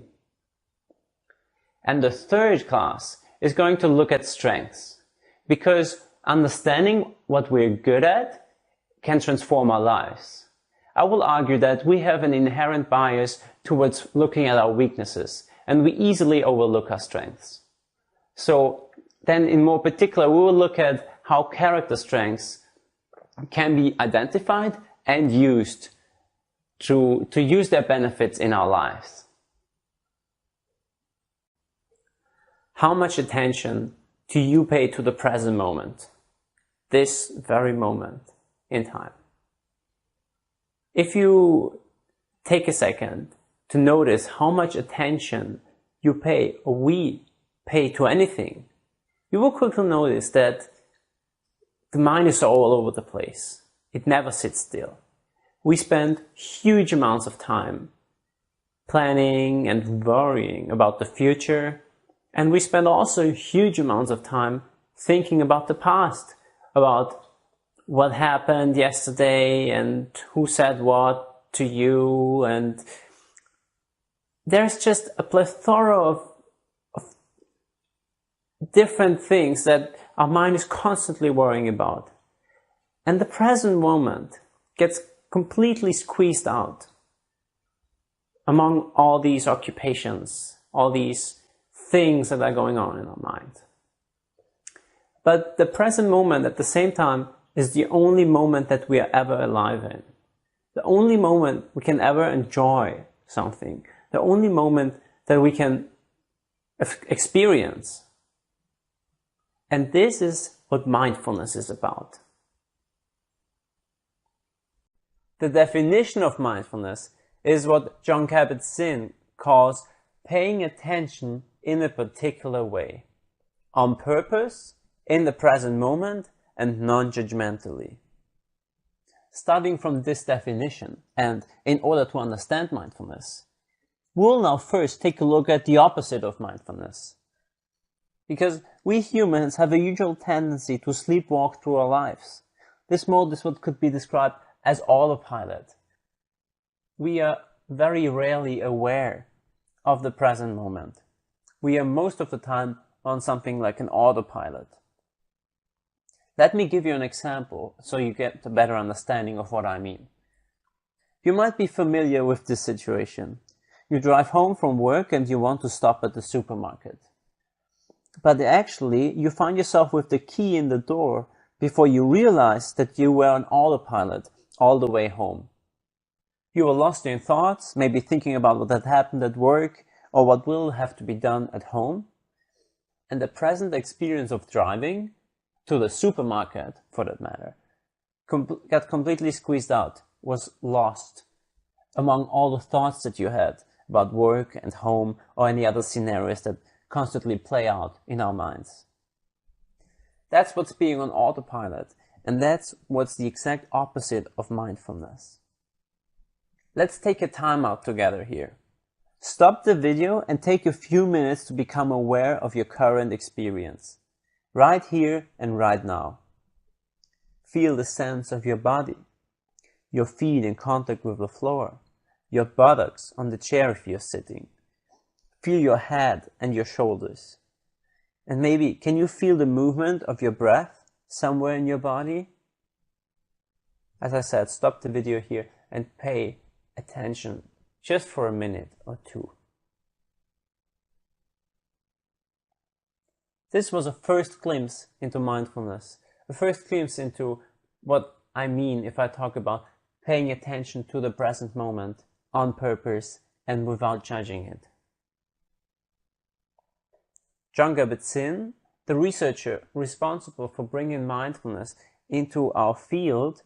Speaker 3: And the third class is going to look at strengths, because understanding what we're good at can transform our lives. I will argue that we have an inherent bias towards looking at our weaknesses, and we easily overlook our strengths. So then in more particular, we will look at how character strengths can be identified and used to use their benefits in our lives. How much attention do you pay to the present moment, this very moment in time? If you
Speaker 1: take a second to notice how much attention you pay or we pay to anything, you will quickly notice that the mind is all over the place. It never sits still. We spend huge amounts of time planning and worrying about the future, and we spend also huge amounts of time thinking about the past, about what happened yesterday and who said what to you, and there's just a plethora of different things that our mind is constantly worrying about. And the present moment gets completely squeezed out among all these occupations, all these things that are going on in our mind. But the present moment at the same time is the only moment that we are ever alive in. The only moment we can ever enjoy something. The only moment that we can experience. And this is what mindfulness is about. The definition of mindfulness is what Jon Kabat-Zinn calls paying attention in a particular way, on purpose, in the present moment, and non-judgmentally. Starting from this definition, and in order to understand mindfulness, we'll now first take a look at the opposite of mindfulness. Because we humans have a usual tendency to sleepwalk through our lives. This mode is what could be described as autopilot. We are very rarely aware of the present moment. We are most of the time on something like an autopilot. Let me give you an example so you get a better understanding of what I mean. You might be familiar with this situation. You drive home from work and you want to stop at the supermarket. But actually, you find yourself with the key in the door before you realize that you were on autopilot all the way home. You were lost in thoughts, maybe thinking about what had happened at work or what will have to be done at home. And the present experience of driving, to the supermarket for that matter, got completely squeezed out, was lost among all the thoughts that you had about work and home or any other scenarios that constantly play out in our minds. That's what's being on autopilot, and that's what's the exact opposite of mindfulness. Let's take a time out together here. Stop the video and take a few minutes to become aware of your current experience, right here and right now. Feel the sense of your body, your feet in contact with the floor, your buttocks on the chair if you're sitting. Feel your head and your shoulders. And maybe, can you feel the movement of your breath somewhere in your body? As I said, stop the video here and pay attention just for a minute or two. This was a first glimpse into mindfulness, a first glimpse into what I mean if I talk about paying attention to the present moment on purpose and without judging it. Jon Kabat-Zinn, the researcher responsible for bringing mindfulness into our field,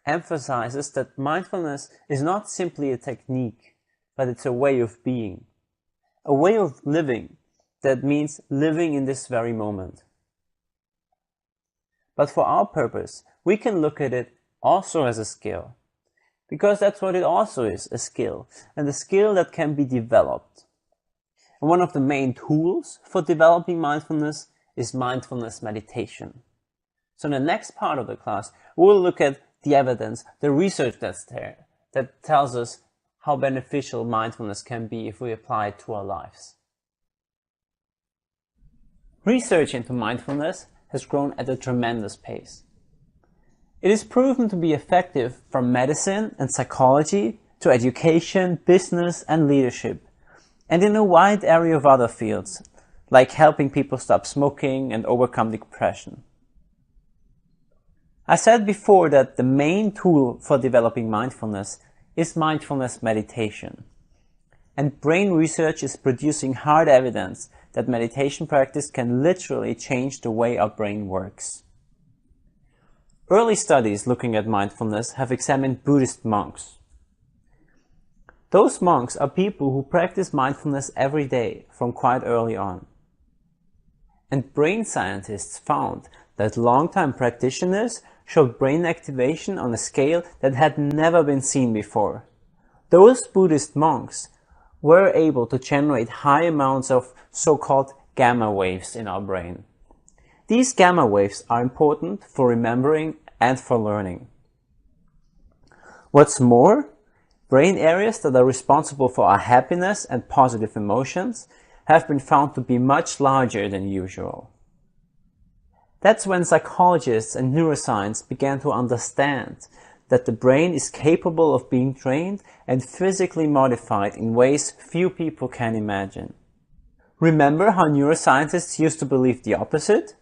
Speaker 1: emphasizes that mindfulness is not simply a technique, but it's a way of being, a way of living that means living in this very moment. But for our purpose, we can look at it also as a skill, because that's what it also is, a skill, and a skill that can be developed. And one of the main tools for developing mindfulness is mindfulness meditation. So in the next part of the class, we'll look at the evidence, the research that's there, that tells us how beneficial mindfulness can be if we apply it to our lives. Research into mindfulness has grown at a tremendous pace. It is proven to be effective from medicine and psychology to education, business, and leadership, and in a wide area of other fields, like helping people stop smoking and overcome depression. I said before that the main tool for developing mindfulness is mindfulness meditation. And brain research is producing hard evidence that meditation practice can literally change the way our brain works. Early studies looking at mindfulness have examined Buddhist monks.
Speaker 3: Those monks are people who practice mindfulness every day from quite early on. And brain scientists found that long-time practitioners showed brain activation on a scale that had never been seen before. Those Buddhist monks were able to generate high amounts of so-called gamma waves in our brain. These gamma waves are important for remembering and for learning. What's more, brain areas that are responsible for our happiness and positive emotions have been found to be much larger than usual. That's when psychologists and neuroscience began to understand that the brain is capable of being trained and physically modified in ways few people can imagine. Remember how neuroscientists used to believe the opposite?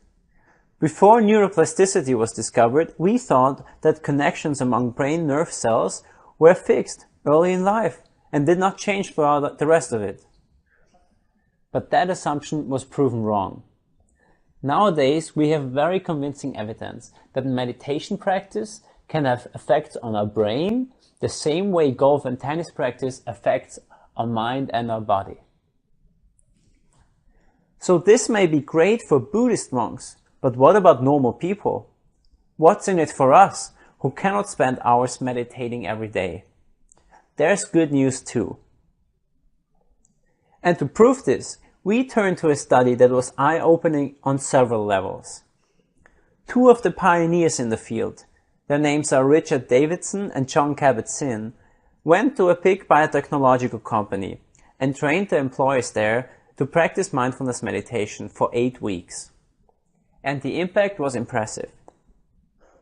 Speaker 3: Before neuroplasticity was discovered, we thought that connections among brain nerve cells were fixed early in life and did not change throughout the rest of it. But that assumption was proven wrong. Nowadays, we have very convincing evidence that meditation practice can have effects on our brain the same way golf and tennis practice affects our mind and our body. So this may be great for Buddhist monks, but what about normal people? What's in it for us who cannot spend hours meditating every day? There's good news too. And to prove this, we turn to a study that was eye-opening on several levels. Two of the pioneers in the field, their names are Richard Davidson and John Kabat-Zinn, went to a big biotechnological company and trained the employees there to practice mindfulness meditation for 8 weeks. And the impact was impressive.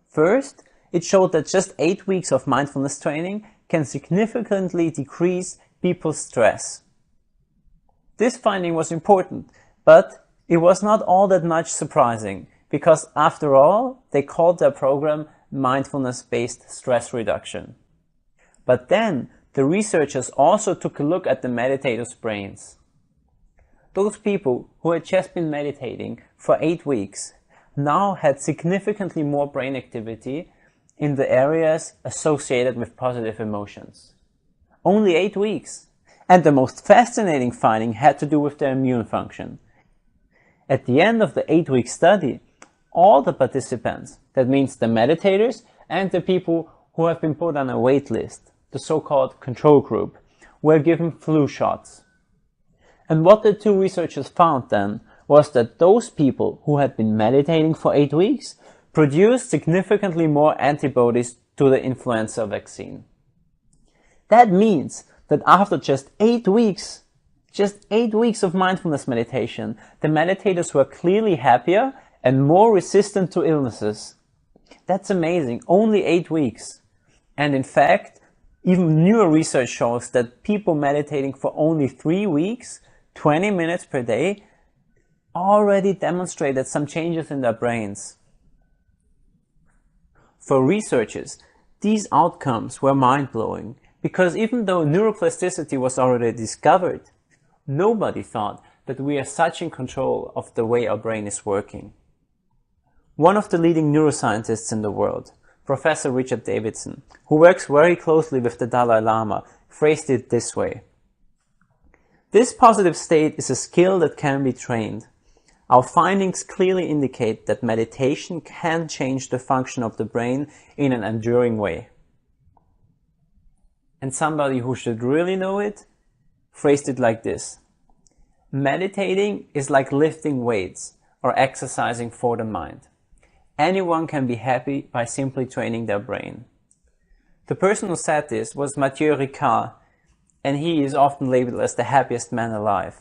Speaker 3: First, it showed that just 8 weeks of mindfulness training can significantly decrease people's stress. This finding was important, but it was not all that much surprising, because after all, they called their program mindfulness-based stress reduction. But then, the researchers also took a look at the meditators' brains. Those people who had just been meditating for 8 weeks now had significantly more brain activity in the areas associated with positive emotions. Only 8 weeks. And the most fascinating finding had to do with their immune function. At the end of the 8-week study, all the participants, that means the meditators and the people who have been put on a wait list, the so-called control group, were given flu shots. And what the two researchers found then was that those people who had been meditating for 8 weeks produced significantly more antibodies to the influenza vaccine. That means that after just 8 weeks of mindfulness meditation, the meditators were clearly happier and more resistant to illnesses. That's amazing, only 8 weeks. And in fact, even newer research shows that people meditating for only 3 weeks, 20 minutes per day, already demonstrated some changes in their brains. For researchers, these outcomes were mind-blowing, because even though neuroplasticity was already discovered, nobody thought that we are such in control of the way our brain is working. One of the leading neuroscientists in the world, Professor Richard Davidson, who works very closely with the Dalai Lama, phrased it this way. This positive state is a skill that can be trained. Our findings clearly indicate that meditation can change the function of the brain in an enduring way. And somebody who should really know it phrased it like this. Meditating is like lifting weights or exercising for the mind. Anyone can be happy by simply training their brain. The person who said this was Mathieu Ricard, and he is often labeled as the happiest man alive.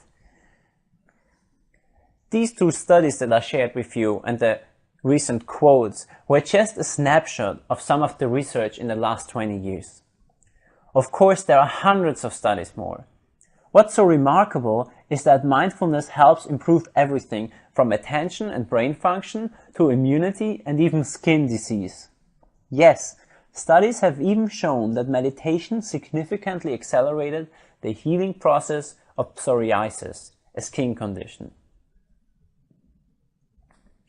Speaker 3: These two studies that I shared with you and the recent quotes were just a snapshot of some of the research in the last 20 years. Of course, there are hundreds of studies more. What's so remarkable is that mindfulness helps improve everything from attention and brain function to immunity and even skin disease. Yes, studies have even shown that meditation significantly accelerated the healing process of psoriasis, a skin condition.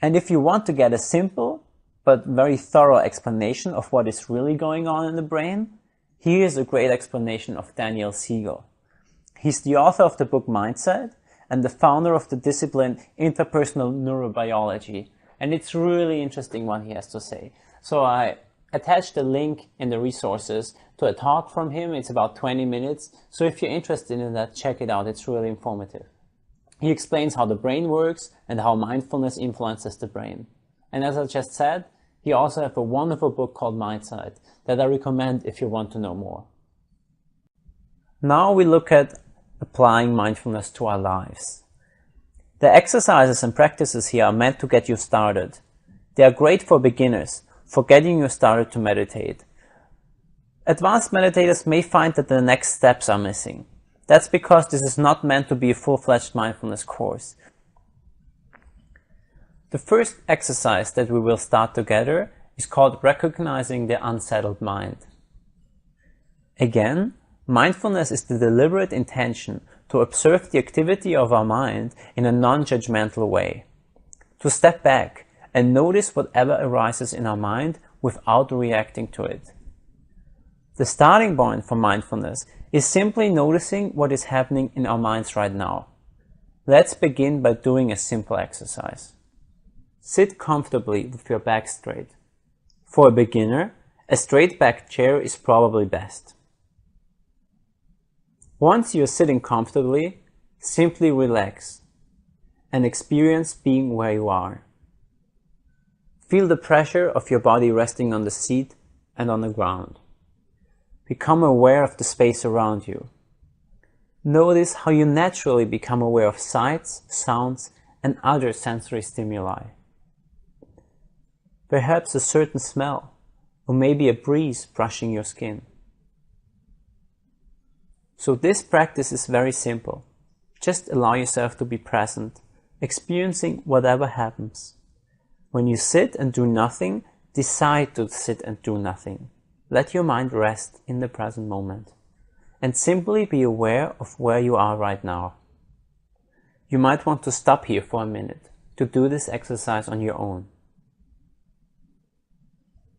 Speaker 3: And if you want to get a simple but very thorough explanation of what is really going on in the brain, Here's a great explanation of Daniel Siegel. He's the author of the book Mindset and the founder of the discipline Interpersonal Neurobiology. And it's really interesting what he has to say. So I attached a link in the resources to a talk from him. It's about 20 minutes. So if you're interested in that, check it out. It's really informative. He explains how the brain works and how mindfulness influences the brain. And as I just said, he also has a wonderful book called Mindset that I recommend if you want to know more. Now we look at applying mindfulness to our lives. The exercises and practices here are meant to get you started. They are great for beginners, for getting you started to meditate. Advanced meditators may find that the next steps are missing. That's because this is not meant to be a full-fledged mindfulness course. The first exercise that we will start together is called recognizing the unsettled mind. Again, mindfulness is the deliberate intention to observe the activity of our mind in a non-judgmental way, to step back and notice whatever arises in our mind without reacting to it. The starting point for mindfulness is simply noticing what is happening in our minds right now. Let's begin by doing a simple exercise. Sit comfortably with your back straight. For a beginner, a straight back chair is probably best. Once you're sitting comfortably, simply relax and experience being where you are. Feel the pressure of your body resting on the seat and on the ground. Become aware of the space around you. Notice how you naturally become aware of sights, sounds, and other sensory stimuli. Perhaps a certain smell, or maybe a breeze brushing your skin. So this practice is very simple. Just allow yourself to be present, experiencing whatever happens. When you sit and do nothing, decide to sit and do nothing. Let your mind rest in the present moment, and simply be aware of where you are right now. You might want to stop here for a minute to do this exercise on your own.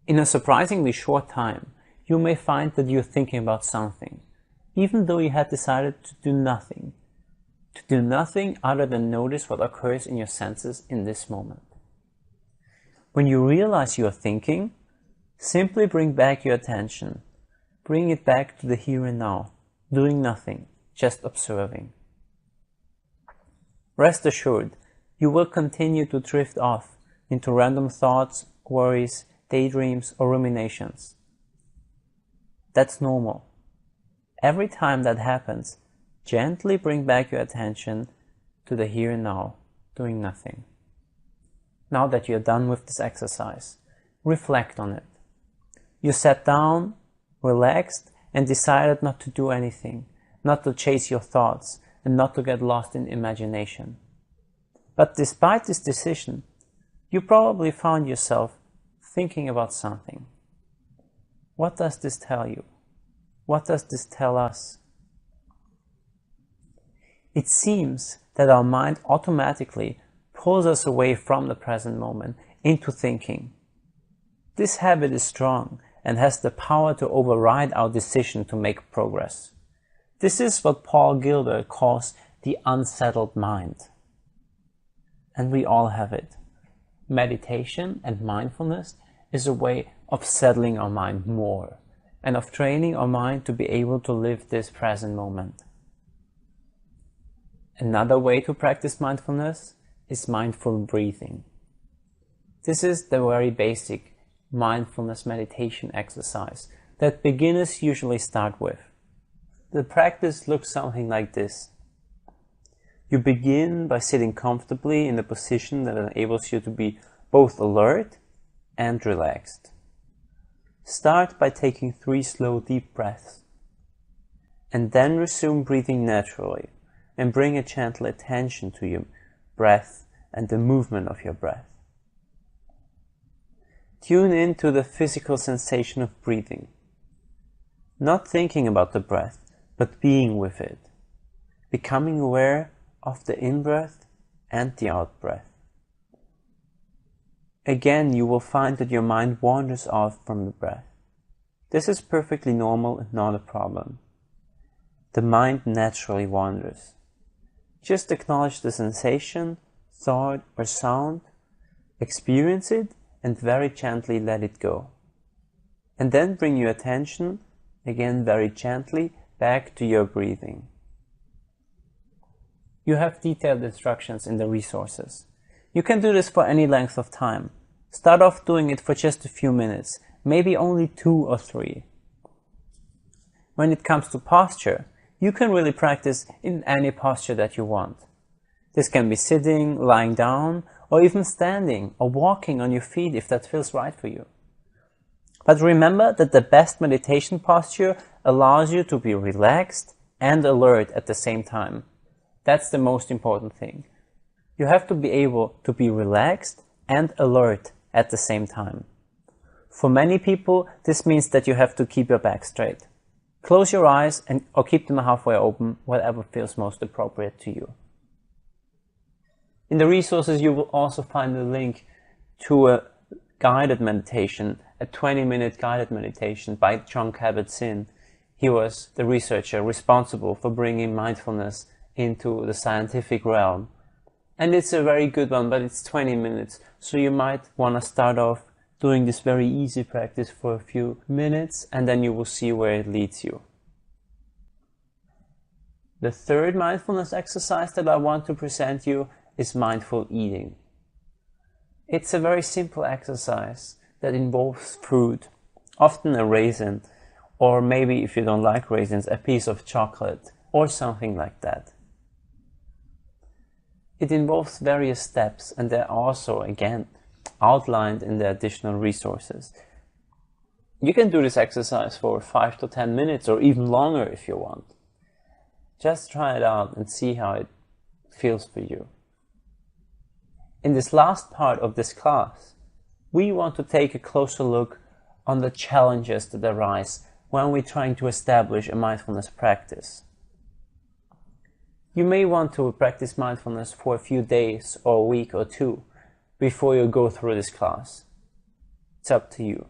Speaker 3: In a surprisingly short time, you may find that you're thinking about something, even though you had decided to do nothing other than notice what occurs in your senses in this moment. When you realize you are thinking, simply bring back your attention. Bring it back to the here and now, doing nothing, just observing. Rest assured, you will continue to drift off into random thoughts, worries, daydreams, or ruminations. That's normal. Every time that happens, gently bring back your attention to the here and now, doing nothing. Now that you're done with this exercise, reflect on it. You sat down, relaxed, and decided not to do anything, not to chase your thoughts, and not to get lost in imagination. But despite this decision, you probably found yourself thinking about something. What does this tell you? What does this tell us? It seems that our mind automatically pulls us away from the present moment into thinking. This habit is strong and has the power to override our decision to make progress. This is what Paul Gilbert calls the unsettled mind. And we all have it. Meditation and mindfulness is a way of settling our mind more and of training our mind to be able to live this present moment. Another way to practice mindfulness is mindful breathing. This is the very basic mindfulness meditation exercise that beginners usually start with. The practice looks something like this. You begin by sitting comfortably in a position that enables you to be both alert and relaxed. Start by taking 3 slow deep breaths, and then resume breathing naturally and bring a gentle attention to your breath and the movement of your breath. Tune in to the physical sensation of breathing, not thinking about the breath, but being with it, becoming aware of the in-breath and the out-breath. Again, you will find that your mind wanders off from the breath. This is perfectly normal and not a problem. The mind naturally wanders. Just acknowledge the sensation, thought, or sound, experience it, and very gently let it go. And then bring your attention, again very gently, back to your breathing. You have detailed instructions in the resources. You can do this for any length of time. Start off doing it for just a few minutes, maybe only 2 or 3. When it comes to posture, you can really practice in any posture that you want. This can be sitting, lying down, or even standing or walking on your feet if that feels right for you. But remember that the best meditation posture allows you to be relaxed and alert at the same time. That's the most important thing. You have to be able to be relaxed and alert at the same time. For many people, this means that you have to keep your back straight. Close your eyes or keep them halfway open, whatever feels most appropriate to you. In the resources, you will also find a link to a guided meditation, a 20-minute guided meditation by Jon Kabat-Zinn. He was the researcher responsible for bringing mindfulness into the scientific realm. And it's a very good one, but it's 20 minutes, so you might want to start off doing this very easy practice for a few minutes, and then you will see where it leads you. The third mindfulness exercise that I want to present you is mindful eating. It's a very simple exercise that involves fruit, often a raisin, or maybe if you don't like raisins, a piece of chocolate, or something like that. It involves various steps, and they're also, again, outlined in the additional resources. You can do this exercise for 5 to 10 minutes or even longer if you want. Just try it out and see how it feels for you. In this last part of this class, we want to take a closer look on the challenges that arise when we're trying to establish a mindfulness practice. You may want to practice mindfulness for a few days or a week or 2 before you go through this class. It's up to you.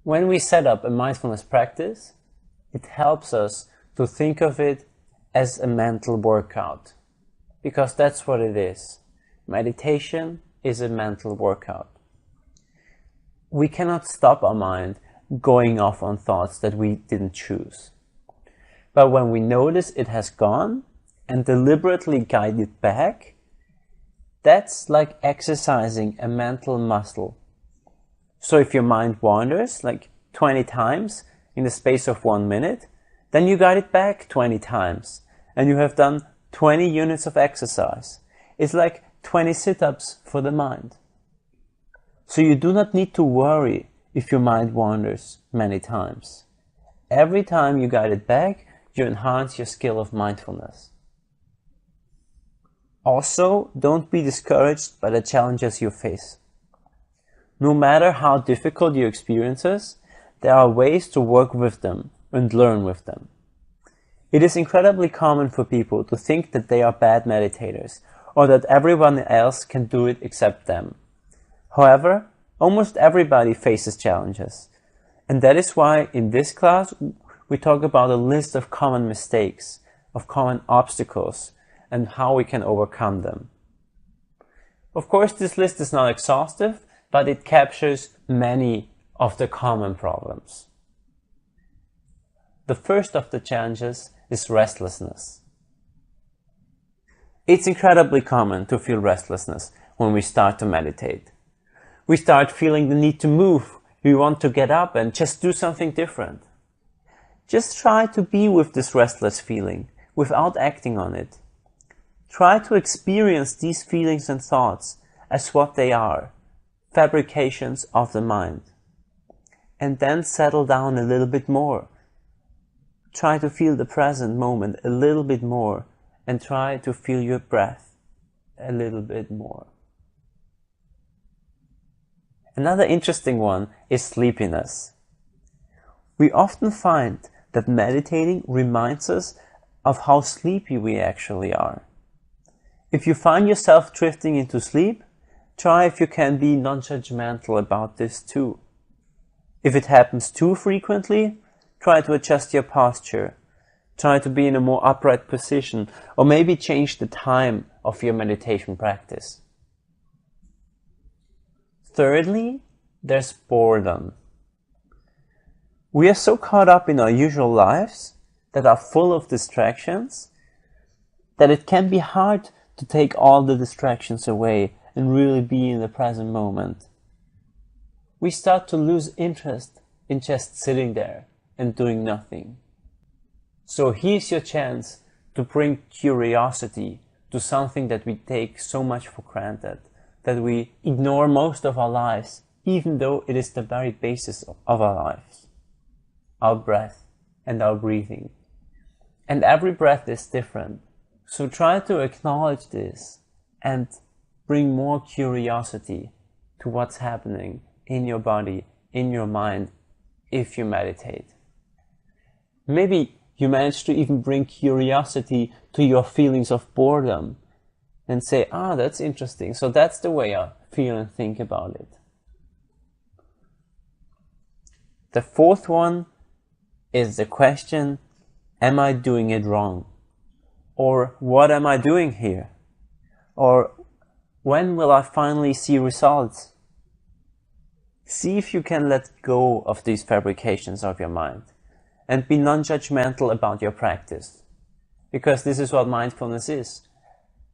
Speaker 3: When we set up a mindfulness practice, it helps us to think of it as a mental workout, because that's what it is. Meditation is a mental workout. We cannot stop our mind going off on thoughts that we didn't choose. But when we notice it has gone and deliberately guide it back, that's like exercising a mental muscle. So if your mind wanders like 20 times in the space of 1 minute, then you guide it back 20 times and you have done 20 units of exercise. It's like 20 sit-ups for the mind. So you do not need to worry if your mind wanders many times. Every time you guide it back, you enhance your skill of mindfulness. Also, don't be discouraged by the challenges you face. No matter how difficult your experiences, there are ways to work with them and learn with them. It is incredibly common for people to think that they are bad meditators or that everyone else can do it except them. However, almost everybody faces challenges, and that is why in this class we talk about a list of common mistakes, of common obstacles, and how we can overcome them. Of course, this list is not exhaustive, but it captures many of the common problems. The first of the challenges is restlessness. It's incredibly common to feel restlessness when we start to meditate. We start feeling the need to move. We want to get up and just do something different. Just try to be with this restless feeling without acting on it. Try to experience these feelings and thoughts as what they are, fabrications of the mind. And then settle down a little bit more. Try to feel the present moment a little bit more and try to feel your breath a little bit more. Another interesting one is sleepiness. We often find that meditating reminds us of how sleepy we actually are. If you find yourself drifting into sleep, try if you can be non-judgmental about this too. If it happens too frequently, try to adjust your posture. Try to be in a more upright position, or maybe change the time of your meditation practice. Thirdly, there's boredom. We are so caught up in our usual lives that are full of distractions that it can be hard to take all the distractions away and really be in the present moment. We start to lose interest in just sitting there and doing nothing. So here's your chance to bring curiosity to something that we take so much for granted, that we ignore most of our lives, even though it is the very basis of our lives. Our breath and our breathing. And every breath is different. So try to acknowledge this and bring more curiosity to what's happening in your body, in your mind, if you meditate. Maybe you manage to even bring curiosity to your feelings of boredom and say, that's interesting. So that's the way I feel and think about it. The fourth one is the question, am I doing it wrong? Or what am I doing here? Or when will I finally see results? See if you can let go of these fabrications of your mind and be non-judgmental about your practice. Because this is what mindfulness is.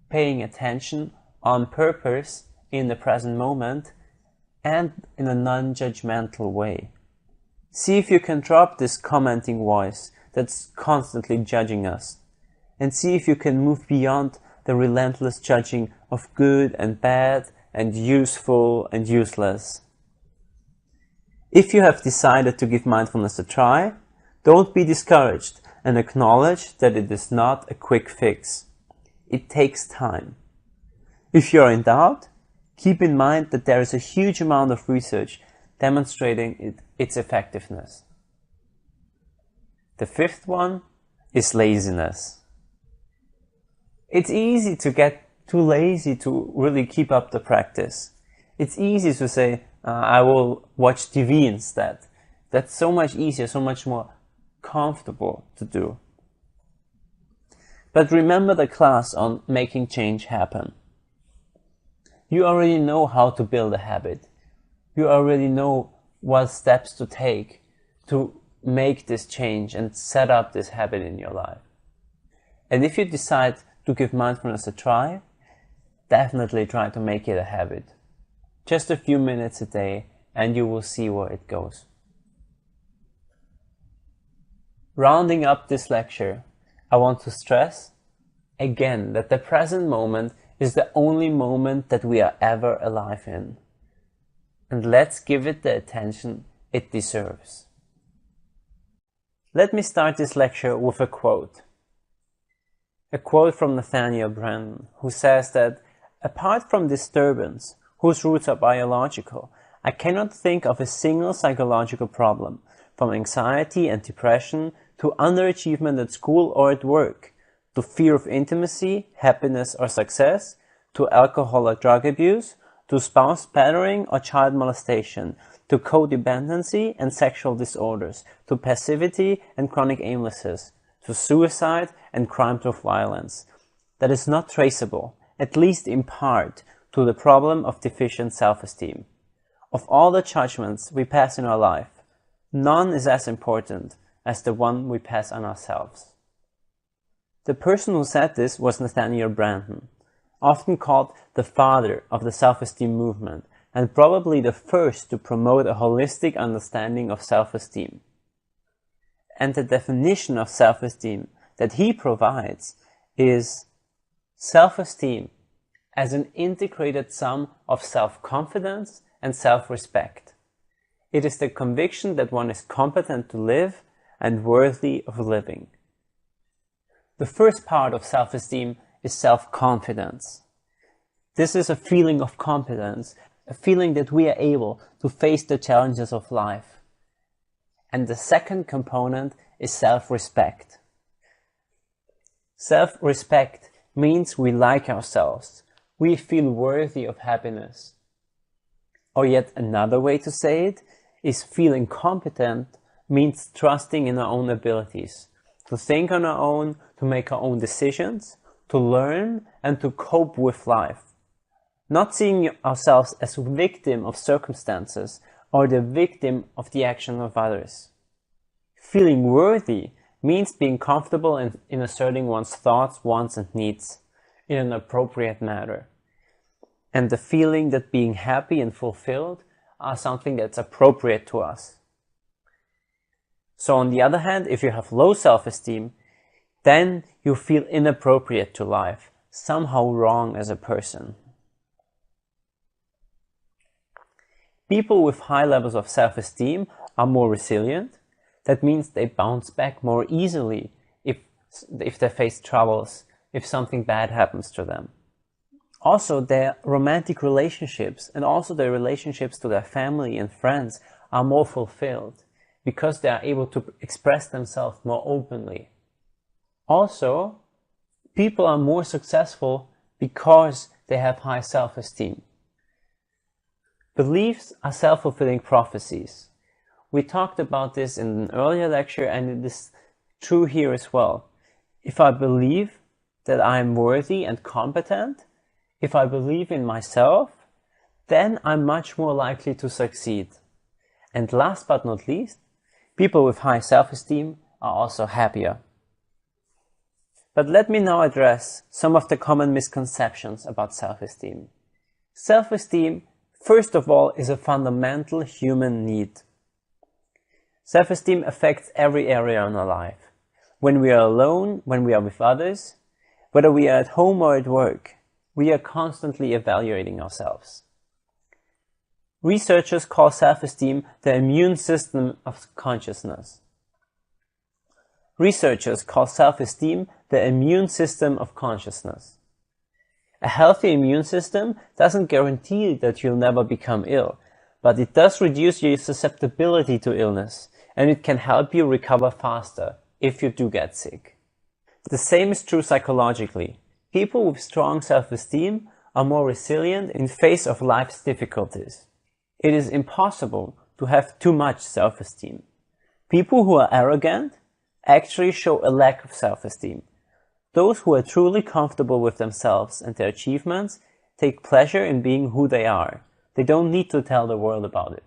Speaker 3: Paying attention on purpose in the present moment and in a non-judgmental way. See if you can drop this commenting voice that's constantly judging us, and see if you can move beyond the relentless judging of good and bad and useful and useless. If you have decided to give mindfulness a try, don't be discouraged and acknowledge that it is not a quick fix. It takes time. If you are in doubt, keep in mind that there is a huge amount of research demonstrating its effectiveness. The fifth one is laziness. It's easy to get too lazy to really keep up the practice. It's easy to say, I will watch TV instead. That's so much easier, so much more comfortable to do. But remember the class on making change happen. You already know how to build a habit. You already know what steps to take to make this change and set up this habit in your life. And if you decide to give mindfulness a try, definitely try to make it a habit. Just a few minutes a day and you will see where it goes. Rounding up this lecture, I want to stress again that the present moment is the only moment that we are ever alive in. And let's give it the attention it deserves. Let me start this lecture with a quote. A quote from Nathaniel Branden, who says that, apart from disturbance, whose roots are biological, I cannot think of a single psychological problem, from anxiety and depression to underachievement at school or at work, to fear of intimacy, happiness or success, to alcohol or drug abuse, to spouse battering or child molestation, to codependency and sexual disorders, to passivity and chronic aimlessness, to suicide and crimes of violence, that is not traceable, at least in part, to the problem of deficient self-esteem. Of all the judgments we pass in our life, none is as important as the one we pass on ourselves. The person who said this was Nathaniel Branden, often called the father of the self-esteem movement, and probably the first to promote a holistic understanding of self-esteem. And the definition of self-esteem that he provides is self-esteem as an integrated sum of self-confidence and self-respect. It is the conviction that one is competent to live and worthy of living. The first part of self-esteem is self-confidence. This is a feeling of competence, a feeling that we are able to face the challenges of life. And the second component is self-respect. Self-respect means we like ourselves. We feel worthy of happiness. Or yet another way to say it
Speaker 1: is feeling competent means trusting in our own abilities, to think on our own, to make our own decisions, to learn and to cope with life. Not seeing ourselves as victim of circumstances or the victim of the action of others. Feeling worthy means being comfortable in asserting one's thoughts, wants and needs in an appropriate manner. And the feeling that being happy and fulfilled are something that's appropriate to us. So on the other hand, if you have low self-esteem, then you feel inappropriate to life, somehow wrong as a person. People with high levels of self-esteem are more resilient. That means they bounce back more easily if they face troubles, if something bad happens to them. Also, their romantic relationships and also their relationships to their family and friends are more fulfilled because they are able to express themselves more openly. Also, people are more successful because they have high self-esteem. Beliefs are self-fulfilling prophecies. We talked about this in an earlier lecture, and it is true here as well. If I believe that I am worthy and competent, if I believe in myself, then I'm much more likely to succeed. And last but not least, people with high self-esteem are also happier. But let me now address some of the common misconceptions about self-esteem. Self-esteem, first of all, is a fundamental human need. Self-esteem affects every area in our life. When we are alone, when we are with others, whether we are at home or at work, we are constantly evaluating ourselves. Researchers call self-esteem the immune system of consciousness. Researchers call self-esteem the immune system of consciousness. A healthy immune system doesn't guarantee that you'll never become ill, but it does reduce your susceptibility to illness, and it can help you recover faster if you do get sick. The same is true psychologically. People with strong self-esteem are more resilient in face of life's difficulties. It is impossible to have too much self-esteem. People who are arrogant actually show a lack of self-esteem. Those who are truly comfortable with themselves and their achievements take pleasure in being who they are. They don't need to tell the world about it.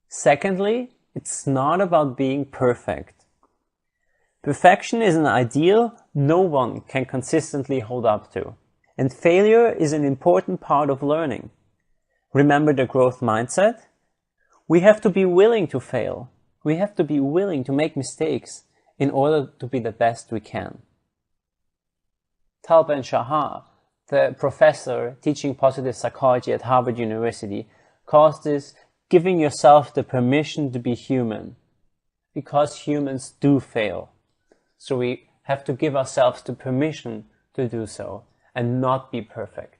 Speaker 1: Secondly, it's not about being perfect. Perfection is an ideal no one can consistently hold up to. And failure is an important part of learning. Remember the growth mindset? We have to be willing to fail. We have to be willing to make mistakes in order to be the best we can. Tal Ben-Shahar, the professor teaching positive psychology at Harvard University, calls this giving yourself the permission to be human, because humans do fail. So we have to give ourselves the permission to do so and not be perfect.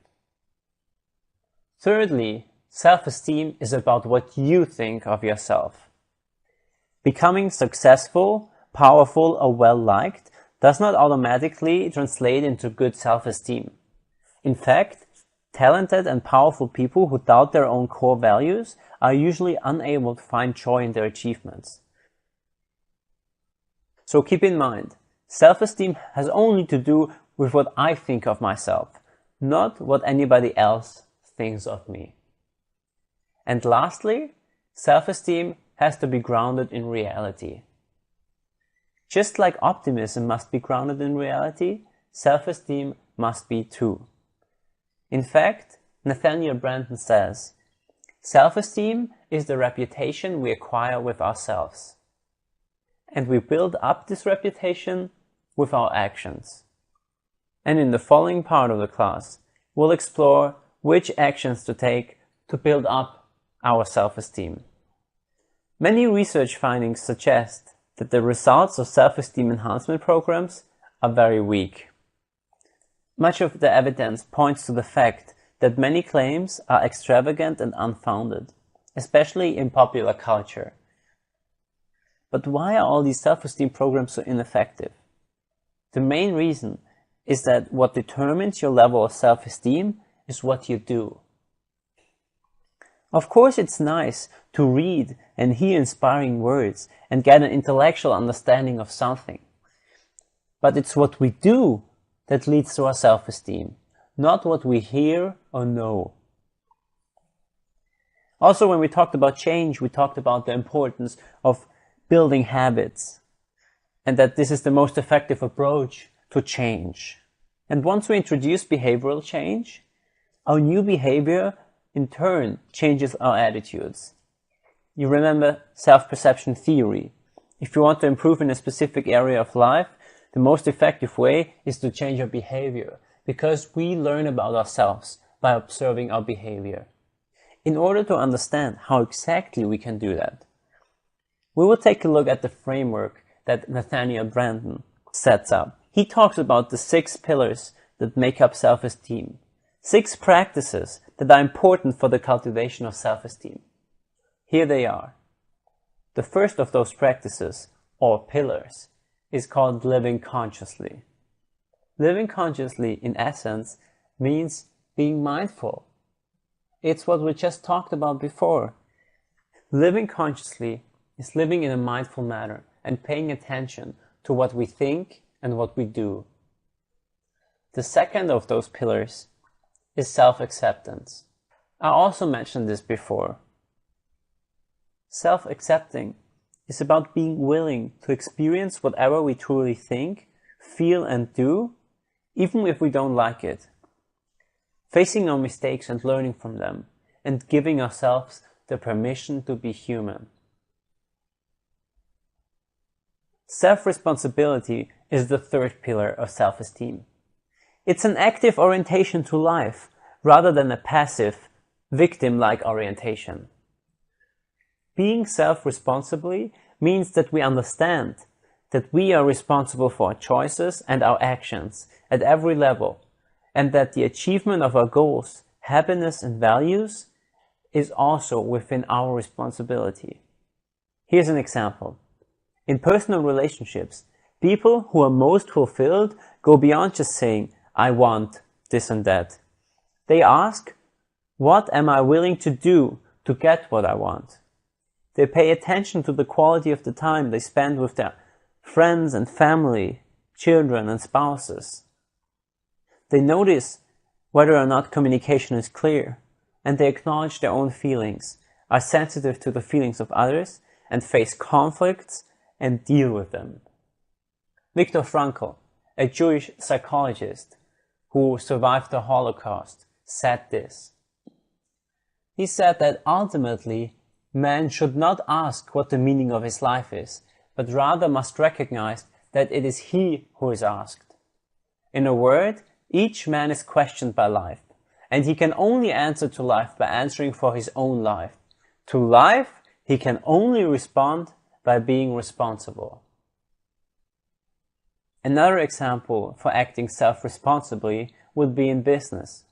Speaker 1: Thirdly, self-esteem is about what you think of yourself. Becoming successful, powerful, or well-liked does not automatically translate into good self-esteem. In fact, talented and powerful people who doubt their own core values are usually unable to find joy in their achievements. So keep in mind, self-esteem has only to do with what I think of myself, not what anybody else thinks of me. And lastly, self-esteem has to be grounded in reality. Just like optimism must be grounded in reality, self-esteem must be too. In fact, Nathaniel Branden says, self-esteem is the reputation we acquire with ourselves. And we build up this reputation with our actions. And in the following part of the class, we'll explore which actions to take to build up our self-esteem. Many research findings suggest that the results of self-esteem enhancement programs are very weak. Much of the evidence points to the fact that many claims are extravagant and unfounded, especially in popular culture. But why are all these self-esteem programs so ineffective? The main reason is that what determines your level of self-esteem is what you do.
Speaker 3: Of course, it's nice to read and hear inspiring words and get an intellectual understanding of something. But it's what we do that leads to our self-esteem, not what we hear or know. Also, when we talked about change, we talked about the importance of building habits, and that this is the most effective approach to change. And once we introduce behavioral change, our new behavior in turn changes our attitudes. You remember self-perception theory. If you want to improve in a specific area of life, the most effective way is to change our behavior, because we learn about ourselves by observing our behavior. In order to understand how exactly we can do that, we will take a look at the framework that Nathaniel Branden sets up. He talks about the 6 pillars that make up self-esteem, 6 practices that are important for the cultivation of self-esteem. Here they are. The first of those practices, or pillars, is called living consciously. Living consciously, in essence, means being mindful. It's what we just talked about before. Living consciously is living in a mindful manner and paying attention to what we think and what we do. The second of those pillars is self-acceptance. I also mentioned this before. Self-accepting is about being willing to experience whatever we truly think, feel and do, even if we don't like it. Facing our mistakes and learning from them, and giving ourselves the permission to be human. Self-responsibility is the third pillar of self-esteem. It's an active orientation to life, rather than a passive, victim-like orientation. Being self-responsibly means that we understand that we are responsible for our choices and our actions at every level, and that the achievement of our goals, happiness and values is also within our responsibility. Here's an example. In personal relationships, people who are most fulfilled go beyond just saying, I want this and that. They ask, what am I willing to do to get what I want? They pay attention to the quality of the time they spend with their friends and family, children and spouses. They notice whether or not communication is clear, and they acknowledge their own feelings, are sensitive to the feelings of others, and face conflicts and deal with them. Viktor Frankl, a Jewish psychologist who survived the Holocaust, said this. He said that ultimately, man should not ask what the meaning of his life is, but rather must recognize that it is he who is asked. In a word, each man is questioned by life, and he can only answer to life by answering for his own life. To life, he can only respond by being responsible. Another example for acting self-responsibly would be in business.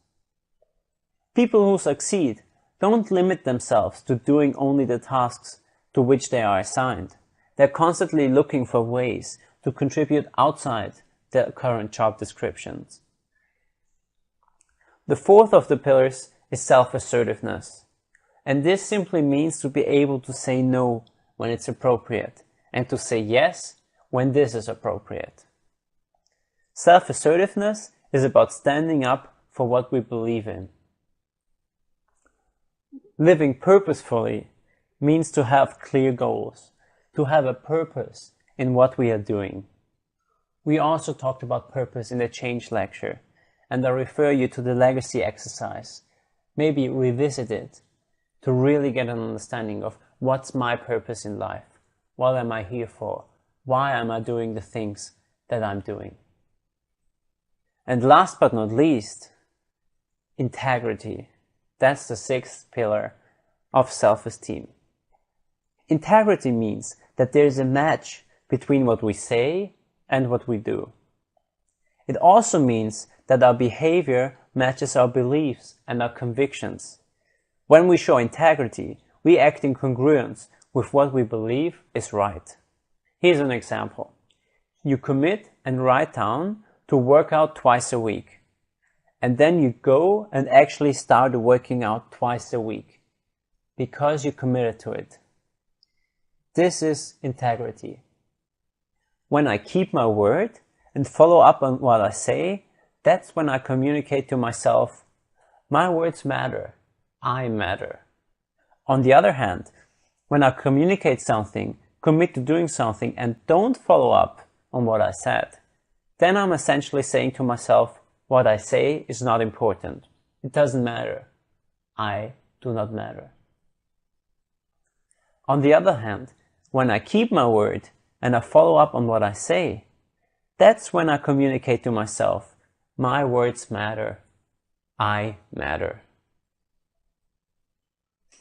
Speaker 3: People who succeed don't limit themselves to doing only the tasks to which they are assigned. They're constantly looking for ways to contribute outside their current job descriptions. The fourth of the pillars is self-assertiveness. And this simply means to be able to say no when it's appropriate, and to say yes when this is appropriate. Self-assertiveness is about standing up for what we believe in. Living purposefully means to have clear goals, to have a purpose in what we are doing. We also talked about purpose in the Change lecture, and I refer you to the legacy exercise. Maybe revisit it to really get an understanding of what's my purpose in life, what am I here for, why am I doing the things that I'm doing. And last but not least, integrity. That's the sixth pillar of self-esteem. Integrity means that there is a match between what we say and what we do. It also means that our behavior matches our beliefs and our convictions. When we show integrity, we act in congruence with what we believe is right. Here's an example. You commit and write down to work out twice a week. And then you go and actually start working out twice a week.
Speaker 1: because you committed to it. This is integrity. When I keep my word and follow up on what I say, that's when I communicate to myself, my words matter, I matter. On the other hand, when I communicate something, commit to doing something, and don't follow up on what I said, then I'm essentially saying to myself, what I say is not important. It doesn't matter. I do not matter. On the other hand, when I keep my word and I follow up on what I say, that's when I communicate to myself, my words matter. I matter.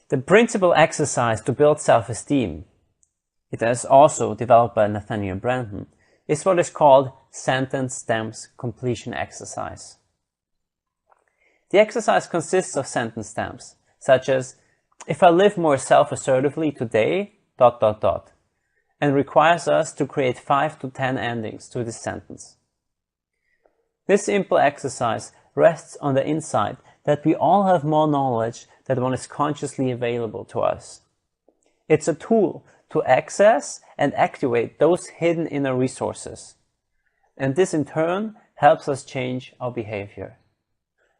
Speaker 1: The principal exercise to build self-esteem, it is also developed by Nathaniel Branden, is what is called sentence stems completion exercise. The exercise consists of sentence stems, such as, if I live more self-assertively today, ... and requires us to create 5 to 10 endings to this sentence. This simple exercise rests on the insight that we all have more knowledge than what is consciously available to us. It's a tool to access and activate those hidden inner resources. And this in turn helps us change our behavior.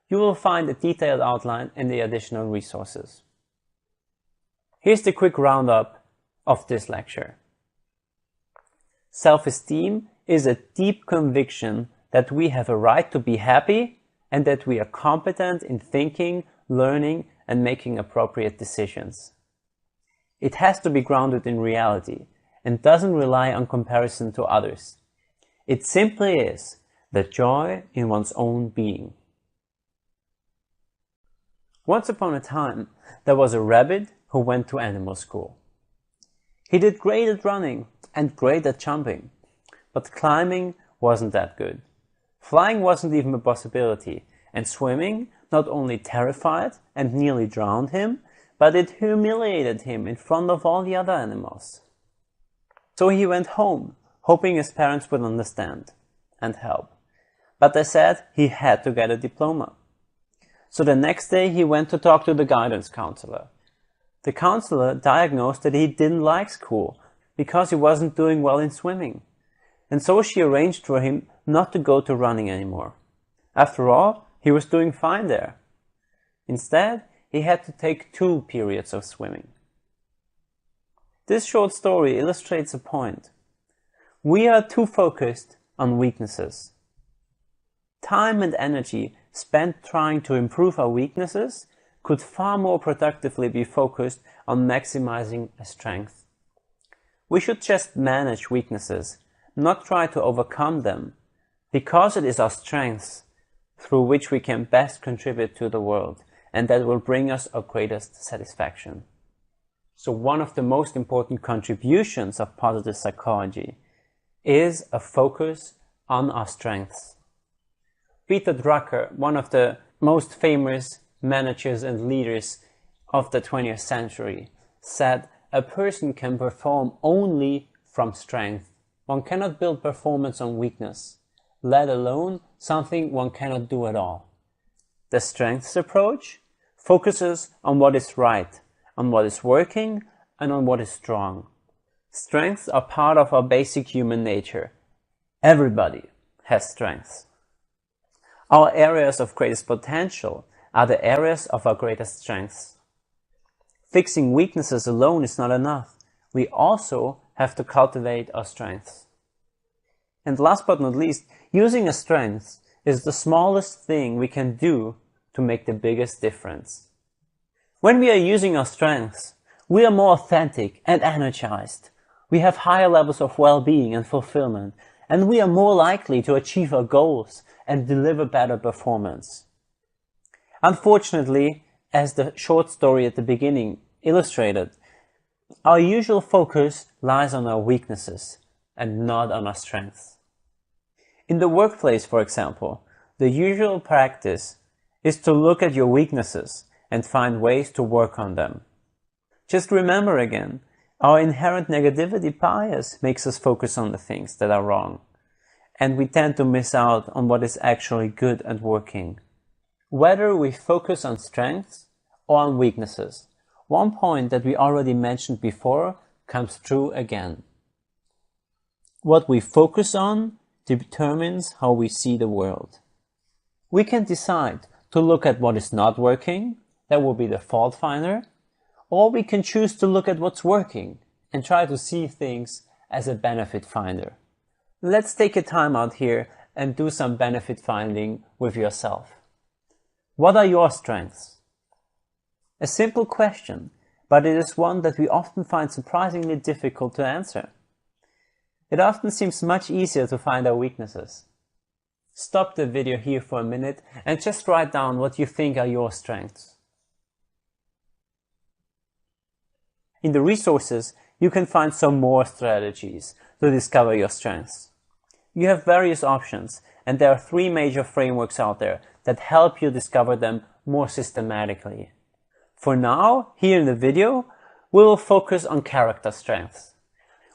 Speaker 1: You will find a detailed outline in the additional resources. Here's the quick roundup of this lecture. Self-esteem is a deep conviction that we have a right to be happy and that we are competent in thinking, learning, and making appropriate decisions. It has to be grounded in reality and doesn't rely on comparison to others. It simply is the joy in one's own being. Once upon a time, there was a rabbit who went to animal school. He did great at running and great at jumping, but climbing wasn't that good. Flying wasn't even a possibility, and swimming not only terrified and nearly drowned him, but it humiliated him in front of all the other animals. So he went home, hoping his parents would understand and help. But they said he had to get a diploma. So the next day he went to talk to the guidance counselor. The counselor diagnosed that he didn't like school because he wasn't doing well in swimming. And so she arranged for him not to go to running anymore. After all, he was doing fine there. Instead, he had to take 2 periods of swimming. This short story illustrates a point. We are too focused on weaknesses. Time and energy spent trying to improve our weaknesses could far more productively be focused on maximizing a strength. We should just manage weaknesses, not try to overcome them, because it is our strengths through which we can best contribute to the world, and that will bring us our greatest satisfaction. So one of the most important contributions of positive psychology is a focus on our strengths. Peter Drucker, one of the most famous managers and leaders of the 20th century, said a person can perform only from strength. One cannot build performance on weakness, let alone something one cannot do at all. The strengths approach focuses on what is right, on what is working, and on what is strong. Strengths are part of our basic human nature. Everybody has strengths. Our areas of greatest potential are the areas of our greatest strengths. Fixing weaknesses alone is not enough. We also have to cultivate our strengths. And last but not least, using a strength is the smallest thing we can do to make the biggest difference. When we are using our strengths, we are more authentic and energized. We have higher levels of well-being and fulfillment, and we are more likely to achieve our goals and deliver better performance. Unfortunately, as the short story at the beginning illustrated, our usual focus lies on our weaknesses and not on our strengths. In the workplace, for example, the usual practice is to look at your weaknesses and find ways to work on them. Just remember again, our inherent negativity bias makes us focus on the things that are wrong, and we tend to miss out on what is actually good and working. Whether we focus on strengths or on weaknesses,
Speaker 3: one point that we already mentioned before comes true again. What we focus on determines how we see the world. We can decide to look at what is not working, that will be the fault finder, or we can choose to look at what's working and try to see things as a benefit finder. Let's take a time out here and do some benefit finding with yourself. What are your strengths? A simple question, but it is one that we often find surprisingly difficult to answer. It often seems much easier to find our weaknesses. Stop the video here for a minute and just write down what you think are your strengths. In the resources, you can find some more strategies to discover your strengths. You have various options, and there are 3 major frameworks out there that help you discover them more systematically. For now, here in the video, we will focus on character strengths.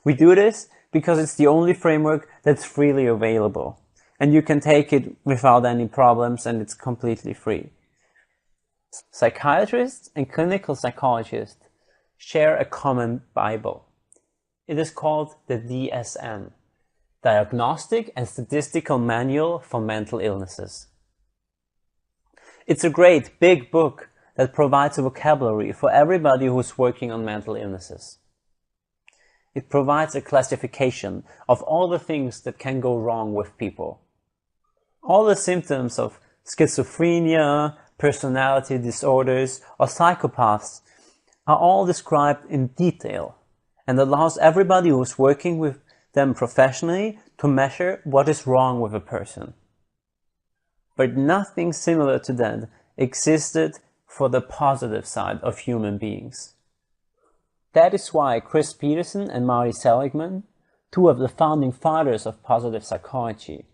Speaker 3: We do this because it's the only framework that's freely available, and you can take it without any problems, and it's completely free. Psychiatrists and clinical psychologists share a common Bible. It is called the DSM, Diagnostic and Statistical Manual for Mental Illnesses. It's a great big book that provides a vocabulary for everybody who's working on mental illnesses. It provides a classification of all the things that can go wrong with people. All the symptoms of schizophrenia, personality disorders, or psychopaths are all described in detail and allows everybody who's working with them professionally to measure what is wrong with a person. But nothing similar to that existed for the positive side of human beings. That is why Chris Peterson and Marty Seligman, 2 of the founding fathers of positive psychology,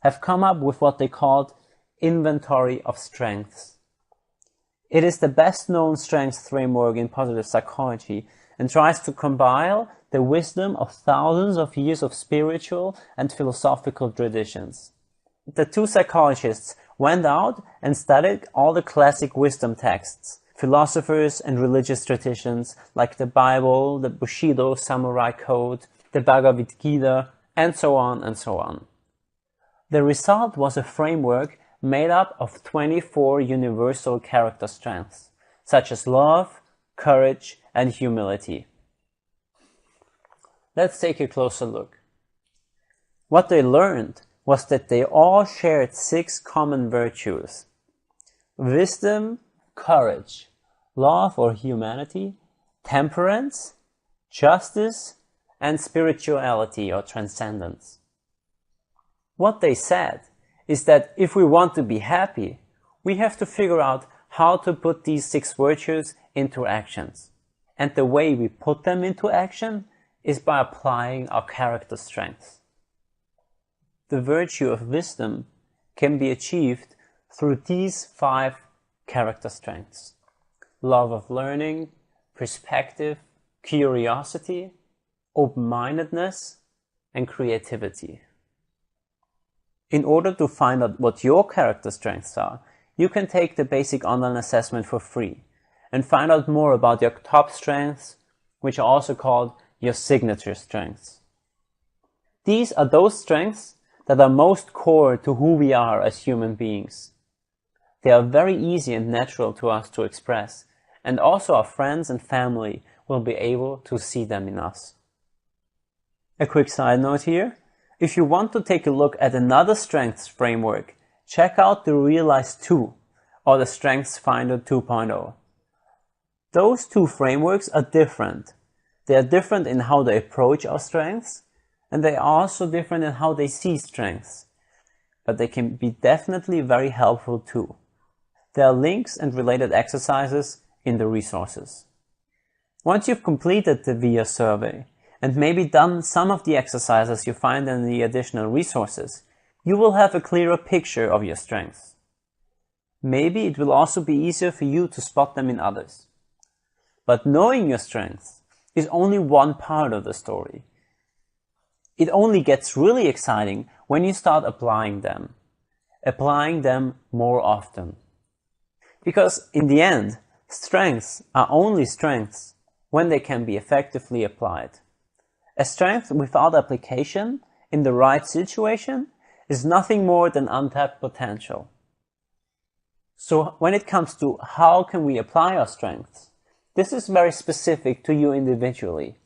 Speaker 3: have come up with what they called Inventory of Strengths. It is the best known strengths framework in positive psychology and tries to compile the wisdom of thousands of years of spiritual and philosophical traditions. The 2 psychologists went out and studied all the classic wisdom texts, philosophers and religious traditions like the Bible, the Bushido Samurai Code, the Bhagavad Gita, and so on and so on. The result was a framework made up of 24 universal character strengths, such as love, courage, and humility. Let's take a closer look. What they learned was that they all shared 6 common virtues: wisdom, courage, love or humanity, temperance, justice, and spirituality or transcendence. What they said is that if we want to be happy, we have to figure out how to put these 6 virtues into actions. And the way we put them into action is by applying our character strengths. The virtue of wisdom can be achieved through these 5 character strengths: love of learning, perspective, curiosity, open-mindedness, and creativity. In order to find out what your character strengths are, you can take the basic online assessment for free and find out more about your top strengths, which are also called your signature strengths. These are those strengths that are most core to who we are as human beings. They are very easy and natural to us to express, and also our friends and family will be able to see them in us. A quick side note here: if you want to take a look at another strengths framework, check out the Realize 2 or the Strengths Finder 2.0. Those 2 frameworks are different. They are different in how they approach our strengths, and they are also different in how they see strengths. But they can be definitely very helpful too. There are links and related exercises in the resources. Once you've completed the VIA survey and maybe done some of the exercises you find in the additional resources, you will have a clearer picture of your strengths. Maybe it will also be easier for you to spot them in others. But knowing your strengths is only one part of the story. It only gets really exciting when you start applying them more often. Because in the end, Strengths are only strengths when they can be effectively applied. A strength without application in the right situation is nothing more than untapped potential. So when it comes to how can we apply our strengths, this is very specific to you individually.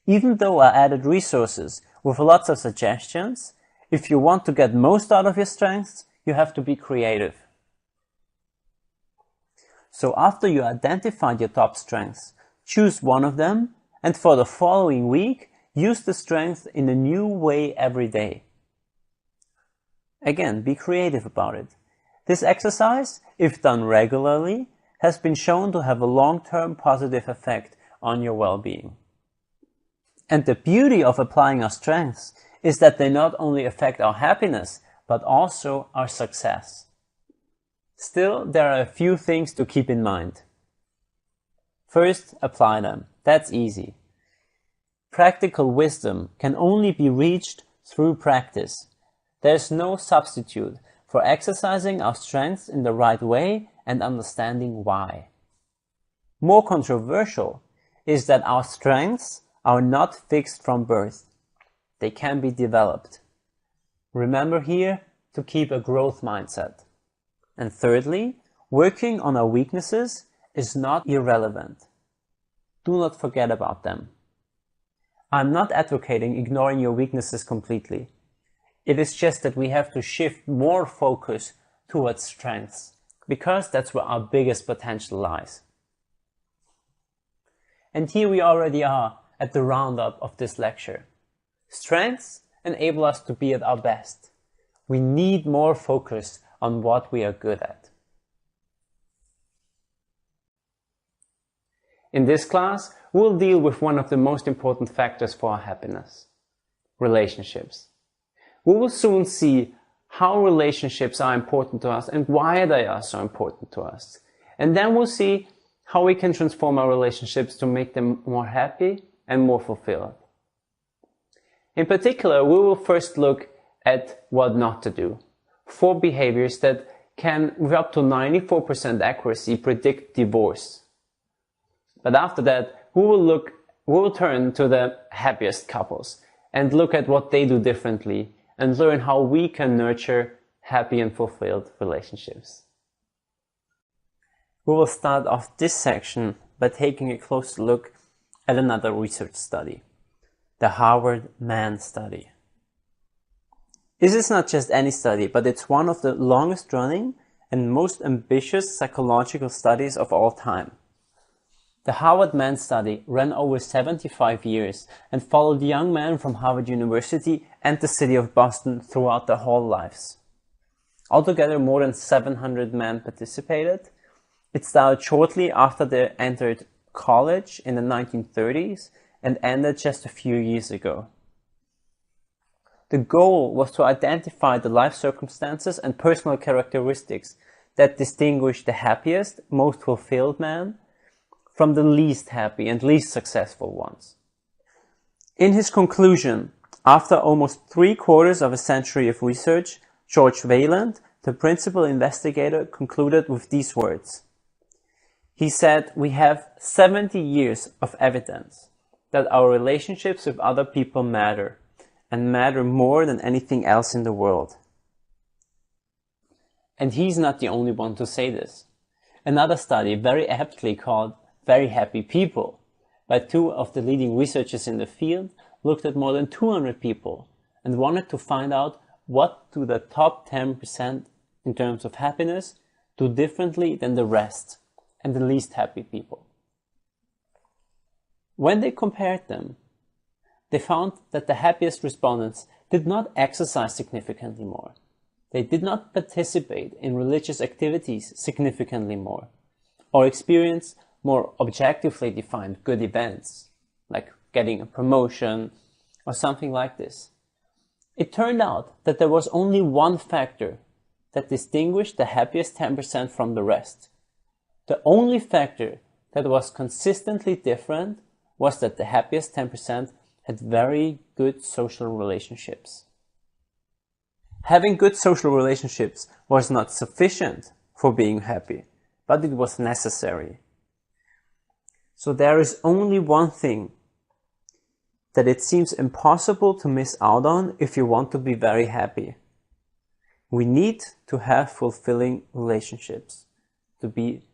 Speaker 3: Even though I added resources with lots of suggestions, if you want to get most out of your strengths, you have to be creative. So after you identified your top strengths, choose one of them, and for the following week, use the strength in a new way every day. Again, be creative about it. This exercise, if done regularly, has been shown to have a long-term positive effect on your well-being. And the beauty of applying our strengths is that they not only affect our happiness, but also our success. Still, there are a few things to keep in mind. First, apply them. That's easy. Practical wisdom can only be reached through practice. There's no substitute for exercising our strengths in the right way and understanding why. More controversial is that our strengths are not fixed from birth. They can be developed. Remember here to keep a growth mindset. And thirdly, working on our weaknesses is not irrelevant. Do not forget about them. I'm not advocating ignoring your weaknesses completely. It is just that we have to shift more focus towards strengths, because that's where our biggest potential lies. And here we already are at the roundup of this lecture. Strengths enable us to be at our best. We need more focus on what we are good at. In this class, we'll deal with one of the most important factors for our happiness: relationships. We will soon see how relationships are important to us and why they are so important to us. And then we'll see how we can transform our relationships to make them more happy and more fulfilled. In particular, we will first look at what not to do. 4 behaviors that can, with up to 94% accuracy, predict divorce. But after that, we will turn to the happiest couples and look at what they do differently and learn how we can nurture happy and fulfilled relationships. We will start off this section by taking a closer look at another research study, the Harvard Man study. This is not just any study, but it's one of the longest running and most ambitious psychological studies of all time. The Harvard Man study ran over 75 years and followed young men from Harvard University and the city of Boston throughout their whole lives. Altogether, more than 700 men participated. It started shortly after they entered college in the 1930s and ended just a few years ago. The goal was to identify the life circumstances and personal characteristics that distinguish the happiest, most fulfilled man from the least happy and least successful ones. In his conclusion, after almost 3/4 of a century of research, George Wayland, the principal investigator, concluded with these words. He said, "We have 70 years of evidence that our relationships with other people matter, and matter more than anything else in the world." And he's not the only one to say this. Another study, very aptly called Very Happy People, by 2 of the leading researchers in the field, looked at more than 200 people and wanted to find out what do the top 10% in terms of happiness do differently than the rest and the least happy people. When they compared them, they found that the happiest respondents did not exercise significantly more. They did not participate in religious activities significantly more, or experience more objectively defined good events, like getting a promotion or something like this. It turned out that there was only one factor that distinguished the happiest 10% from the rest. The only factor that was consistently different was that the happiest 10% had very good social relationships. Having good social relationships was not sufficient for being happy.
Speaker 1: but it was necessary. So there is only one thing that it seems impossible to miss out on if you want to be very happy. We need to have fulfilling relationships to be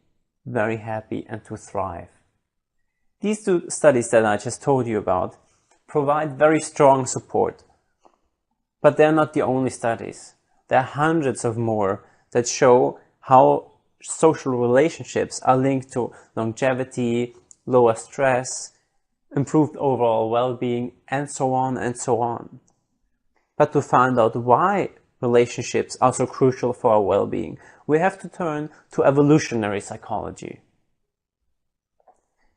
Speaker 1: very happy and to thrive. These two studies that I just told you about provide very strong support. But they're not the only studies. There are hundreds of more that show how social relationships are linked to longevity, lower stress, improved overall well-being, and so on and so on. But to find out why relationships are so crucial for our well-being, we have to turn to evolutionary psychology.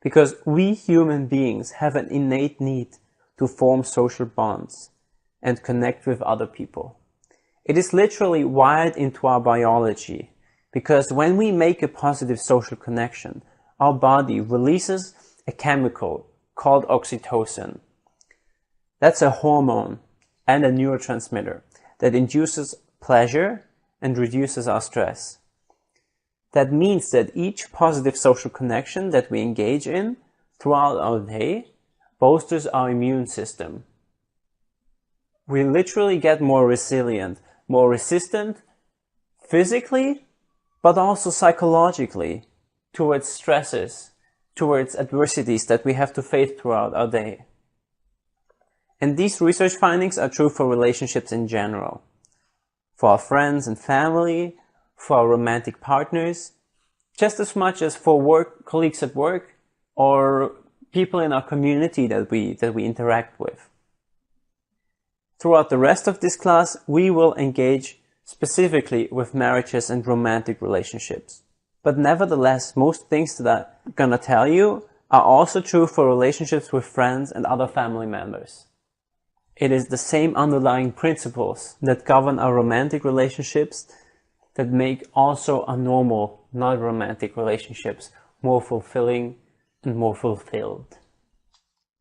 Speaker 1: Because we human beings have an innate need to form social bonds and connect with other people. It is literally wired into our biology, because when we make a positive social connection, our body releases a chemical called oxytocin. That's a hormone and a neurotransmitter that induces pleasure and reduces our stress. That means that each positive social connection that we engage in throughout our day bolsters our immune system. We literally get more resilient, more resistant, physically, but also psychologically, towards stresses, towards adversities that we have to face throughout our day. And these research findings are true for relationships in general, for our friends and family, for our romantic partners, just as much as for colleagues at work or people in our community that we interact with. Throughout the rest of this class, we will engage specifically with marriages and romantic relationships. But nevertheless, most things that I'm gonna tell you are also true for relationships with friends and other family members. It is the same underlying principles that govern our romantic relationships that make also our normal, not romantic relationships more fulfilling and more fulfilled.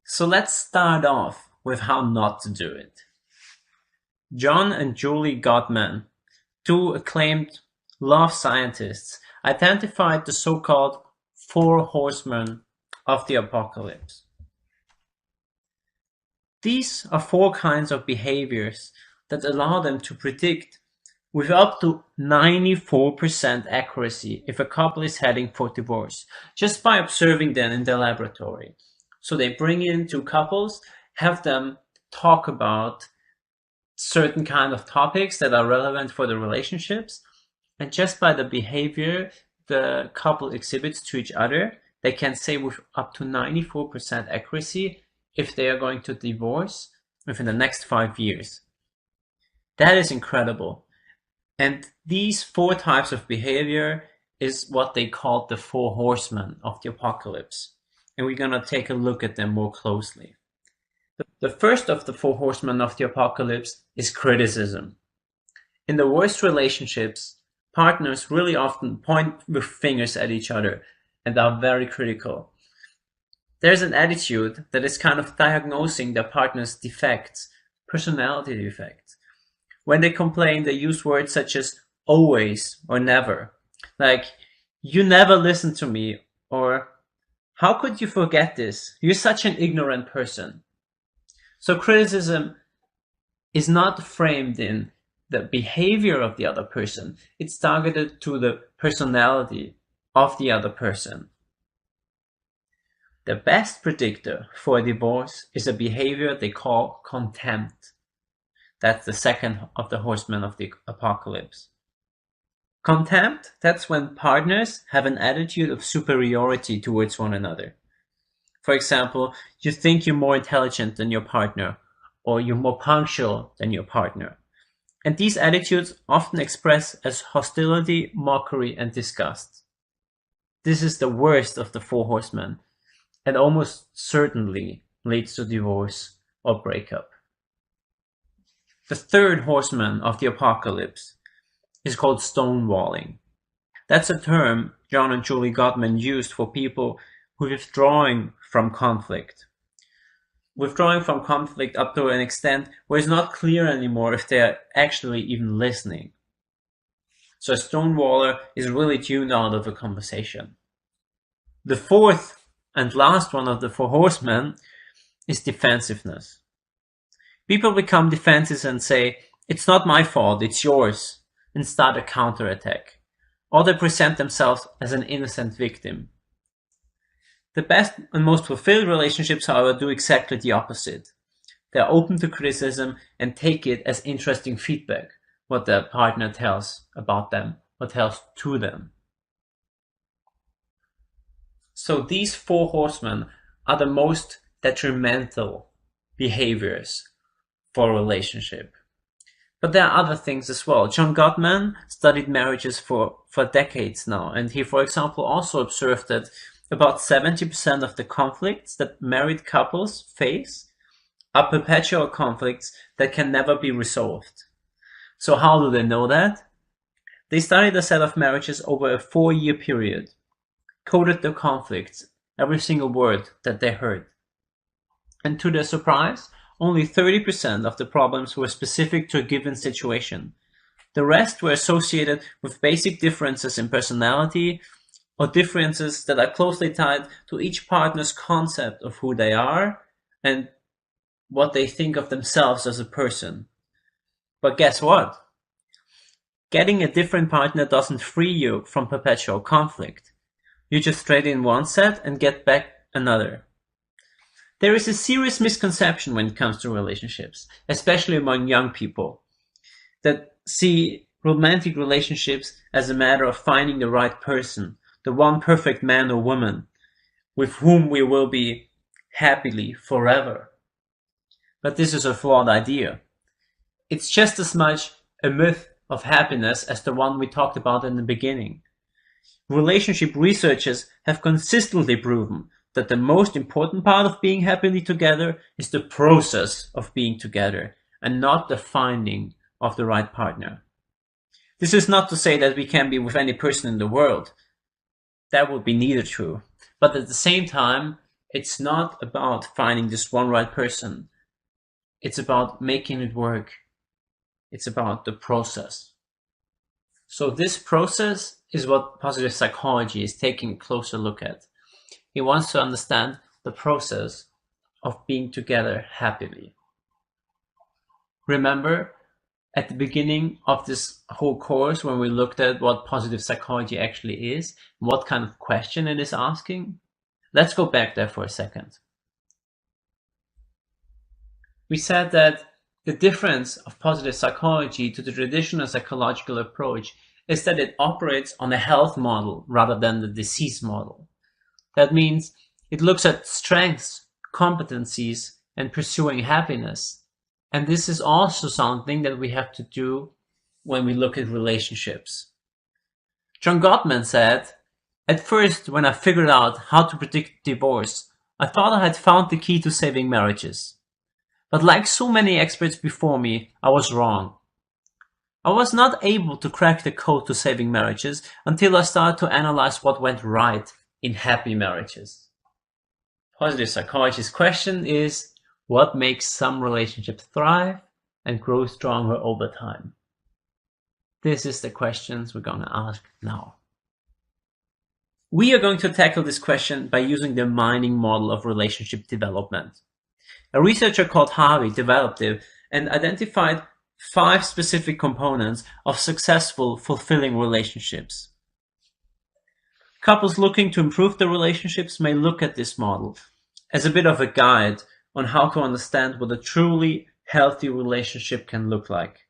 Speaker 1: So let's start off with how not to do it. John and Julie Gottman, two acclaimed love scientists, identified the so-called 4 horsemen of the apocalypse. These are 4 kinds of behaviors that allow them to predict with up to 94% accuracy if a couple is heading for divorce, just by observing them in their laboratory. So they bring in 2 couples, have them talk about certain kind of topics that are relevant for the relationships, and just by the behavior the couple exhibits to each other, they can say with up to 94% accuracy if they are going to divorce within the next 5 years. That is incredible. And these 4 types of behavior is what they called the 4 horsemen of the apocalypse. And we're going to take a look at them more closely. The first of the 4 horsemen of the apocalypse is criticism. In the worst relationships, partners really often point with fingers at each other and are very critical. There's an attitude that is kind of diagnosing their partner's defects, personality defects. When they complain, they use words such as always or never, like, you never listen to me, or how could you forget this? You're such an ignorant person. So criticism is not framed in the behavior of the other person. It's targeted to the personality of the other person. The best predictor for a divorce is a behavior they call contempt. That's the second of the horsemen of the apocalypse. Contempt, that's when partners have an attitude of superiority towards one another. For example, you think you're more intelligent than your partner, or you're more punctual than your partner. And these attitudes often express as hostility, mockery, and disgust. This is the worst of the 4 horsemen, and almost certainly leads to divorce or breakup. The third horseman of the apocalypse is called stonewalling. That's a term John and Julie Gottman used for people who are withdrawing from conflict. Withdrawing from conflict up to an extent where it's not clear anymore if they're actually even listening.
Speaker 3: So a stonewaller is really tuned out of a conversation. The fourth and last one of the four horsemen is defensiveness. People become defensive and say, it's not my fault, it's yours, and start a counterattack. Or they present themselves as an innocent victim. The best and most fulfilled relationships, however, do exactly the opposite. They are open to criticism and take it as interesting feedback, what their partner tells about them, or tells to them. So these four horsemen are the most detrimental behaviors for a relationship. But there are other things as well. John Gottman studied marriages for decades now, and he, for example, also observed that about 70% of the conflicts that married couples face are perpetual conflicts that can never be resolved. So how do they know that? They studied a set of marriages over a 4-year period, coded the conflicts, every single word that they heard. And to their surprise, only 30% of the problems were specific to a given situation. The rest were associated with basic differences in personality or differences that are closely tied to each partner's concept of who they are and what they think of themselves as a person. But guess what? Getting a different partner doesn't free you from perpetual conflict. You just trade in one set and get back another. There is a serious misconception when it comes to relationships, especially among young people, that see romantic relationships as a matter of finding the right person, the one perfect man or woman with whom we will be happily forever. But this is a flawed idea. It's just as much a myth of happiness as the one we talked about in the beginning. Relationship researchers have consistently proven that the most important part of being happily together is the process of being together and not the finding of the right partner. This is not to say that we can be with any person in the world. That would be neither true. But at the same time, it's not about finding this one right person. It's about making it work. It's about the process. So this process is what positive psychology is taking a closer look at. He wants to understand the process of being together happily. Remember, at the beginning of this whole course, when we looked at what positive psychology actually is, what kind of question it is asking? Let's go back there for a second. We said that the difference of positive psychology to the traditional psychological approach is that it operates on a health model rather than the disease model. That means it looks at strengths, competencies, and pursuing happiness. And this is also something that we have to do when we look at relationships. John Gottman said, "At first, when I figured out how to predict divorce, I thought I had found the key to saving marriages. But like so many experts before me, I was wrong. I was not able to crack the code to saving marriages until I started to analyze what went right in happy marriages." Positive psychology's question is, what makes some relationships thrive and grow stronger over time? This is the questions we're going to ask now. We are going to tackle this question by using the mining model of relationship development. A researcher called Harvey developed it and identified 5 specific components of successful, fulfilling relationships. Couples looking to improve their relationships may look at this model as a bit of a guide on how to understand what a truly healthy relationship can look like.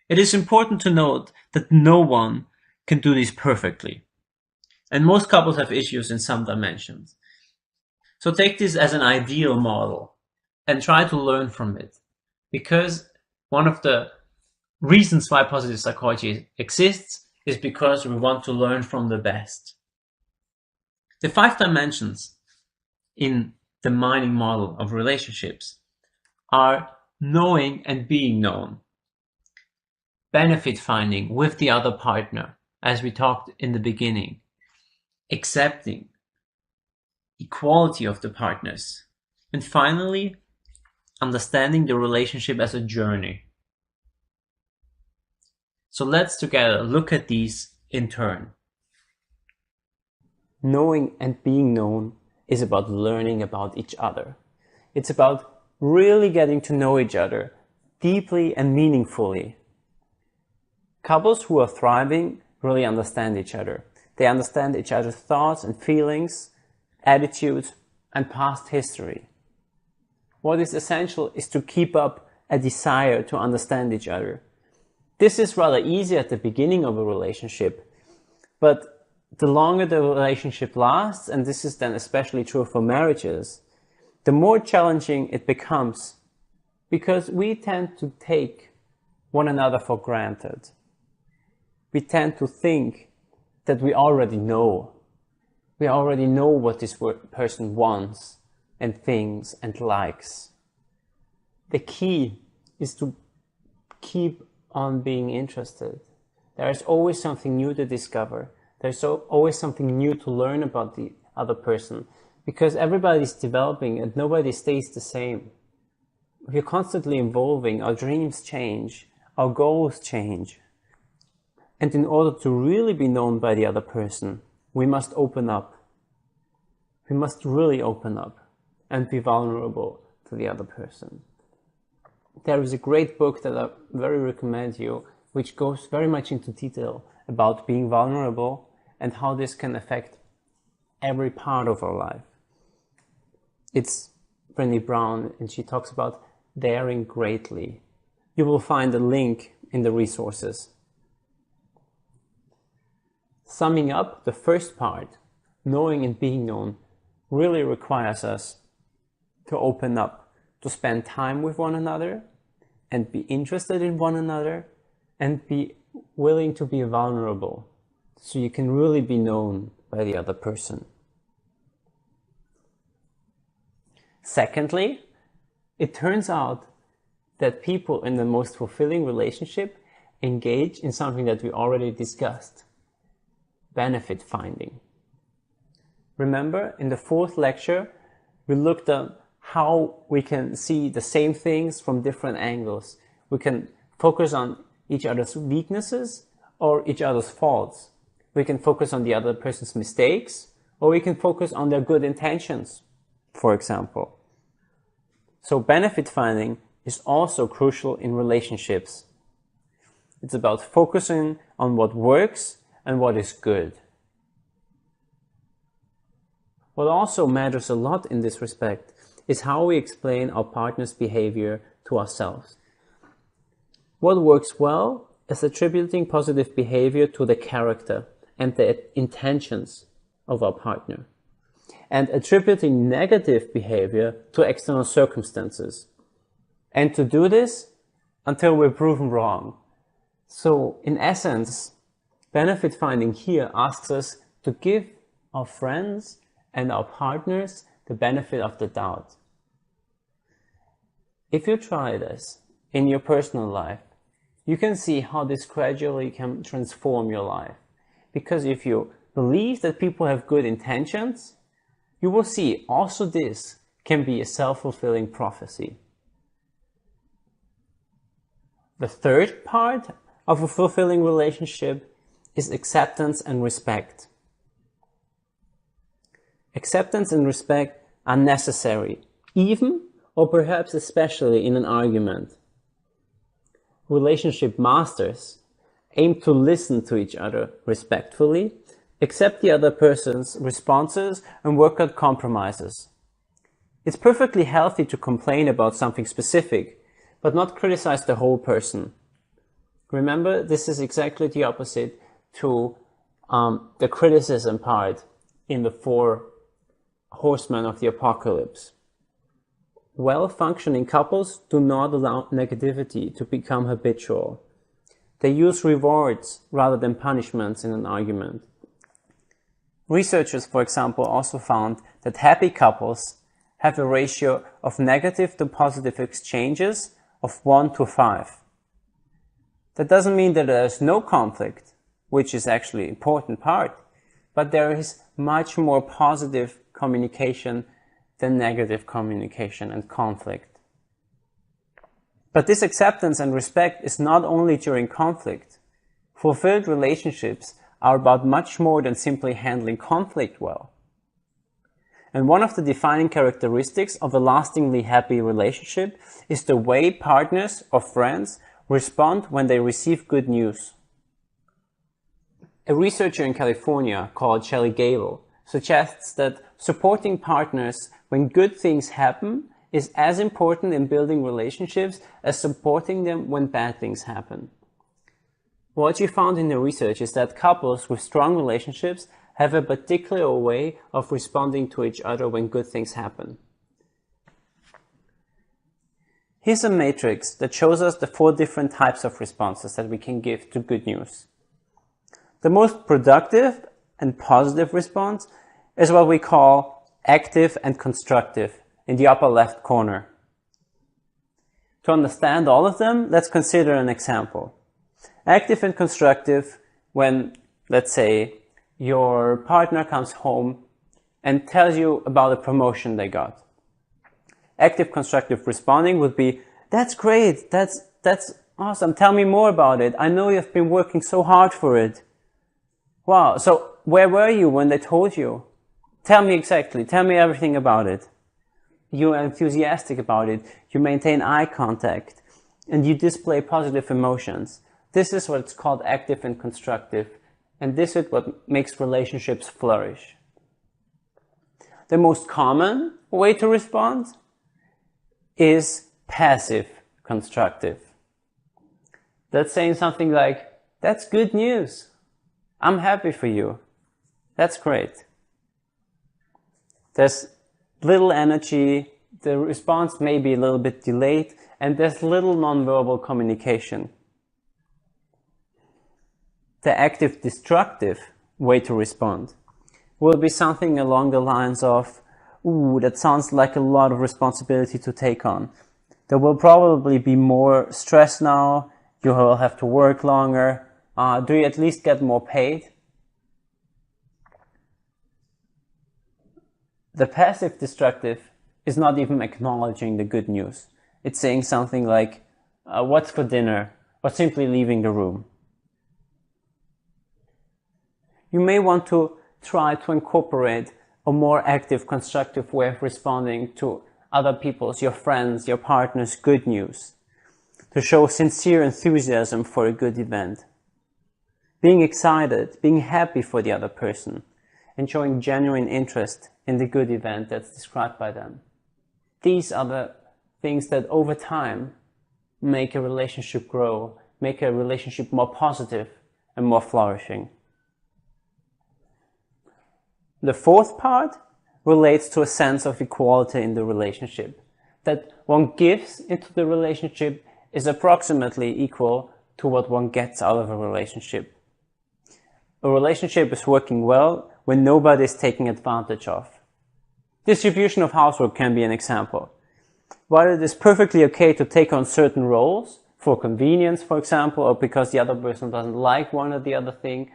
Speaker 3: It is important to note that no one can do this perfectly, and most couples have issues in some dimensions. So take this as an ideal model and try to learn from it, because one of the reasons why positive psychology exists is because we want to learn from the best. The 5 dimensions in the mining model of relationships are knowing and being known, benefit finding with the other partner, as we talked in the beginning, accepting, equality of the partners, and finally, understanding the relationship as a journey.
Speaker 1: So let's together look at these in turn. Knowing and being known is about learning about each other. It's about really getting to know each other deeply and meaningfully. Couples who are thriving really understand each other. They understand each other's thoughts and feelings, attitudes, and past history. What is essential is to keep up a desire to understand each other. This is rather easy at the beginning of a relationship, but the longer the relationship lasts, and this is then especially true for marriages, the more challenging it becomes, because we tend to take one another for granted. We tend to think that we already know. We already know what this person wants and thinks and likes. The key is to keep on being interested. There is always something new to discover. There's always something new to learn about the other person, because everybody's developing and nobody stays the same. We're constantly evolving, our dreams change, our goals change. And in order to really be known by the other person, we must open up. We must really open up and be vulnerable to the other person. There is a great book that I very recommend you, which goes very much into detail about being vulnerable and how this can affect every part of our life. It's Brené Brown, and she talks about daring greatly. You will find a link in the resources. Summing up, the first part, knowing and being known, really requires us to open up, to spend time with one another, and be interested in one another, and be willing to be vulnerable, so you can really be known by the other person. Secondly, it turns out that people in the most fulfilling relationship engage in something that we already discussed: benefit finding. Remember, in the fourth lecture, we looked at how we can see the same things from different angles. We can focus on each other's weaknesses or each other's faults. We can focus on the other person's mistakes, or we can focus on their good intentions, for example. So benefit finding is also crucial in relationships. It's about focusing on what works and what is good. What also matters a lot in this respect is how we explain our partner's behavior to ourselves. What works well is attributing positive behavior to the character and the intentions of our partner, and attributing negative behavior to external circumstances. And to do this until we're proven wrong. So in essence, benefit finding here asks us to give our friends and our partners the benefit of the doubt. If you try this in your personal life, you can see how this gradually can transform your life. Because if you believe that people have good intentions, you will see also this can be a self-fulfilling prophecy. The third part of a fulfilling relationship is acceptance and respect. Acceptance and respect are necessary, even or perhaps especially in an argument. Relationship masters aim to listen to each other respectfully, accept the other person's responses, and work out compromises. It's perfectly healthy to complain about something specific, but not criticize the whole person. Remember, this is exactly the opposite to the criticism part in the 4 horsemen of the apocalypse. Well-functioning couples do not allow negativity to become habitual. They use rewards rather than punishments in an argument. Researchers, for example, also found that happy couples have a ratio of negative to positive exchanges of 1 to 5. That doesn't mean that there is no conflict, which is actually an important part, but there is much more positive communication than negative communication and conflict. But this acceptance and respect is not only during conflict. fulfilled relationships are about much more than simply handling conflict well. And one of the defining characteristics of a lastingly happy relationship is the way partners or friends respond when they receive good news. A researcher in California called Shelley Gable suggests that supporting partners when good things happen is as important in building relationships as supporting them when bad things happen. What she found in the research is that couples with strong relationships have a particular way of responding to each other when good things happen. Here's a matrix that shows us the 4 different types of responses that we can give to good news. The most productive and positive response is what we call active and constructive in the upper left corner. To understand all of them, let's consider an example. Active and constructive when, let's say, your partner comes home and tells you about a promotion they got. Active constructive responding would be, that's great, that's awesome, tell me more about it, I know you've been working so hard for it. Wow, so where were you when they told you? Tell me exactly, tell me everything about it. You're enthusiastic about it, you maintain eye contact, and you display positive emotions. This is what's called active and constructive, and this is what makes relationships flourish. The most common way to respond is passive constructive. That's saying something like, that's good news. I'm happy for you. That's great. There's little energy, the response may be a little bit delayed, and there's little nonverbal communication. The active destructive way to respond will be something along the lines of, ooh, that sounds like a lot of responsibility to take on. There will probably be more stress now, you will have to work longer, do you at least get more paid? The passive destructive is not even acknowledging the good news. It's saying something like, what's for dinner? Or simply leaving the room. You may want to try to incorporate a more active, constructive way of responding to other people's, your friends, your partner's good news. To show sincere enthusiasm for a good event. Being excited, being happy for the other person, and showing genuine interest in the good event that's described by them. These are the things that over time make a relationship grow, make a relationship more positive and more flourishing. The 4th part relates to a sense of equality in the relationship. That one gives into the relationship is approximately equal to what one gets out of a relationship. A relationship is working well when nobody is taking advantage of. Distribution of housework can be an example. While it is perfectly okay to take on certain roles, for convenience, for example, or because the other person doesn't like one or the other thing,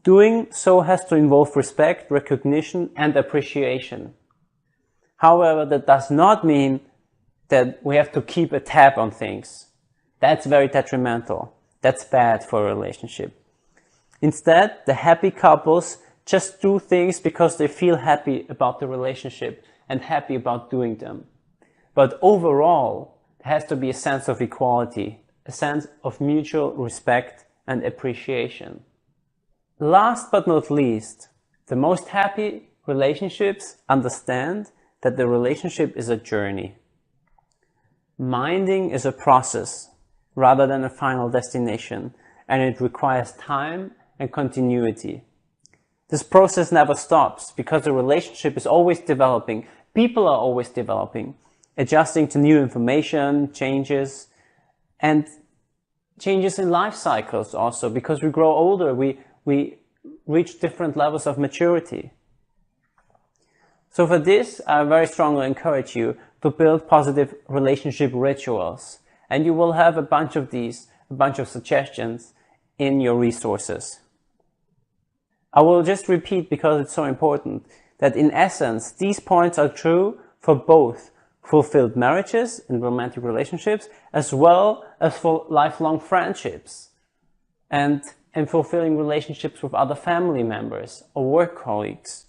Speaker 1: doing so has to involve respect, recognition, and appreciation. However, that does not mean that we have to keep a tab on things. That's very detrimental. That's bad for a relationship. Instead, the happy couples just do things because they feel happy about the relationship and happy about doing them. But overall, there has to be a sense of equality, a sense of mutual respect and appreciation. Last but not least, the most happy relationships understand that the relationship is a journey. Minding is a process rather than a final destination, and it requires time and continuity. This process never stops because the relationship is always developing. People are always developing, adjusting to new information, changes, and changes in life cycles also. Because we grow older, we reach different levels of maturity. So for this, I very strongly encourage you to build positive relationship rituals. And you will have a bunch of these, a bunch of suggestions in your resources. I will just repeat, because it's so important, that in essence, these points are true for both fulfilled marriages and romantic relationships, as well as for lifelong friendships. And and fulfilling relationships with other family members or work colleagues.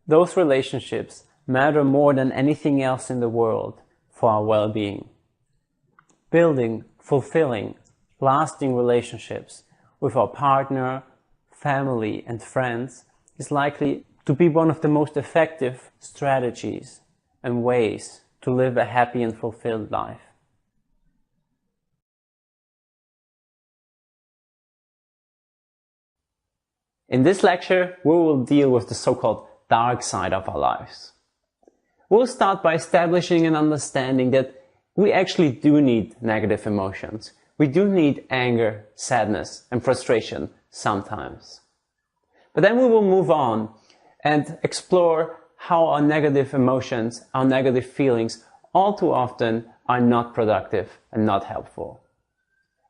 Speaker 1: Those relationships matter more than anything else in the world for our well-being. Building, fulfilling, lasting relationships with our partner, family, and friends is likely to be one of the most effective strategies and ways to live a happy and fulfilled life. In this lecture, we will deal with the so-called dark side of our lives. We'll start by establishing an understanding that we actually do need negative emotions. We do need anger, sadness, and frustration sometimes. But then we will move on and explore how our negative emotions, our negative feelings, all too often are not productive and not helpful.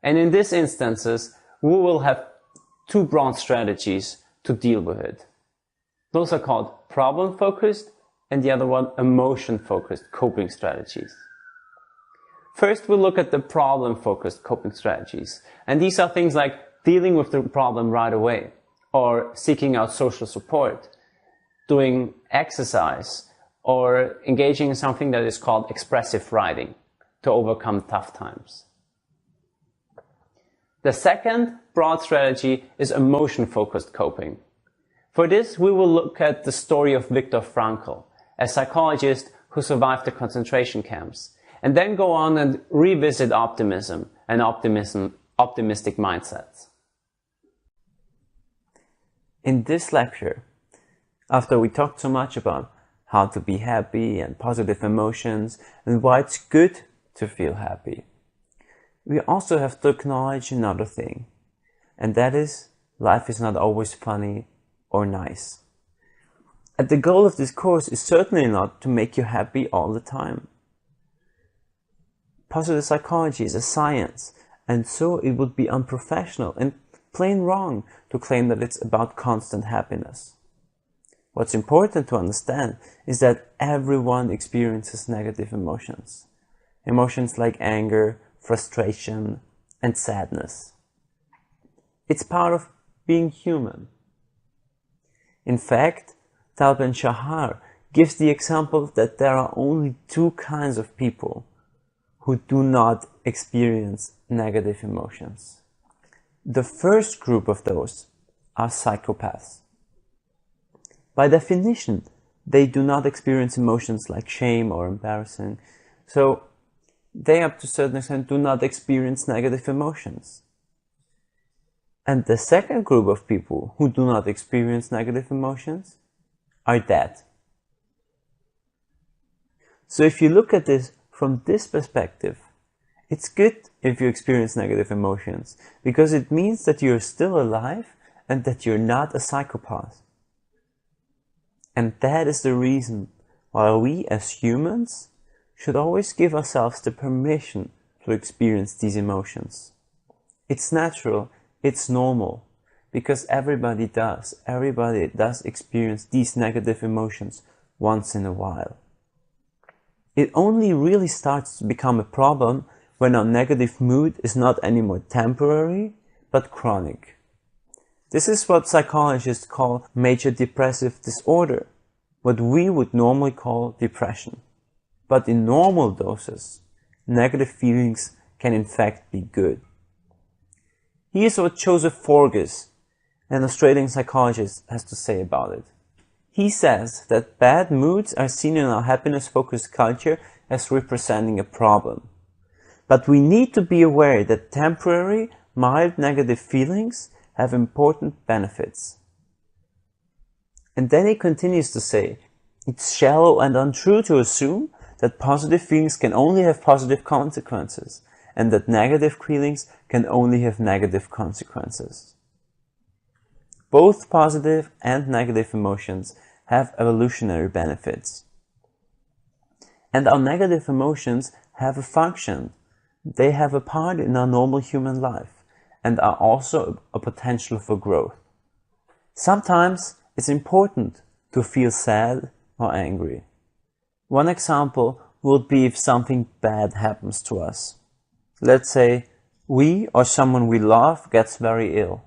Speaker 1: And in these instances, we will have two broad strategies to deal with it. Those are called problem-focused and the other one emotion-focused coping strategies. First, we'll look at the problem-focused coping strategies. And these are things like dealing with the problem right away, or seeking out social support, doing exercise, or engaging in something that is called expressive writing to overcome tough times. The second broad strategy is emotion-focused coping. For this, we will look at the story of Viktor Frankl, a psychologist who survived the concentration camps, and then go on and revisit optimism and optimistic mindsets. In this lecture, after we talked so much about how to be happy and positive emotions and why it's good to feel happy, we also have to acknowledge another thing, and that is life is not always funny or nice. And the goal of this course is certainly not to make you happy all the time. Positive psychology is a science, and so it would be unprofessional and plain wrong to claim that it's about constant happiness. What's important to understand is that everyone experiences negative emotions. Emotions like anger, frustration, and sadness. It's part of being human. In fact, Tal Ben-Shahar gives the example that there are only two kinds of people who do not experience negative emotions. The first group of those are psychopaths. By definition, they do not experience emotions like shame or embarrassing, so they up to a certain extent do not experience negative emotions. And the second group of people who do not experience negative emotions are dead. So if you look at this from this perspective, it's good if you experience negative emotions, because it means that you're still alive and that you're not a psychopath. And that is the reason why we as humans should always give ourselves the permission to experience these emotions. It's natural, it's normal, because everybody does experience these negative emotions once in a while. It only really starts to become a problem when our negative mood is not anymore temporary, but chronic. This is what psychologists call major depressive disorder, what we would normally call depression. But in normal doses, negative feelings can in fact be good. Here's what Joseph Forgas, an Australian psychologist, has to say about it. He says that bad moods are seen in our happiness-focused culture as representing a problem. But we need to be aware that temporary, mild negative feelings have important benefits. And then he continues to say, it's shallow and untrue to assume that positive feelings can only have positive consequences, and that negative feelings can only have negative consequences. Both positive and negative emotions have evolutionary benefits. And our negative emotions have a function. They have a part in our normal human life and are also a potential for growth. Sometimes it's important to feel sad or angry. One example would be if something bad happens to us. Let's say
Speaker 3: we or someone we love gets very ill.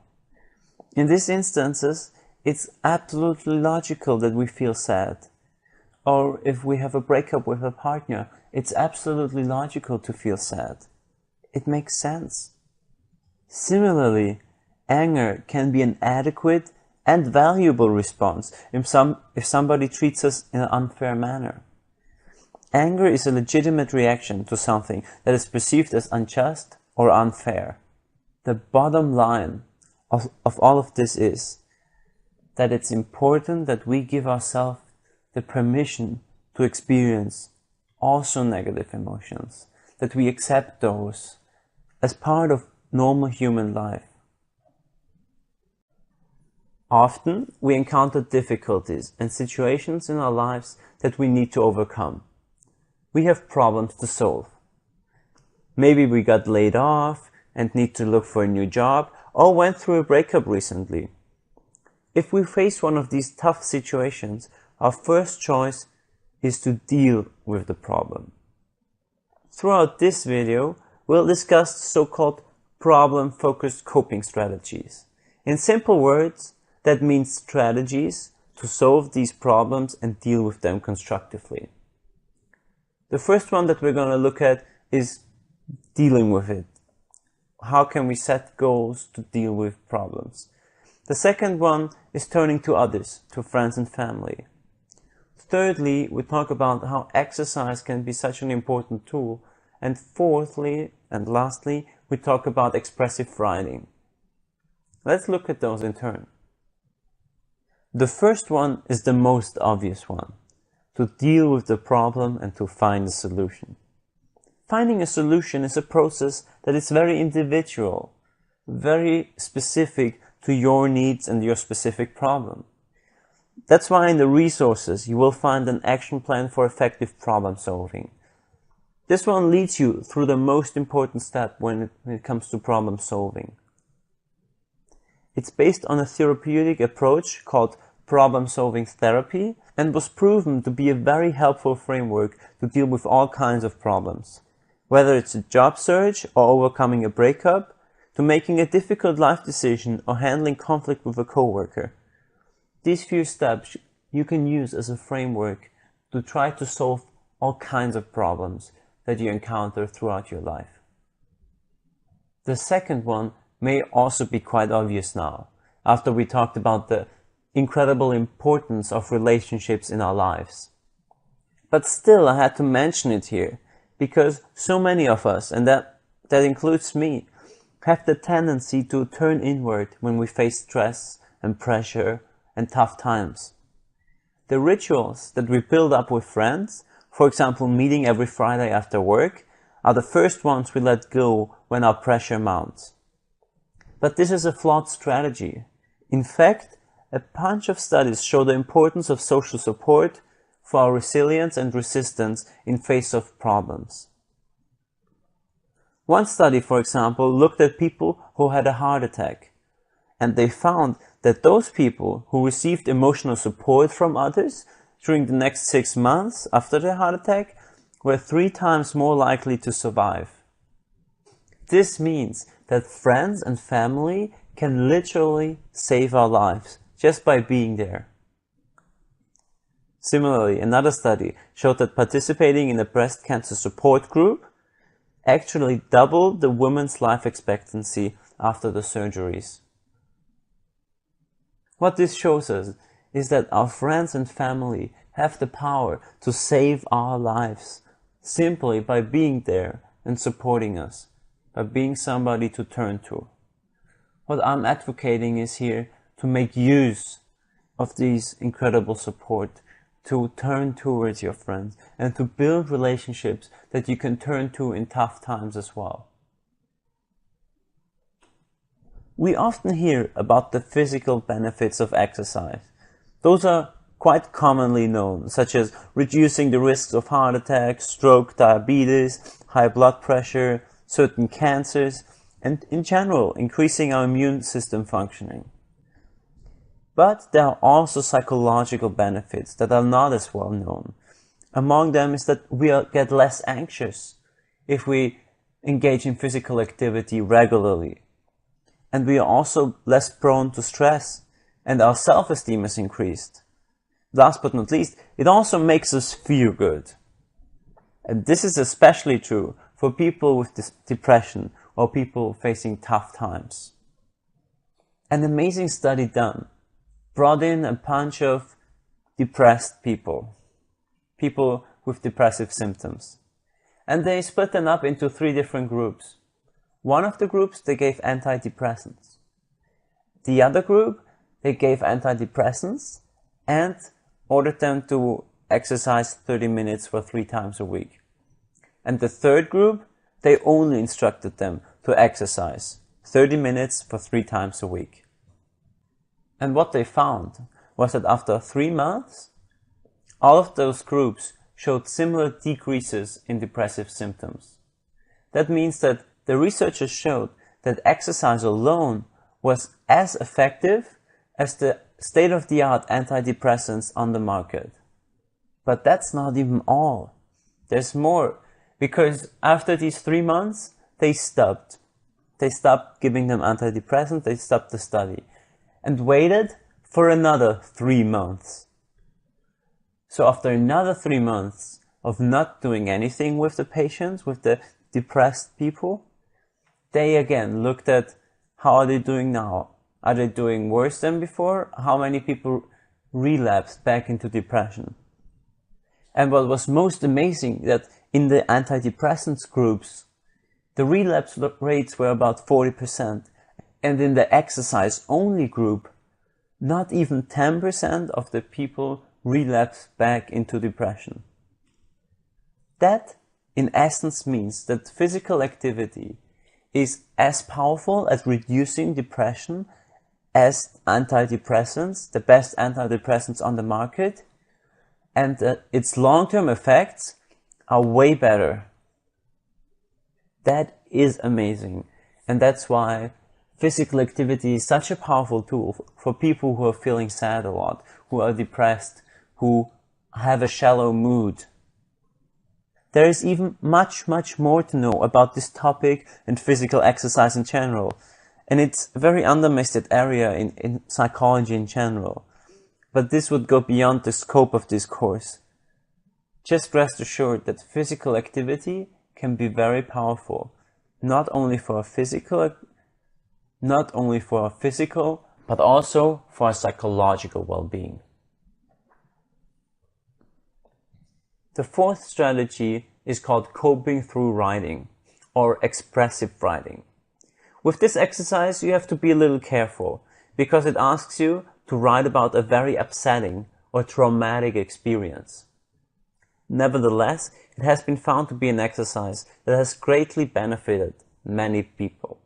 Speaker 3: In these instances, it's absolutely logical that we feel sad. Or if we have a breakup with a partner, it's absolutely logical to feel sad. It makes sense. Similarly, anger can be an adequate and valuable response if somebody treats us in an unfair manner. Anger is a legitimate reaction to something that is perceived as unjust or unfair. The bottom line of all of this is that it's important that we give ourselves the permission to experience also negative emotions, that we accept those as part of normal human life. Often we encounter difficulties and situations in our lives that we need to overcome. We have problems to solve. Maybe we got laid off and need to look for a new job, or went through a breakup recently. If we face one of these tough situations, our first choice is to deal with the problem. Throughout this video, we'll discuss so-called problem-focused coping strategies. In simple words, that means strategies to solve these problems and deal with them constructively. The first one that we're going to look at is dealing with it. How can we set goals to deal with problems? The second one is turning to others, to friends and family. Thirdly, we talk about how exercise can be such an important tool. And fourthly, and lastly, we talk about expressive writing. Let's look at those in turn. The first one is the most obvious one, to deal with the problem and to find a solution. Finding a solution is a process that is very individual, very specific to your needs and your specific problem. That's why in the resources you will find an action plan for effective problem solving. This one leads you through the most important step when it comes to problem solving. It's based on a therapeutic approach called problem-solving therapy and was proven to be a very helpful framework to deal with all kinds of problems. Whether it's a job search or overcoming a breakup, to making a difficult life decision or handling conflict with a coworker. These few steps you can use as a framework to try to solve all kinds of problems that you encounter throughout your life. The second one may also be quite obvious now, after we talked about the incredible importance of relationships in our lives. But still, I had to mention it here, because so many of us, and that includes me, have the tendency to turn inward when we face stress and pressure and tough times. The rituals that we build up with friends, for example meeting every Friday after work, are the first ones we let go when our pressure mounts. But this is a flawed strategy. In fact, a bunch of studies show the importance of social support for our resilience and resistance in face of problems. One study, for example, looked at people who had a heart attack, and they found that those people who received emotional support from others during the next 6 months after their heart attack were 3 times more likely to survive. This means that friends and family can literally save our lives just by being there. Similarly, another study showed that participating in a breast cancer support group actually doubled the woman's life expectancy after the surgeries. What this shows us is that our friends and family have the power to save our lives simply by being there and supporting us, by being somebody to turn to. What I'm advocating is here to make use of these incredible support, to turn towards your friends and to build relationships that you can turn to in tough times as well. We often hear about the physical benefits of exercise. Those are quite commonly known, such as reducing the risks of heart attack, stroke, diabetes, high blood pressure, certain cancers, and in general, increasing our immune system functioning. But there are also psychological benefits that are not as well known. Among them is that we get less anxious if we engage in physical activity regularly. And we are also less prone to stress, and our self-esteem is increased. Last but not least, it also makes us feel good. And this is especially true for people with depression or people facing tough times. An amazing study done brought in a bunch of depressed people with depressive symptoms. And they split them up into 3 different groups. One of the groups, they gave antidepressants. The other group, they gave antidepressants and ordered them to exercise 30 minutes for 3 times a week. And the third group, they only instructed them to exercise 30 minutes for 3 times a week. And what they found was that after 3 months, all of those groups showed similar decreases in depressive symptoms. That means that the researchers showed that exercise alone was as effective as the state-of-the-art antidepressants on the market. But that's not even all. There's more, because after these 3 months, they stopped. They stopped giving them antidepressants, they stopped the study, and waited for another 3 months. So after another 3 months of not doing anything with the patients, with the depressed people, they again looked at how are they doing now? Are they doing worse than before? How many people relapsed back into depression? And what was most amazing, that in the antidepressants groups, the relapse rates were about 40%. And in the exercise-only group, not even 10% of the people relapsed back into depression. That, in essence, means that physical activity is as powerful at reducing depression as antidepressants, the best antidepressants on the market, and its long-term effects are way better. That is amazing, and that's why physical activity is such a powerful tool for people who are feeling sad a lot, who are depressed, who have a shallow mood. There is even much more to know about this topic and physical exercise in general. And it's a very underestimated area in psychology in general. But this would go beyond the scope of this course. Just rest assured that physical activity can be very powerful, not only for a physical, but also for a psychological well-being. The 4th strategy is called coping through writing, or expressive writing. With this exercise, you have to be a little careful, because it asks you to write about a very upsetting or traumatic experience. Nevertheless, it has been found to be an exercise that has greatly benefited many people.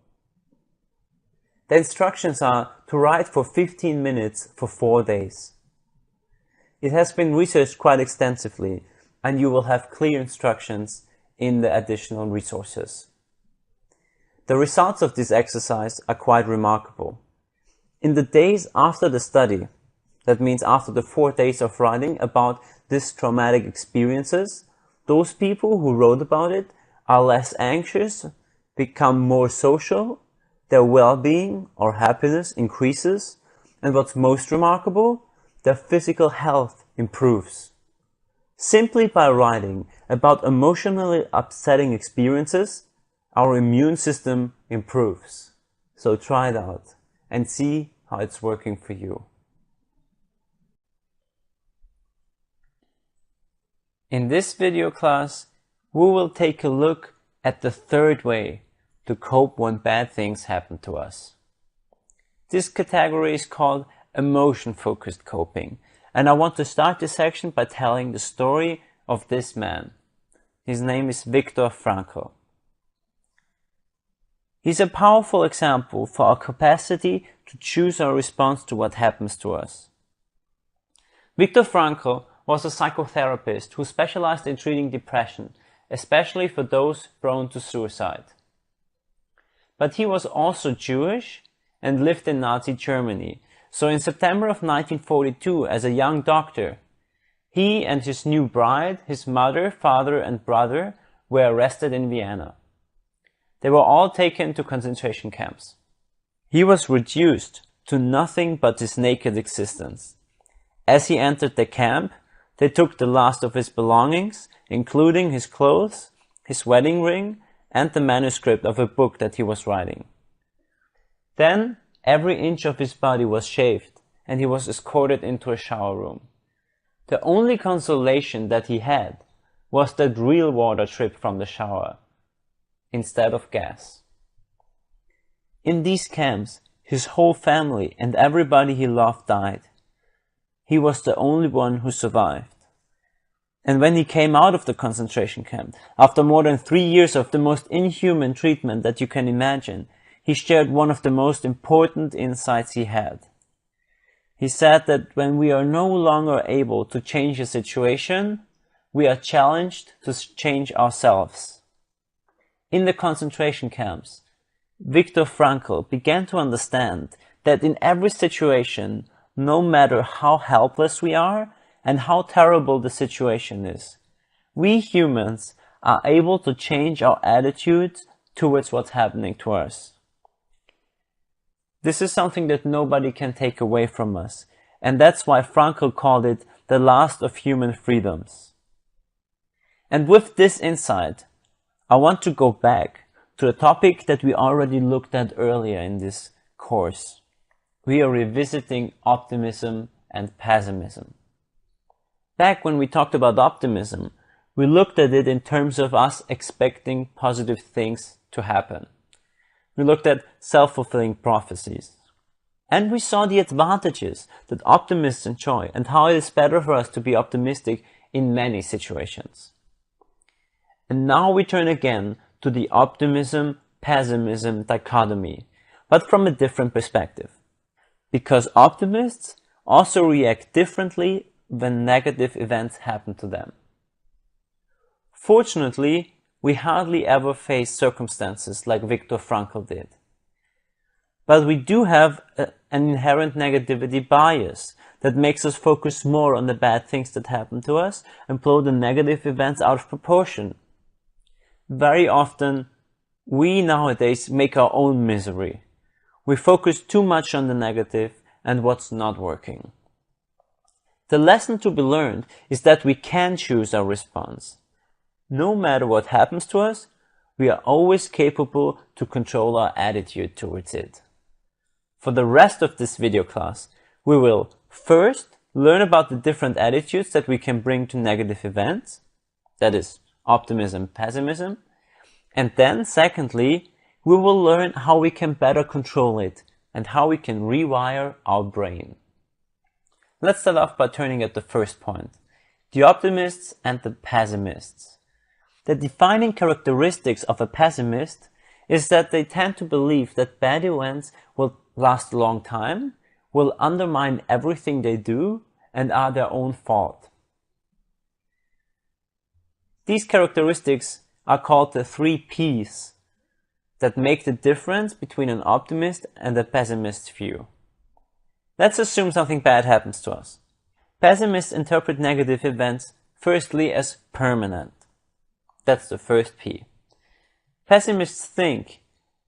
Speaker 3: The instructions are to write for 15 minutes for 4 days. It has been researched quite extensively, and you will have clear instructions in the additional resources. The results of this exercise are quite remarkable. In the days after the study, that means after the 4 days of writing about these traumatic experiences, those people who wrote about it are less anxious, become more social, their well-being or happiness increases, and what's most remarkable, their physical health improves. Simply by writing about emotionally upsetting experiences, our immune system improves. So try it out and see how it's working for you. In this video class, we will take a look at the 3rd way to cope when bad things happen to us. This category is called emotion-focused coping. And I want to start this section by telling the story of this man. His name is Viktor Frankl. He's a powerful example for our capacity to choose our response to what happens to us. Viktor Frankl was a psychotherapist who specialized in treating depression, especially for those prone to suicide. But he was also Jewish and lived in Nazi Germany. So in September of 1942, as a young doctor, he and his new bride, his mother, father and brother, were arrested in Vienna. They were all taken to concentration camps. He was reduced to nothing but his naked existence. As he entered the camp, they took the last of his belongings, including his clothes, his wedding ring, and the manuscript of a book that he was writing. Then every inch of his body was shaved, and he was escorted into a shower room. The only consolation that he had was that real water dripped from the shower, instead of gas. In these camps, his whole family and everybody he loved died. He was the only one who survived. And when he came out of the concentration camp, after more than 3 years of the most inhuman treatment that you can imagine, he shared one of the most important insights he had. He said that when we are no longer able to change a situation, we are challenged to change ourselves. In the concentration camps, Viktor Frankl began to understand that in every situation, no matter how helpless we are and how terrible the situation is, we humans are able to change our attitudes towards what's happening to us. This is something that nobody can take away from us, and that's why Frankl called it the last of human freedoms. And with this insight, I want to go back to a topic that we already looked at earlier in this course. We are revisiting optimism and pessimism. Back when we talked about optimism, we looked at it in terms of us expecting positive things to happen. We looked at self-fulfilling prophecies. And we saw the advantages that optimists enjoy and how it is better for us to be optimistic in many situations. And now we turn again to the optimism-pessimism dichotomy, but from a different perspective. Because optimists also react differently when negative events happen to them. Fortunately, we hardly ever face circumstances like Viktor Frankl did. But we do have an inherent negativity bias that makes us focus more on the bad things that happen to us and blow the negative events out of proportion. Very often, we nowadays make our own misery. We focus too much on the negative and what's not working. The lesson to be learned is that we can choose our response. No matter what happens to us, we are always capable to control our attitude towards it. For the rest of this video class, we will first learn about the different attitudes that we can bring to negative events, that is, optimism, pessimism, and then secondly, we will learn how we can better control it and how we can rewire our brain. Let's start off by turning at the first point, the optimists and the pessimists. The defining characteristics of a pessimist is that they tend to believe that bad events will last a long time, will undermine everything they do, and are their own fault. These characteristics are called the 3 Ps that make the difference between an optimist and a pessimist view. Let's assume something bad happens to us. Pessimists interpret negative events firstly as permanent. That's the first P. Pessimists think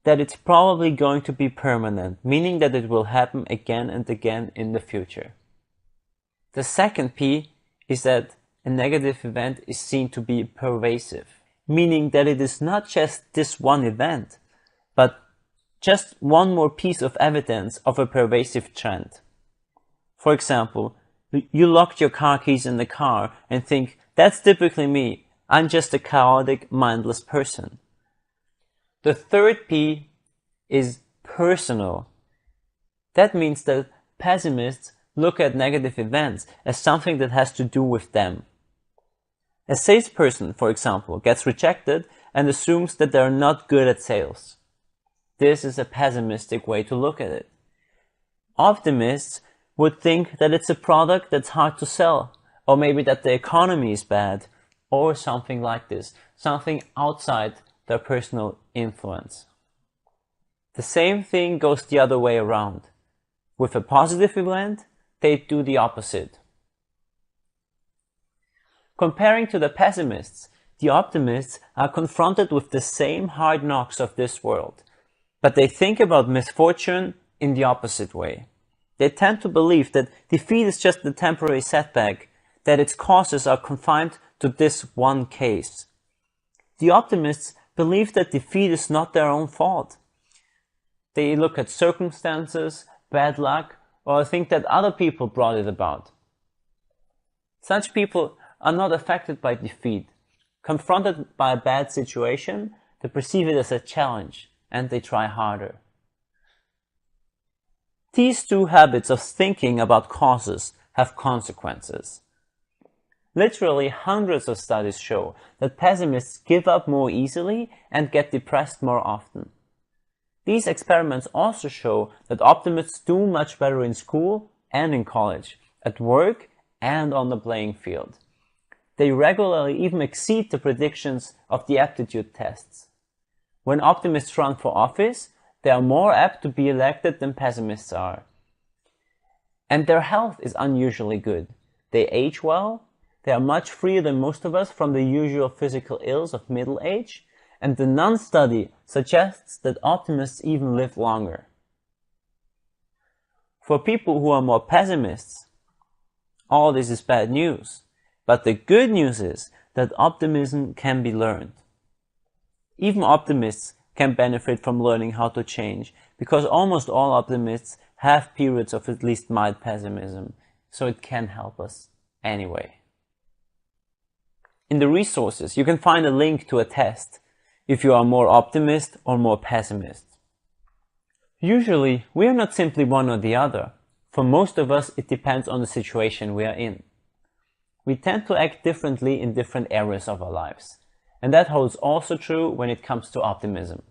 Speaker 3: that it's probably going to be permanent, meaning that it will happen again and again in the future. The second P is that a negative event is seen to be pervasive, meaning that it is not just this one event, but just one more piece of evidence of a pervasive trend. For example, you locked your car keys in the car and think, that's typically me, I'm just a chaotic, mindless person. The third P is personal. That means that pessimists look at negative events as something that has to do with them. A salesperson, for example, gets rejected and assumes that they are not good at sales. This is a pessimistic way to look at it. Optimists would think that it's a product that's hard to sell, or maybe that the economy is bad, or something like this, something outside their personal influence. The same thing goes the other way around. With a positive event, they do the opposite. Comparing to the pessimists, the optimists are confronted with the same hard knocks of this world, but they think about misfortune in the opposite way. They tend to believe that defeat is just a temporary setback, that its causes are confined to this one case. The optimists believe that defeat is not their own fault. They look at circumstances, bad luck, or think that other people brought it about. Such people are not affected by defeat. Confronted by a bad situation, they perceive it as a challenge and they try harder. These two habits of thinking about causes have consequences. Literally hundreds of studies show that pessimists give up more easily and get depressed more often. These experiments also show that optimists do much better in school and in college, at work and on the playing field. They regularly even exceed the predictions of the aptitude tests. When optimists run for office, they are more apt to be elected than pessimists are. And their health is unusually good. They age well, they are much freer than most of us from the usual physical ills of middle age, and the Nun study suggests that optimists even live longer. For people who are more pessimists, all this is bad news. But the good news is that optimism can be learned. Even optimists can benefit from learning how to change, because almost all optimists have periods of at least mild pessimism, so it can help us anyway. In the resources, you can find a link to a test if you are more optimist or more pessimist. Usually, we are not simply one or the other. For most of us, it depends on the situation we are in. We tend to act differently in different areas of our lives, and that holds also true when it comes to optimism.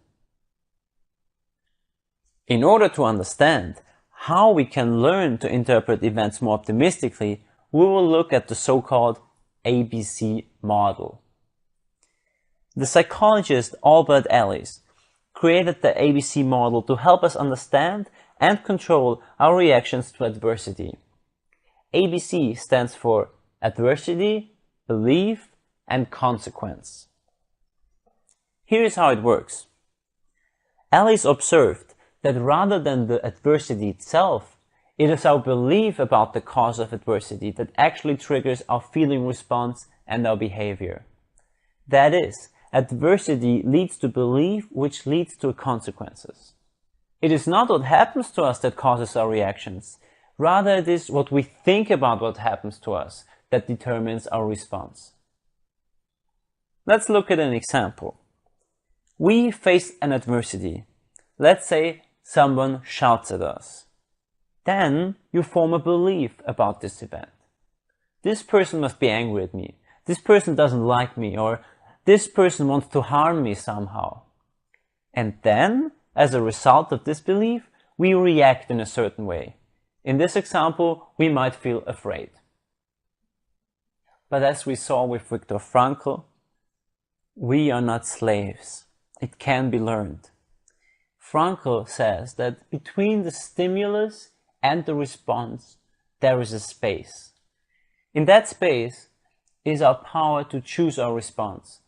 Speaker 3: In order to understand how we can learn to interpret events more optimistically, we will look at the so-called ABC model. The psychologist Albert Ellis created the ABC model to help us understand and control our reactions to adversity. ABC stands for adversity, belief, and consequence. Here is how it works. Ellis observed that rather than the adversity itself, it is our belief about the cause of adversity that actually triggers our feeling response and our behavior. That is, adversity leads to belief, which leads to consequences. It is not what happens to us that causes our reactions. Rather, it is what we think about what happens to us that determines our response. Let's look at an example. We face an adversity. Let's say someone shouts at us. Then you form a belief about this event. This person must be angry at me. This person doesn't like me, or this person wants to harm me somehow. And then, as a result of this belief, we react in a certain way. In this example, we might feel afraid. But as we saw with Viktor Frankl, we are not slaves. It can be learned. Frankl says that between the stimulus and the response, there is a space. In that space is our power to choose our response.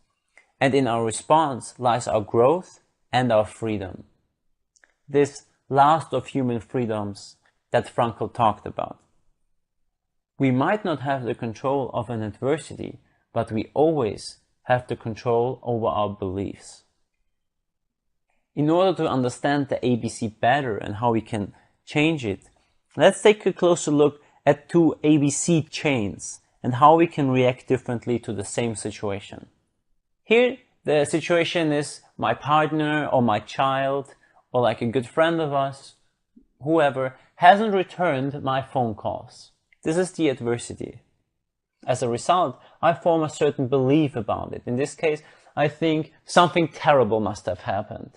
Speaker 3: And in our response lies our growth and our freedom. This last of human freedoms that Frankl talked about. We might not have the control of an adversity, but we always have the control over our beliefs. In order to understand the ABC better and how we can change it, let's take a closer look at two ABC chains and how we can react differently to the same situation. Here, the situation is my partner or my child or like a good friend of us, whoever, hasn't returned my phone calls. This is the adversity. As a result, I form a certain belief about it. In this case, I think something terrible must have happened.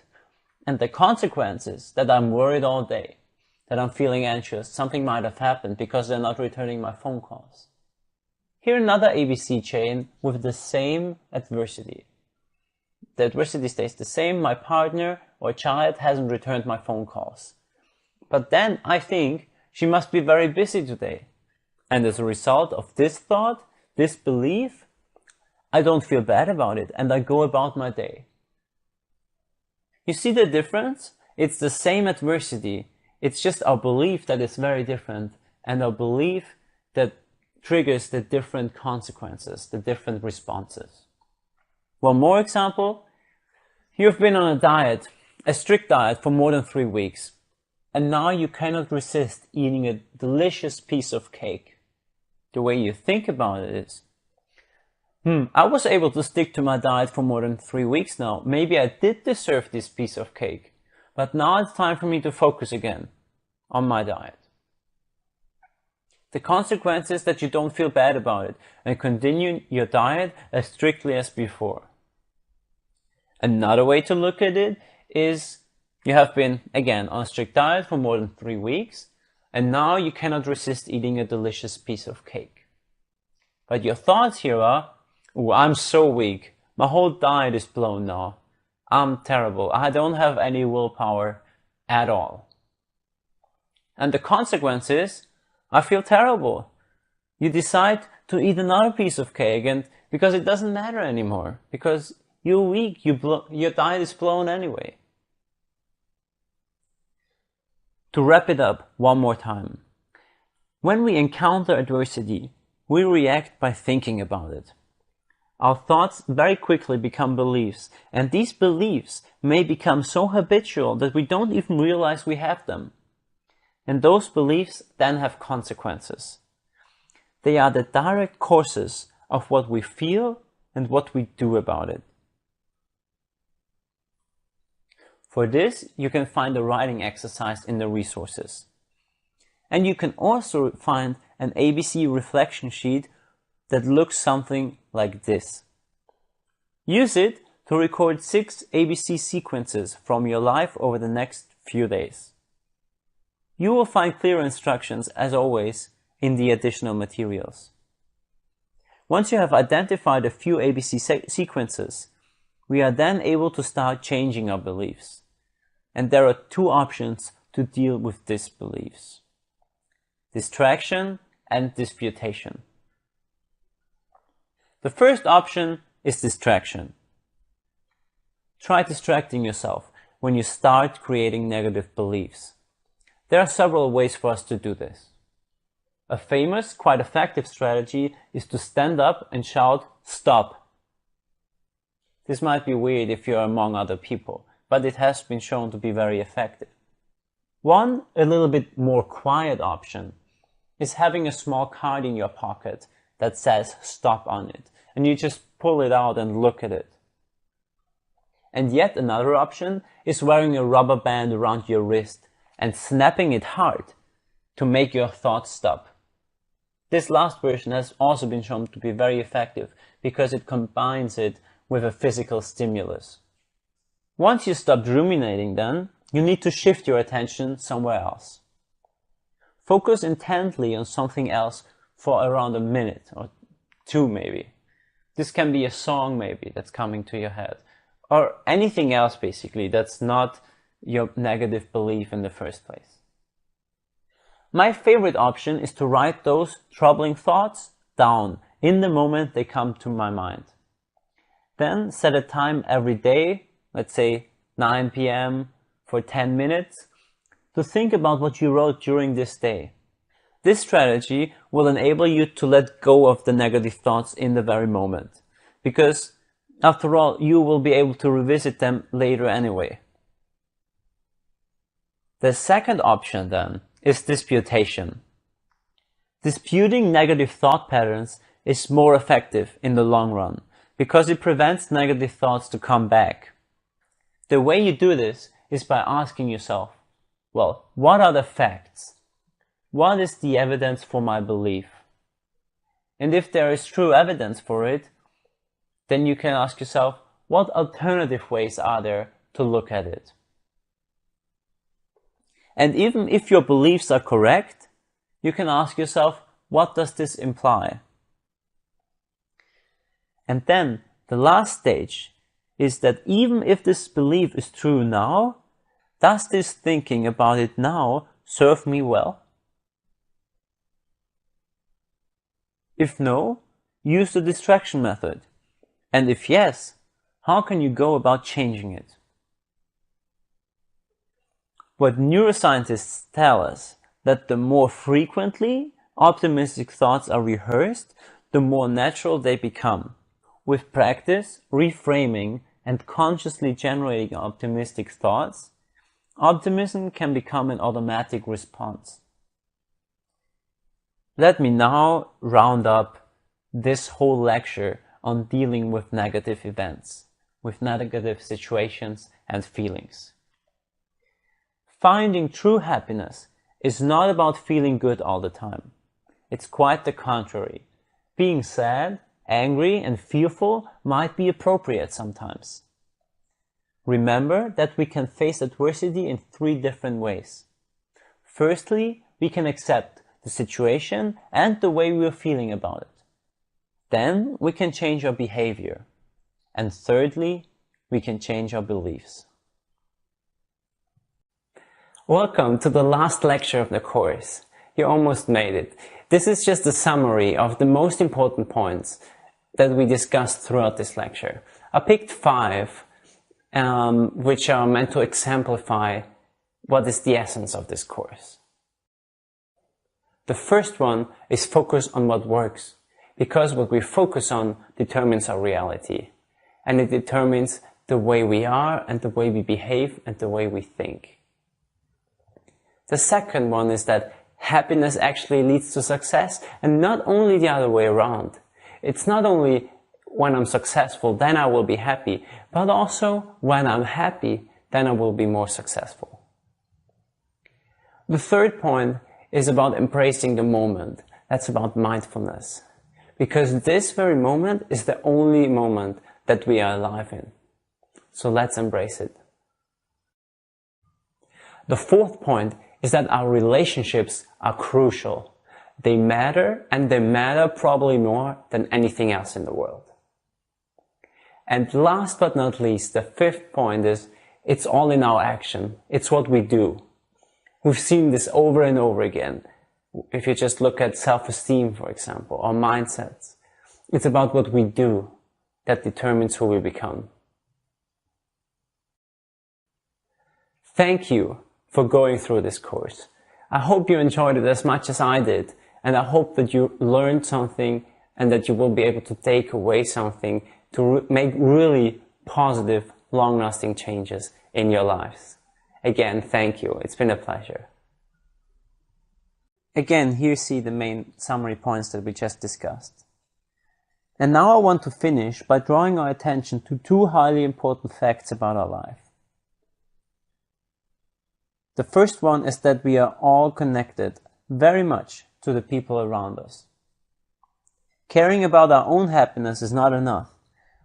Speaker 3: And the consequence is that I'm worried all day, that I'm feeling anxious, something might have happened because they're not returning my phone calls. Here another ABC chain with the same adversity. The adversity stays the same, my partner or child hasn't returned my phone calls. But then I think she must be very busy today. And as a result of this thought, this belief, I don't feel bad about it, and I go about my day. You see the difference? It's the same adversity. It's just our belief that is very different, and our belief that triggers the different consequences, the different responses. One more example. You've been on a diet, a strict diet for more than 3 weeks, and now you cannot resist eating a delicious piece of cake. The way you think about it is, I was able to stick to my diet for more than 3 weeks now. Maybe I did deserve this piece of cake, but now it's time for me to focus again on my diet. The consequence is that you don't feel bad about it and continue your diet as strictly as before. Another way to look at it is you have been, again, on a strict diet for more than 3 weeks, and now you cannot resist eating a delicious piece of cake. But your thoughts here are, "Oh, I'm so weak. My whole diet is blown now. I'm terrible. I don't have any willpower at all." And the consequence is, I feel terrible. You decide to eat another piece of cake, and because it doesn't matter anymore, because you're weak, your diet is blown anyway. To wrap it up one more time. When we encounter adversity, we react by thinking about it. Our thoughts very quickly become beliefs, and these beliefs may become so habitual that we don't even realize we have them. And those beliefs then have consequences. They are the direct causes of what we feel and what we do about it. For this, you can find a writing exercise in the resources. And you can also find an ABC reflection sheet that looks something like this. Use it to record 6 ABC sequences from your life over the next few days. You will find clear instructions, as always, in the additional materials. Once you have identified a few ABC sequences, we are then able to start changing our beliefs. And there are 2 options to deal with these beliefs: distraction and disputation. The first option is distraction. Try distracting yourself when you start creating negative beliefs. There are several ways for us to do this. A famous, quite effective strategy is to stand up and shout, "Stop." This might be weird if you're among other people, but it has been shown to be very effective. One, a little bit more quiet option, is having a small card in your pocket that says "Stop" on it, and you just pull it out and look at it. And yet another option is wearing a rubber band around your wrist and snapping it hard to make your thoughts stop. This last version has also been shown to be very effective because it combines it with a physical stimulus. Once you stop ruminating then, you need to shift your attention somewhere else. Focus intently on something else for around a minute or 2 maybe. This can be a song maybe that's coming to your head, or anything else basically that's not your negative belief in the first place. My favorite option is to write those troubling thoughts down in the moment they come to my mind. Then set a time every day, let's say 9 p.m. for 10 minutes, to think about what you wrote during this day. This strategy will enable you to let go of the negative thoughts in the very moment, because after all, you will be able to revisit them later anyway. The second option then is disputation. Disputing negative thought patterns is more effective in the long run because it prevents negative thoughts to come back. The way you do this is by asking yourself, well, what are the facts? What is the evidence for my belief? And if there is true evidence for it, then you can ask yourself, what alternative ways are there to look at it? And even if your beliefs are correct, you can ask yourself, what does this imply? And then the last stage is that even if this belief is true now, does this thinking about it now serve me well? If no, use the distraction method. And if yes, how can you go about changing it? What neuroscientists tell us that the more frequently optimistic thoughts are rehearsed, the more natural they become. With practice, reframing, and consciously generating optimistic thoughts, optimism can become an automatic response. Let me now round up this whole lecture on dealing with negative events, with negative situations and feelings. Finding true happiness is not about feeling good all the time. It's quite the contrary. Being sad, angry, and fearful might be appropriate sometimes. Remember that we can face adversity in 3 different ways. Firstly, we can accept the situation and the way we're feeling about it. Then we can change our behavior. And thirdly, we can change our beliefs.
Speaker 1: Welcome to the last lecture of the course. You almost made it. This is just a summary of the most important points that we discussed throughout this lecture. I picked 5 which are meant to exemplify what is the essence of this course. The first one is focus on what works, because what we focus on determines our reality, and it determines the way we are and the way we behave and the way we think. The second one is that happiness actually leads to success, and not only the other way around. It's not only when I'm successful, then I will be happy, but also when I'm happy, then I will be more successful. The third point is about embracing the moment. That's about mindfulness. Because this very moment is the only moment that we are alive in. So let's embrace it. The fourth point is that our relationships are crucial. They matter, and they matter probably more than anything else in the world. And last but not least, the fifth point is it's all in our action. It's what we do. We've seen this over and over again. If you just look at self-esteem, for example, or mindsets, it's about what we do that determines who we become. Thank you for going through this course. I hope you enjoyed it as much as I did, and I hope that you learned something and that you will be able to take away something to make really positive, long-lasting changes in your lives. Again, thank you. It's been a pleasure.
Speaker 3: Again, here you see the main summary points that we just discussed. And now I want to finish by drawing our attention to 2 highly important facts about our life. The first one is that we are all connected very much to the people around us. Caring about our own happiness is not enough.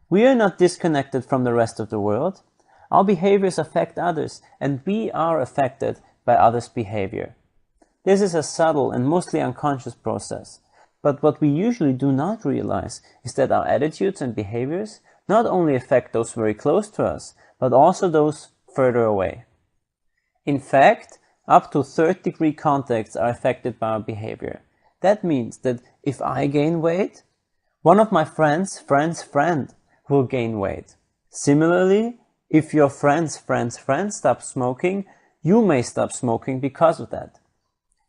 Speaker 3: We are not disconnected from the rest of the world. Our behaviors affect others, and we are affected by others' behavior. This is a subtle and mostly unconscious process, but what we usually do not realize is that our attitudes and behaviors not only affect those very close to us, but also those further away. In fact, up to 3rd-degree contacts are affected by our behavior. That means that if I gain weight, one of my friend's friend will gain weight. Similarly, if your friend's friend stops smoking, you may stop smoking because of that.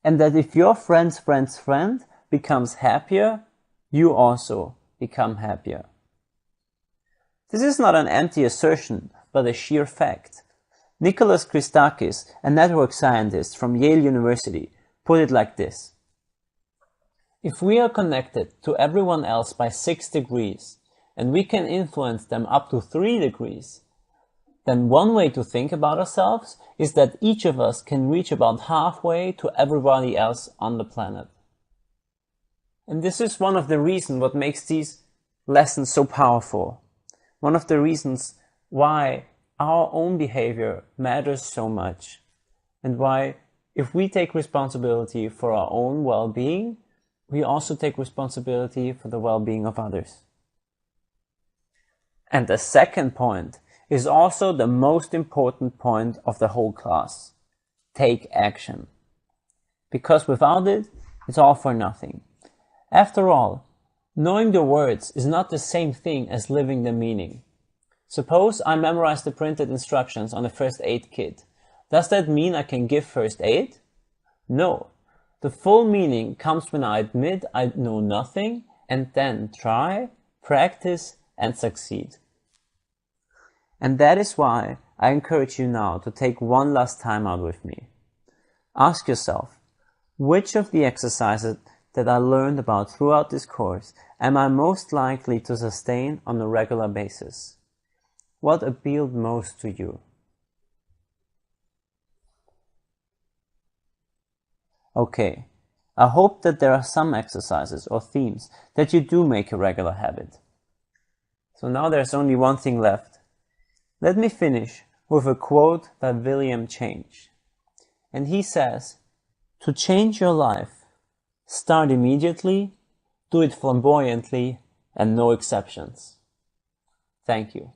Speaker 3: And that if your friend's friend becomes happier, you also become happier. This is not an empty assertion, but a sheer fact. Nicholas Christakis, a network scientist from Yale University, put it like this. If we are connected to everyone else by 6 degrees, and we can influence them up to 3 degrees, then one way to think about ourselves is that each of us can reach about halfway to everybody else on the planet. And this is one of the reasons what makes these lessons so powerful. One of the reasons why our own behavior matters so much, and why if we take responsibility for our own well-being, we also take responsibility for the well-being of others. And the second point is also the most important point of the whole class. Take action. Because without it, it's all for nothing. After all,
Speaker 1: Knowing the words is not the same thing as living the meaning. Suppose I memorize the printed instructions on a first aid kit. Does that mean I can give first aid? No. The full meaning comes when I admit I know nothing and then try, practice, and succeed. And that is why I encourage you now to take one last time out with me. Ask yourself, which of the exercises that I learned about throughout this course am I most likely to sustain on a regular basis? What appealed most to you? Okay, I hope that there are some exercises or themes that you do make a regular habit. So now there's only one thing left. Let me finish with a quote by William Change. And he says, "To change your life, start immediately, do it flamboyantly, and no exceptions." Thank you.